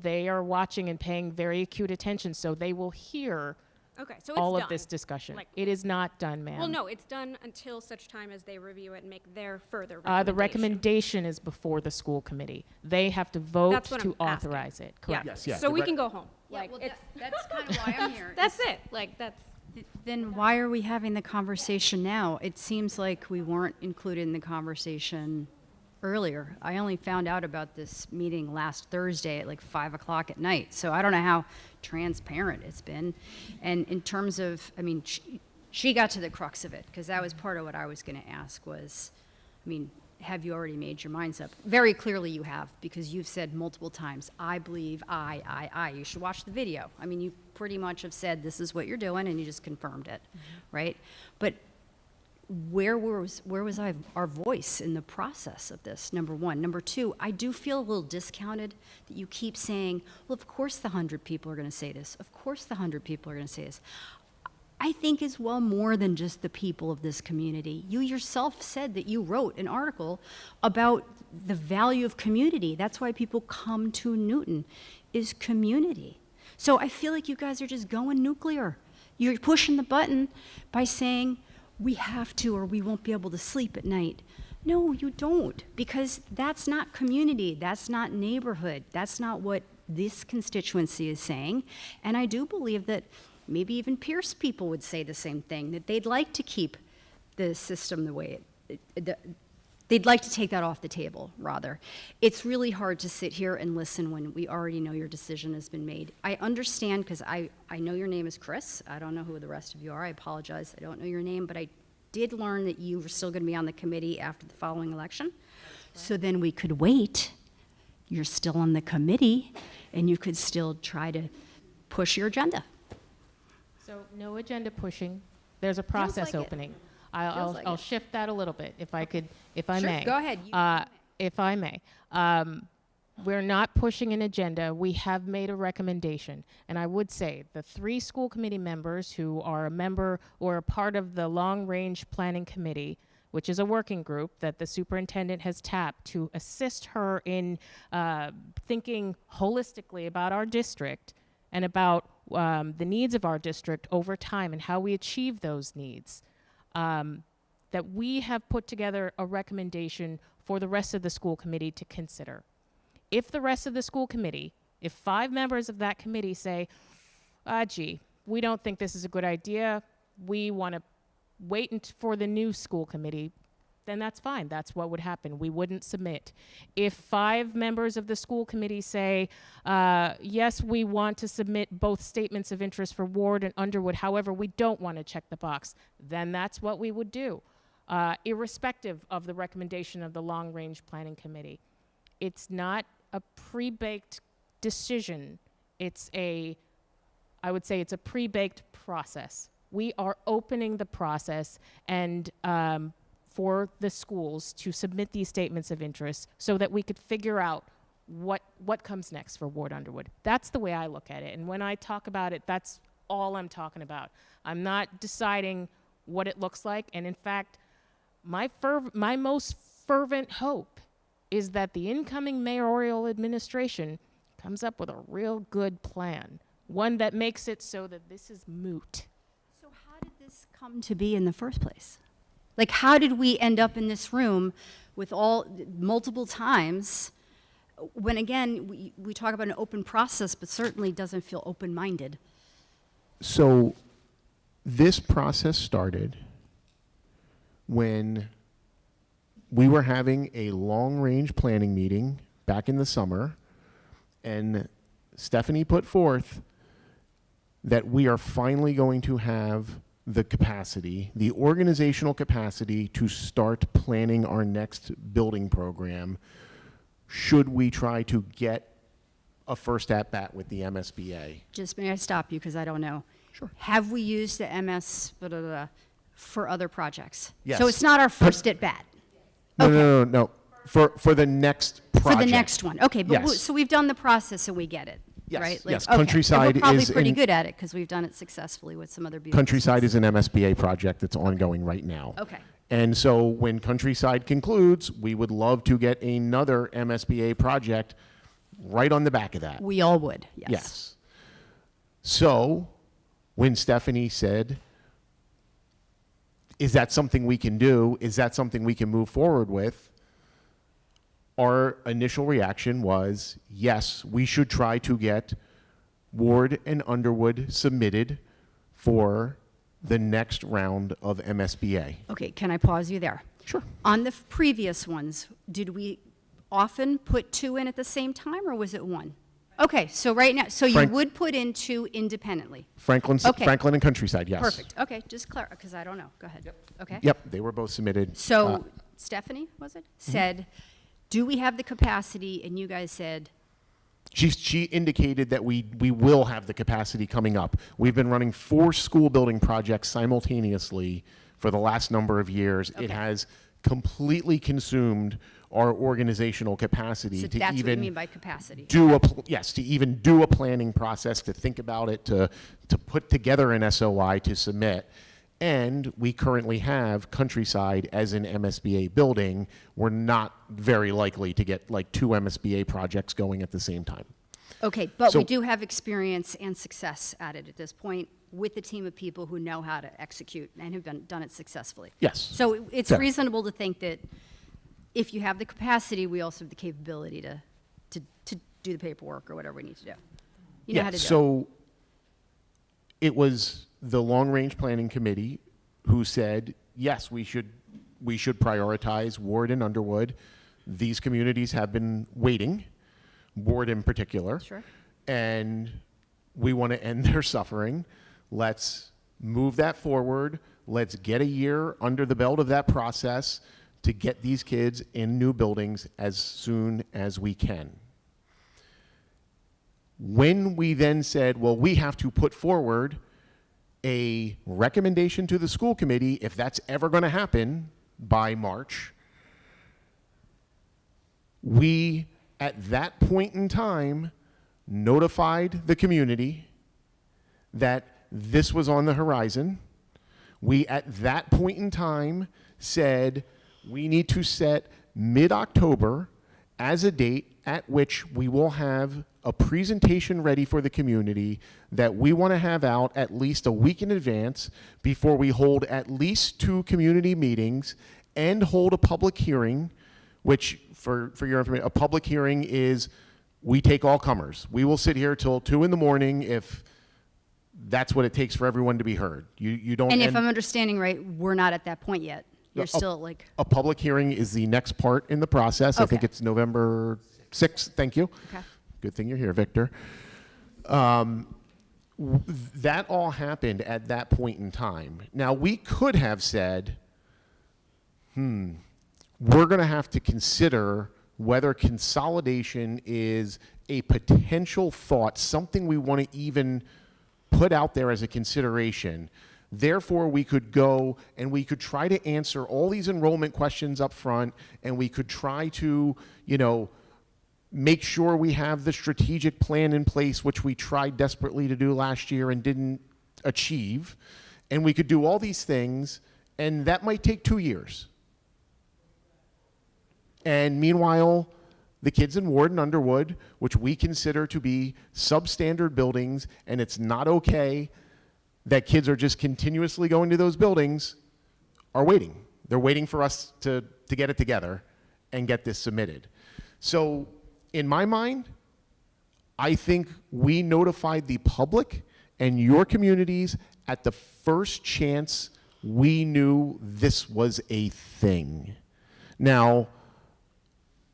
S3: They are watching and paying very acute attention, so they will hear
S16: Okay, so it's
S3: all
S16: done.
S3: of this discussion.
S16: Like-
S3: It is not done, ma'am.
S16: Well, no, it's done until such time as they review it and make their further
S3: The
S16: recommendation.
S3: recommendation is before the school committee. They have to vote
S16: That's what
S3: to
S16: I'm asking.
S3: authorize it.
S16: Yeah.
S3: Correct.
S1: Yes, yeah,
S16: So
S1: the
S16: we
S1: rec-
S16: can go home.
S17: Yeah,
S16: Like,
S17: well,
S16: it's,
S17: that's kind of why I'm here.
S16: that's it. Like, that's.
S17: Then why are we having the conversation now? It seems like we weren't included in the conversation earlier. I only found out about this meeting last Thursday at like 5 o'clock at night. So I don't know how transparent it's been. And in terms of, I mean, she got to the crux of it, because that was part of what I was going to ask was, I mean, have you already made your minds up? Very clearly you have, because you've said multiple times, I believe, I. You should watch the video. I mean, you pretty much have said this is what you're doing, and you just confirmed it, right? But where was our voice in the process of this, number one? Number two, I do feel a little discounted that you keep saying, well, of course the 100 people are going to say this. Of course the 100 people are going to say this. I think is well more than just the people of this community. You yourself said that you wrote an article about the value of community. That's why people come to Newton, is community. So I feel like you guys are just going nuclear. You're pushing the button by saying, we have to or we won't be able to sleep at night. No, you don't, because that's not community, that's not neighborhood, that's not what this constituency is saying. And I do believe that maybe even Pierce people would say the same thing, that they'd like to keep the system the way they'd like to take that off the table, rather. It's really hard to sit here and listen when we already know your decision has been made. I understand, because I know your name is Chris. I don't know who the rest of you are. I apologize. I don't know your name, but I did learn that you were still going to be on the committee after the following election. So then we could wait. You're still on the committee, and you could still try to push your agenda.
S3: So no agenda pushing. There's a process
S17: like it.
S3: opening.
S17: Feels
S3: I'll
S17: like
S3: I'll
S17: it.
S3: shift that a little bit if I could, if I
S17: Sure,
S3: may.
S17: go ahead.
S3: If I may. We're not pushing an agenda. We have made a recommendation. And I would say the 3 school committee members who are a member or a part of the long-range planning committee, which is a working group that the superintendent has tapped to assist her in thinking holistically about our district and about the needs of our district over time and how we achieve those needs, that we have put together a recommendation for the rest of the school committee to consider. If the rest of the school committee, if 5 members of that committee say, gee, we don't think this is a good idea, we want to wait for the new school committee, then that's fine. That's what would happen. We wouldn't submit. If 5 members of the school committee say, yes, we want to submit both statements of interest for Ward and Underwood, however, we don't want to check the box, then that's what we would do. irrespective of the recommendation of the long-range planning committee. It's not a pre-baked decision. I would say it's a pre-baked process. We are opening the process and for the schools to submit these statements of interest so that we could figure out what comes next for Ward Underwood. That's the way I look at it. And when I talk about it, that's all I'm talking about. I'm not deciding what it looks like. And in fact, my most fervent hope is that the incoming mayoral administration comes up with a real good plan, one that makes it so that this is moot.
S17: So how did this come to be in the first place? Like, how did we end up in this room with multiple times when, again, we talk about an open process, but certainly doesn't feel open-minded?
S1: So this process started when we were having a long-range planning meeting back in the summer, and Stephanie put forth that we are finally going to have the capacity, the organizational capacity to start planning our next building program should we try to get a first at-bat with the MSBA.
S17: Just may I stop you because I don't know.
S1: Sure.
S17: Have we used the MS for other projects?
S1: Yes.
S17: So it's not our first at-bat?
S1: No. For the next project.
S17: For the next one, okay. But
S1: Yes.
S17: so we've done the process and we get it,
S1: Yes,
S17: right?
S1: yes.
S17: Okay.
S1: Countryside
S17: and we're probably
S1: is
S17: pretty
S1: in-
S17: good at it because we've done it successfully with some other beautiful
S1: Countryside is an MSBA project that's ongoing right now.
S17: Okay.
S1: And so when Countryside concludes, we would love to get another MSBA project right on the back of that.
S17: We all would, yes.
S1: Yes. So when Stephanie said, is that something we can do? Is that something we can move forward with? Our initial reaction was, yes, we should try to get Ward and Underwood submitted for the next round of MSBA.
S17: Okay, can I pause you there?
S1: Sure.
S17: On the previous ones, did we often put two in at the same time or was it one? Okay, so right now, so you would put in two independently?
S1: Franklin
S17: Okay.
S1: and Countryside, yes.
S17: Perfect, okay, just clarify, because I don't know, go ahead. Okay.
S1: Yep, they were both submitted.
S17: So Stephanie, was it, said, do we have the capacity? And you guys said,
S1: She indicated that we will have the capacity coming up. We've been running 4 school building projects simultaneously for the last number of years. It has completely consumed our organizational capacity
S17: so
S1: to
S17: that's what you
S1: even
S17: mean by capacity.
S1: do to even do a planning process, to think about it, to put together an SOI to submit. And we currently have Countryside as an MSBA building. We're not very likely to get like 2 MSBA projects going at the same time.
S17: Okay, but
S1: So-
S17: we do have experience and success at it at this point with a team of people who know how to execute and have done it successfully.
S1: Yes.
S17: So it's
S1: Fair.
S17: reasonable to think that if you have the capacity, we also have the capability to do the paperwork or whatever we need to do. You know how to do it.
S1: So it was the long-range planning committee who said, yes, we should prioritize Ward and Underwood. These communities have been waiting, Ward in particular.
S17: Sure.
S1: And we want to end their suffering. Let's move that forward. Let's get a year under the belt of that process to get these kids in new buildings as soon as we can. When we then said, well, we have to put forward a recommendation to the school committee, if that's ever going to happen by March, we, at that point in time, notified the community that this was on the horizon. We, at that point in time, said we need to set mid-October as a date at which we will have a presentation ready for the community that we want to have out at least a week in advance before we hold at least 2 community meetings and hold a public hearing, which, for your information, a public hearing is we take all comers. We will sit here till 2 in the morning if that's what it takes for everyone to be heard. You don't.
S17: And if I'm understanding right, we're not at that point yet. You're still like.
S1: A public hearing is the next part in the process. I think
S17: Okay.
S1: it's November 6th. Thank you.
S17: Okay.
S1: Good thing you're here, Victor. That all happened at that point in time. Now, we could have said, we're going to have to consider whether consolidation is a potential thought, something we want to even put out there as a consideration. Therefore, we could go and we could try to answer all these enrollment questions up front, and we could try to, make sure we have the strategic plan in place, which we tried desperately to do last year and didn't achieve. And we could do all these things, and that might take 2 years. And meanwhile, the kids in Ward and Underwood, which we consider to be substandard buildings, and it's not okay that kids are just continuously going to those buildings, are waiting. They're waiting for us to get it together and get this submitted. So in my mind, I think we notified the public and your communities at the first chance we knew this was a thing. Now,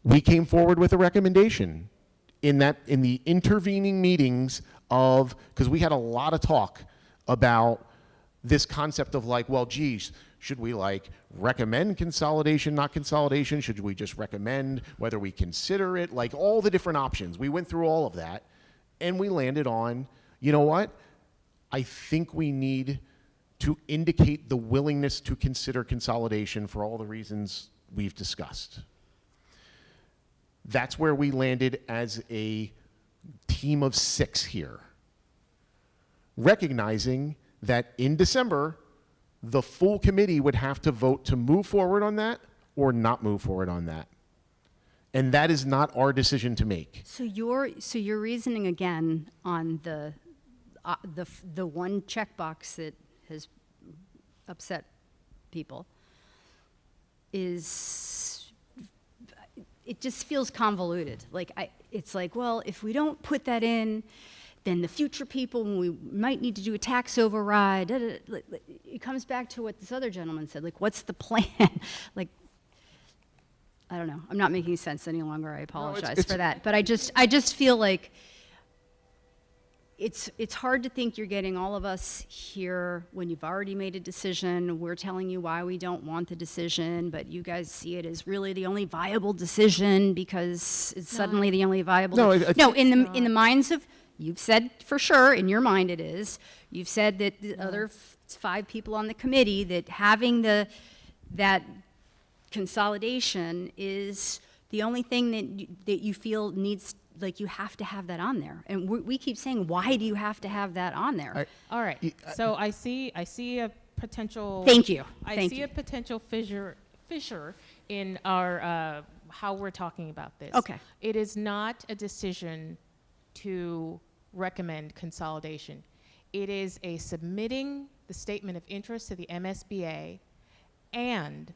S1: we came forward with a recommendation in the intervening meetings because we had a lot of talk about this concept of like, well, geez, should we like recommend consolidation, not consolidation? Should we just recommend whether we consider it? Like all the different options. We went through all of that and we landed on, you know what? I think we need to indicate the willingness to consider consolidation for all the reasons we've discussed. That's where we landed as a team of 6 here, recognizing that in December, the full committee would have to vote to move forward on that or not move forward on that. And that is not our decision to make.
S17: So your reasoning again on the one checkbox that has upset people is, it just feels convoluted. It's like, well, if we don't put that in, then the future people, when we might need to do a tax override, it comes back to what this other gentleman said, like, what's the plan? Like, I don't know. I'm not making sense any longer. I apologize for that. But I just feel like it's hard to think you're getting all of us here when you've already made a decision. We're telling you why we don't want the decision, but you guys see it as really the only viable decision because it's suddenly the only viable. No, in the minds of, you've said for sure, in your mind it is. You've said that the other 5 people on the committee, that having that consolidation is the only thing that you feel needs, like you have to have that on there. And we keep saying, why do you have to have that on there?
S3: All right. So I see a potential.
S17: Thank you.
S3: I see a potential fissure in our how we're talking about this.
S17: Okay.
S3: It is not a decision to recommend consolidation. It is a submitting the statement of interest to the MSBA and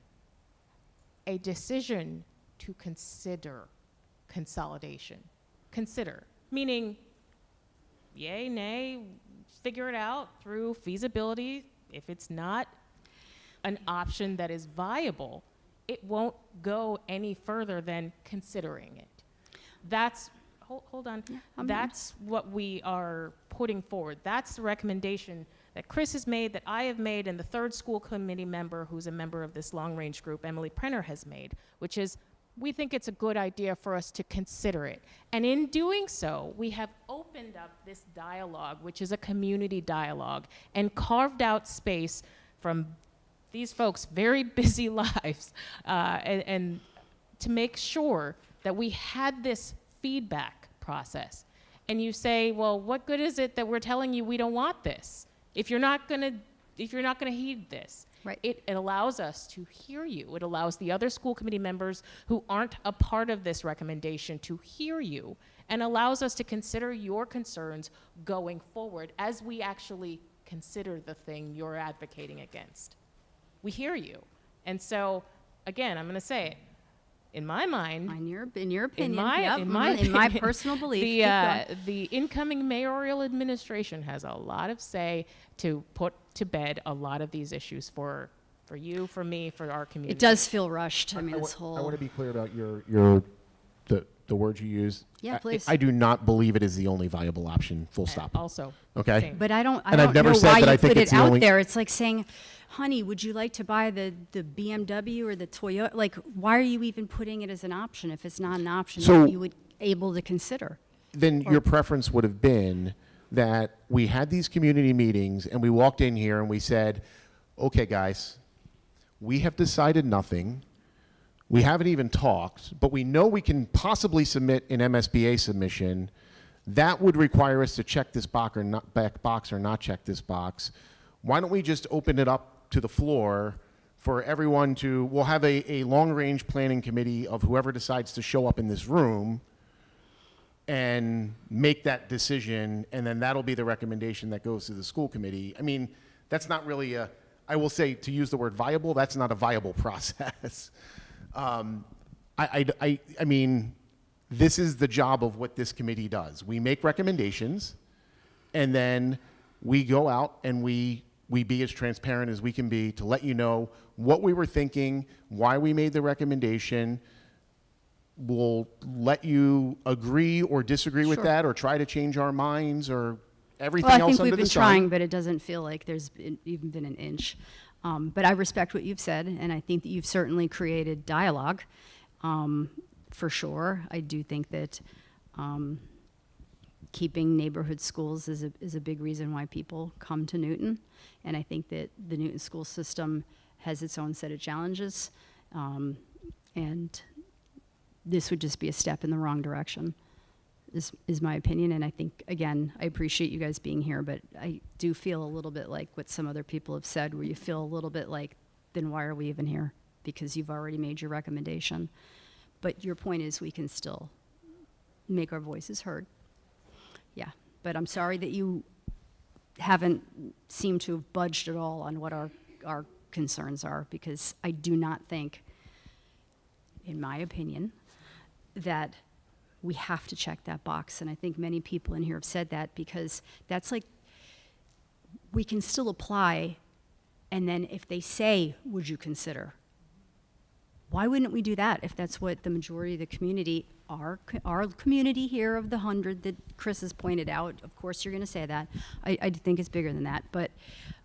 S3: a decision to consider consolidation. Consider, meaning yay, nay, figure it out through feasibility. If it's not an option that is viable, it won't go any further than considering it. That's, hold on. That's what we are putting forward. That's the recommendation that Chris has made, that I have made, and the 3rd school committee member, who's a member of this long-range group, Emily Prenner, has made, which is, we think it's a good idea for us to consider it. And in doing so, we have opened up this dialogue, which is a community dialogue, and carved out space from these folks' very busy lives, and to make sure that we had this feedback process. And you say, well, what good is it that we're telling you we don't want this if you're not gonna heed this?
S17: Right.
S3: It allows us to hear you. It allows the other school committee members who aren't a part of this recommendation to hear you, and allows us to consider your concerns going forward as we actually consider the thing you're advocating against. We hear you. And so, again, I'm going to say it. In my mind,
S17: in your opinion,
S3: in my
S17: opinion, personal belief,
S3: the incoming mayoral administration has a lot of say to put to bed a lot of these issues for you, for me, for our community.
S17: It does feel rushed. I mean, this
S1: I
S17: whole.
S1: want to be clear about the the words you used.
S17: Yeah, please.
S1: I do not believe it is the only viable option, full stop.
S3: Also.
S1: Okay?
S3: Same.
S17: But I don't
S1: And I've never
S17: know
S1: said
S17: why
S1: that I
S17: you
S1: think
S17: put
S1: it's
S17: it
S1: the
S17: out
S1: only-
S17: there. It's like saying, honey, would you like to buy the BMW or the Toyota? Like, why are you even putting it as an option if it's not an option
S1: So-
S17: that you would able to consider?
S1: Then your preference would have been that we had these community meetings and we walked in here and we said, okay, guys, we have decided nothing. We haven't even talked, but we know we can possibly submit an MSBA submission. That would require us to check this box or not check this box. Why don't we just open it up to the floor for everyone to, we'll have a long-range planning committee of whoever decides to show up in this room and make that decision, and then that'll be the recommendation that goes to the school committee. I mean, that's not really a, I will say, to use the word viable, that's not a viable process. I mean, this is the job of what this committee does. We make recommendations, and then we go out and we be as transparent as we can be to let you know what we were thinking, why we made the recommendation. We'll let you agree or disagree with
S17: Sure.
S1: that, or try to change our minds, or everything
S17: Well, I
S1: else
S17: think
S1: under
S17: we've been
S1: the sun.
S17: trying, but it doesn't feel like there's even been an inch. But I respect what you've said, and I think that you've certainly created dialogue, for sure. I do think that keeping neighborhood schools is a big reason why people come to Newton, and I think that the Newton school system has its own set of challenges, and this would just be a step in the wrong direction. Is my opinion, and I think, again, I appreciate you guys being here, but I do feel a little bit like what some other people have said, where you feel a little bit like, then why are we even here? Because you've already made your recommendation. But your point is we can still make our voices heard. Yeah, but I'm sorry that you haven't seemed to have budged at all on what our concerns are, because I do not think, in my opinion, that we have to check that box. And I think many people in here have said that, because that's like, we can still apply, and then if they say, would you consider? Why wouldn't we do that if that's what the majority of the community, our community here of the 100 that Chris has pointed out, of course you're gonna say that. I think it's bigger than that, but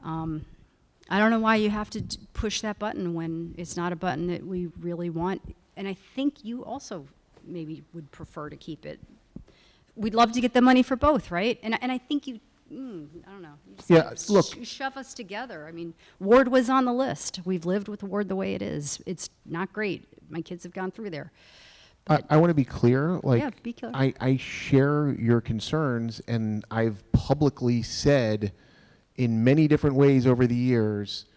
S17: I don't know why you have to push that button when it's not a button that we really want. And I think you also maybe would prefer to keep it. We'd love to get the money for both, right? And I think you, I don't know. You just
S1: Yeah,
S17: like
S1: look.
S17: shove us together. I mean, Ward was on the list. We've lived with Ward the way it is. It's not great. My kids have gone through there.
S1: I want to be clear. Like,
S17: Yeah, be clear.
S1: I share your concerns, and I've publicly said in many different ways over the years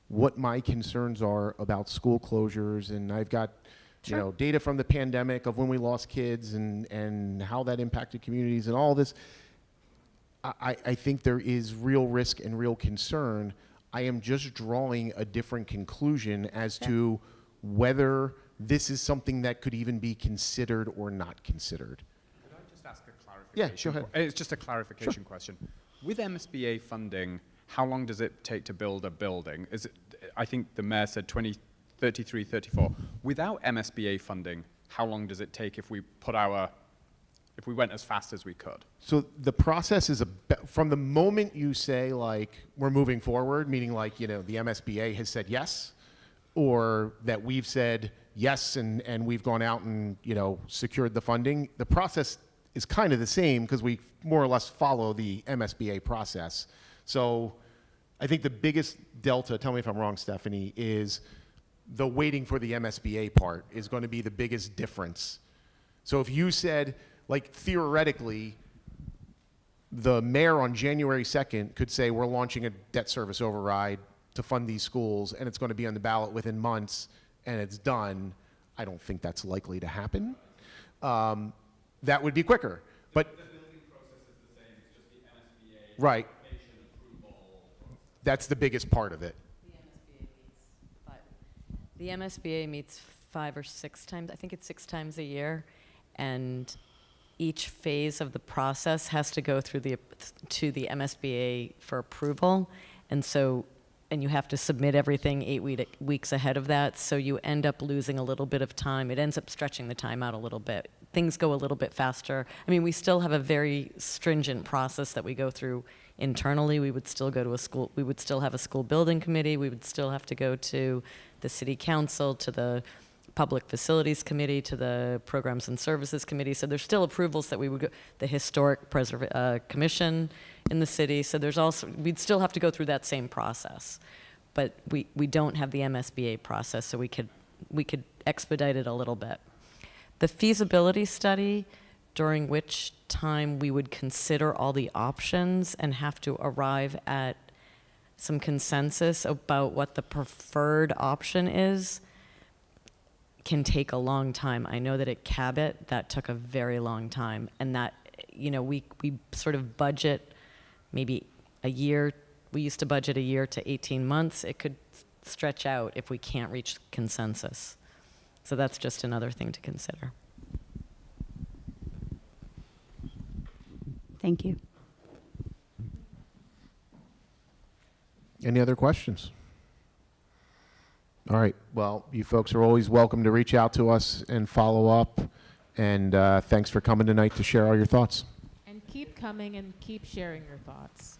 S1: what my concerns are about school closures, and I've got you know, data from the pandemic of when we lost kids and how that impacted communities and all this. I think there is real risk and real concern. I am just drawing a different conclusion as to whether this is something that could even be considered or not considered.
S13: Could I just ask a clarification?
S1: Yeah, go ahead.
S13: It's just a clarification question. With MSBA funding, how long does it take to build a building? Is it, I think the mayor said 2033, 34. Without MSBA funding, how long does it take if we went as fast as we could?
S1: So the process is from the moment you say, like, we're moving forward, meaning like, you know, the MSBA has said yes, or that we've said yes and we've gone out and, you know, secured the funding, the process is kind of the same because we more or less follow the MSBA process. So I think the biggest delta, tell me if I'm wrong, Stephanie, is the waiting for the MSBA part is going to be the biggest difference. So if you said, like, theoretically, the mayor on January 2nd could say, we're launching a debt service override to fund these schools, and it's going to be on the ballot within months, and it's done. I don't think that's likely to happen. That would be quicker. But the building process is the same. It's just the MSBA right. Approval. That's the biggest part of it.
S5: The MSBA meets 5 or 6 times. I think it's 6 times a year, and each phase of the process has to go through to the MSBA for approval. And so and you have to submit everything 8 weeks ahead of that, so you end up losing a little bit of time. It ends up stretching the time out a little bit. Things go a little bit faster. I mean, we still have a very stringent process that we go through internally. We would still go to a school, we would still have a school building committee, we would still have to go to the city council, to the public facilities committee, to the programs and services committee. So there's still approvals that we would go, the historic commission in the city. So there's also, we'd still have to go through that same process. But we don't have the MSBA process, so we could expedite it a little bit. The feasibility study, during which time we would consider all the options and have to arrive at some consensus about what the preferred option is, can take a long time. I know that at Cabot, that took a very long time. And that, you know, we sort of budget maybe a year. We used to budget a year to 18 months. It could stretch out if we can't reach consensus. So that's just another thing to consider.
S17: Thank you.
S1: Any other questions? All right. Well, you folks are always welcome to reach out to us and follow up. And thanks for coming tonight to share all your thoughts.
S3: And keep coming and keep sharing your thoughts.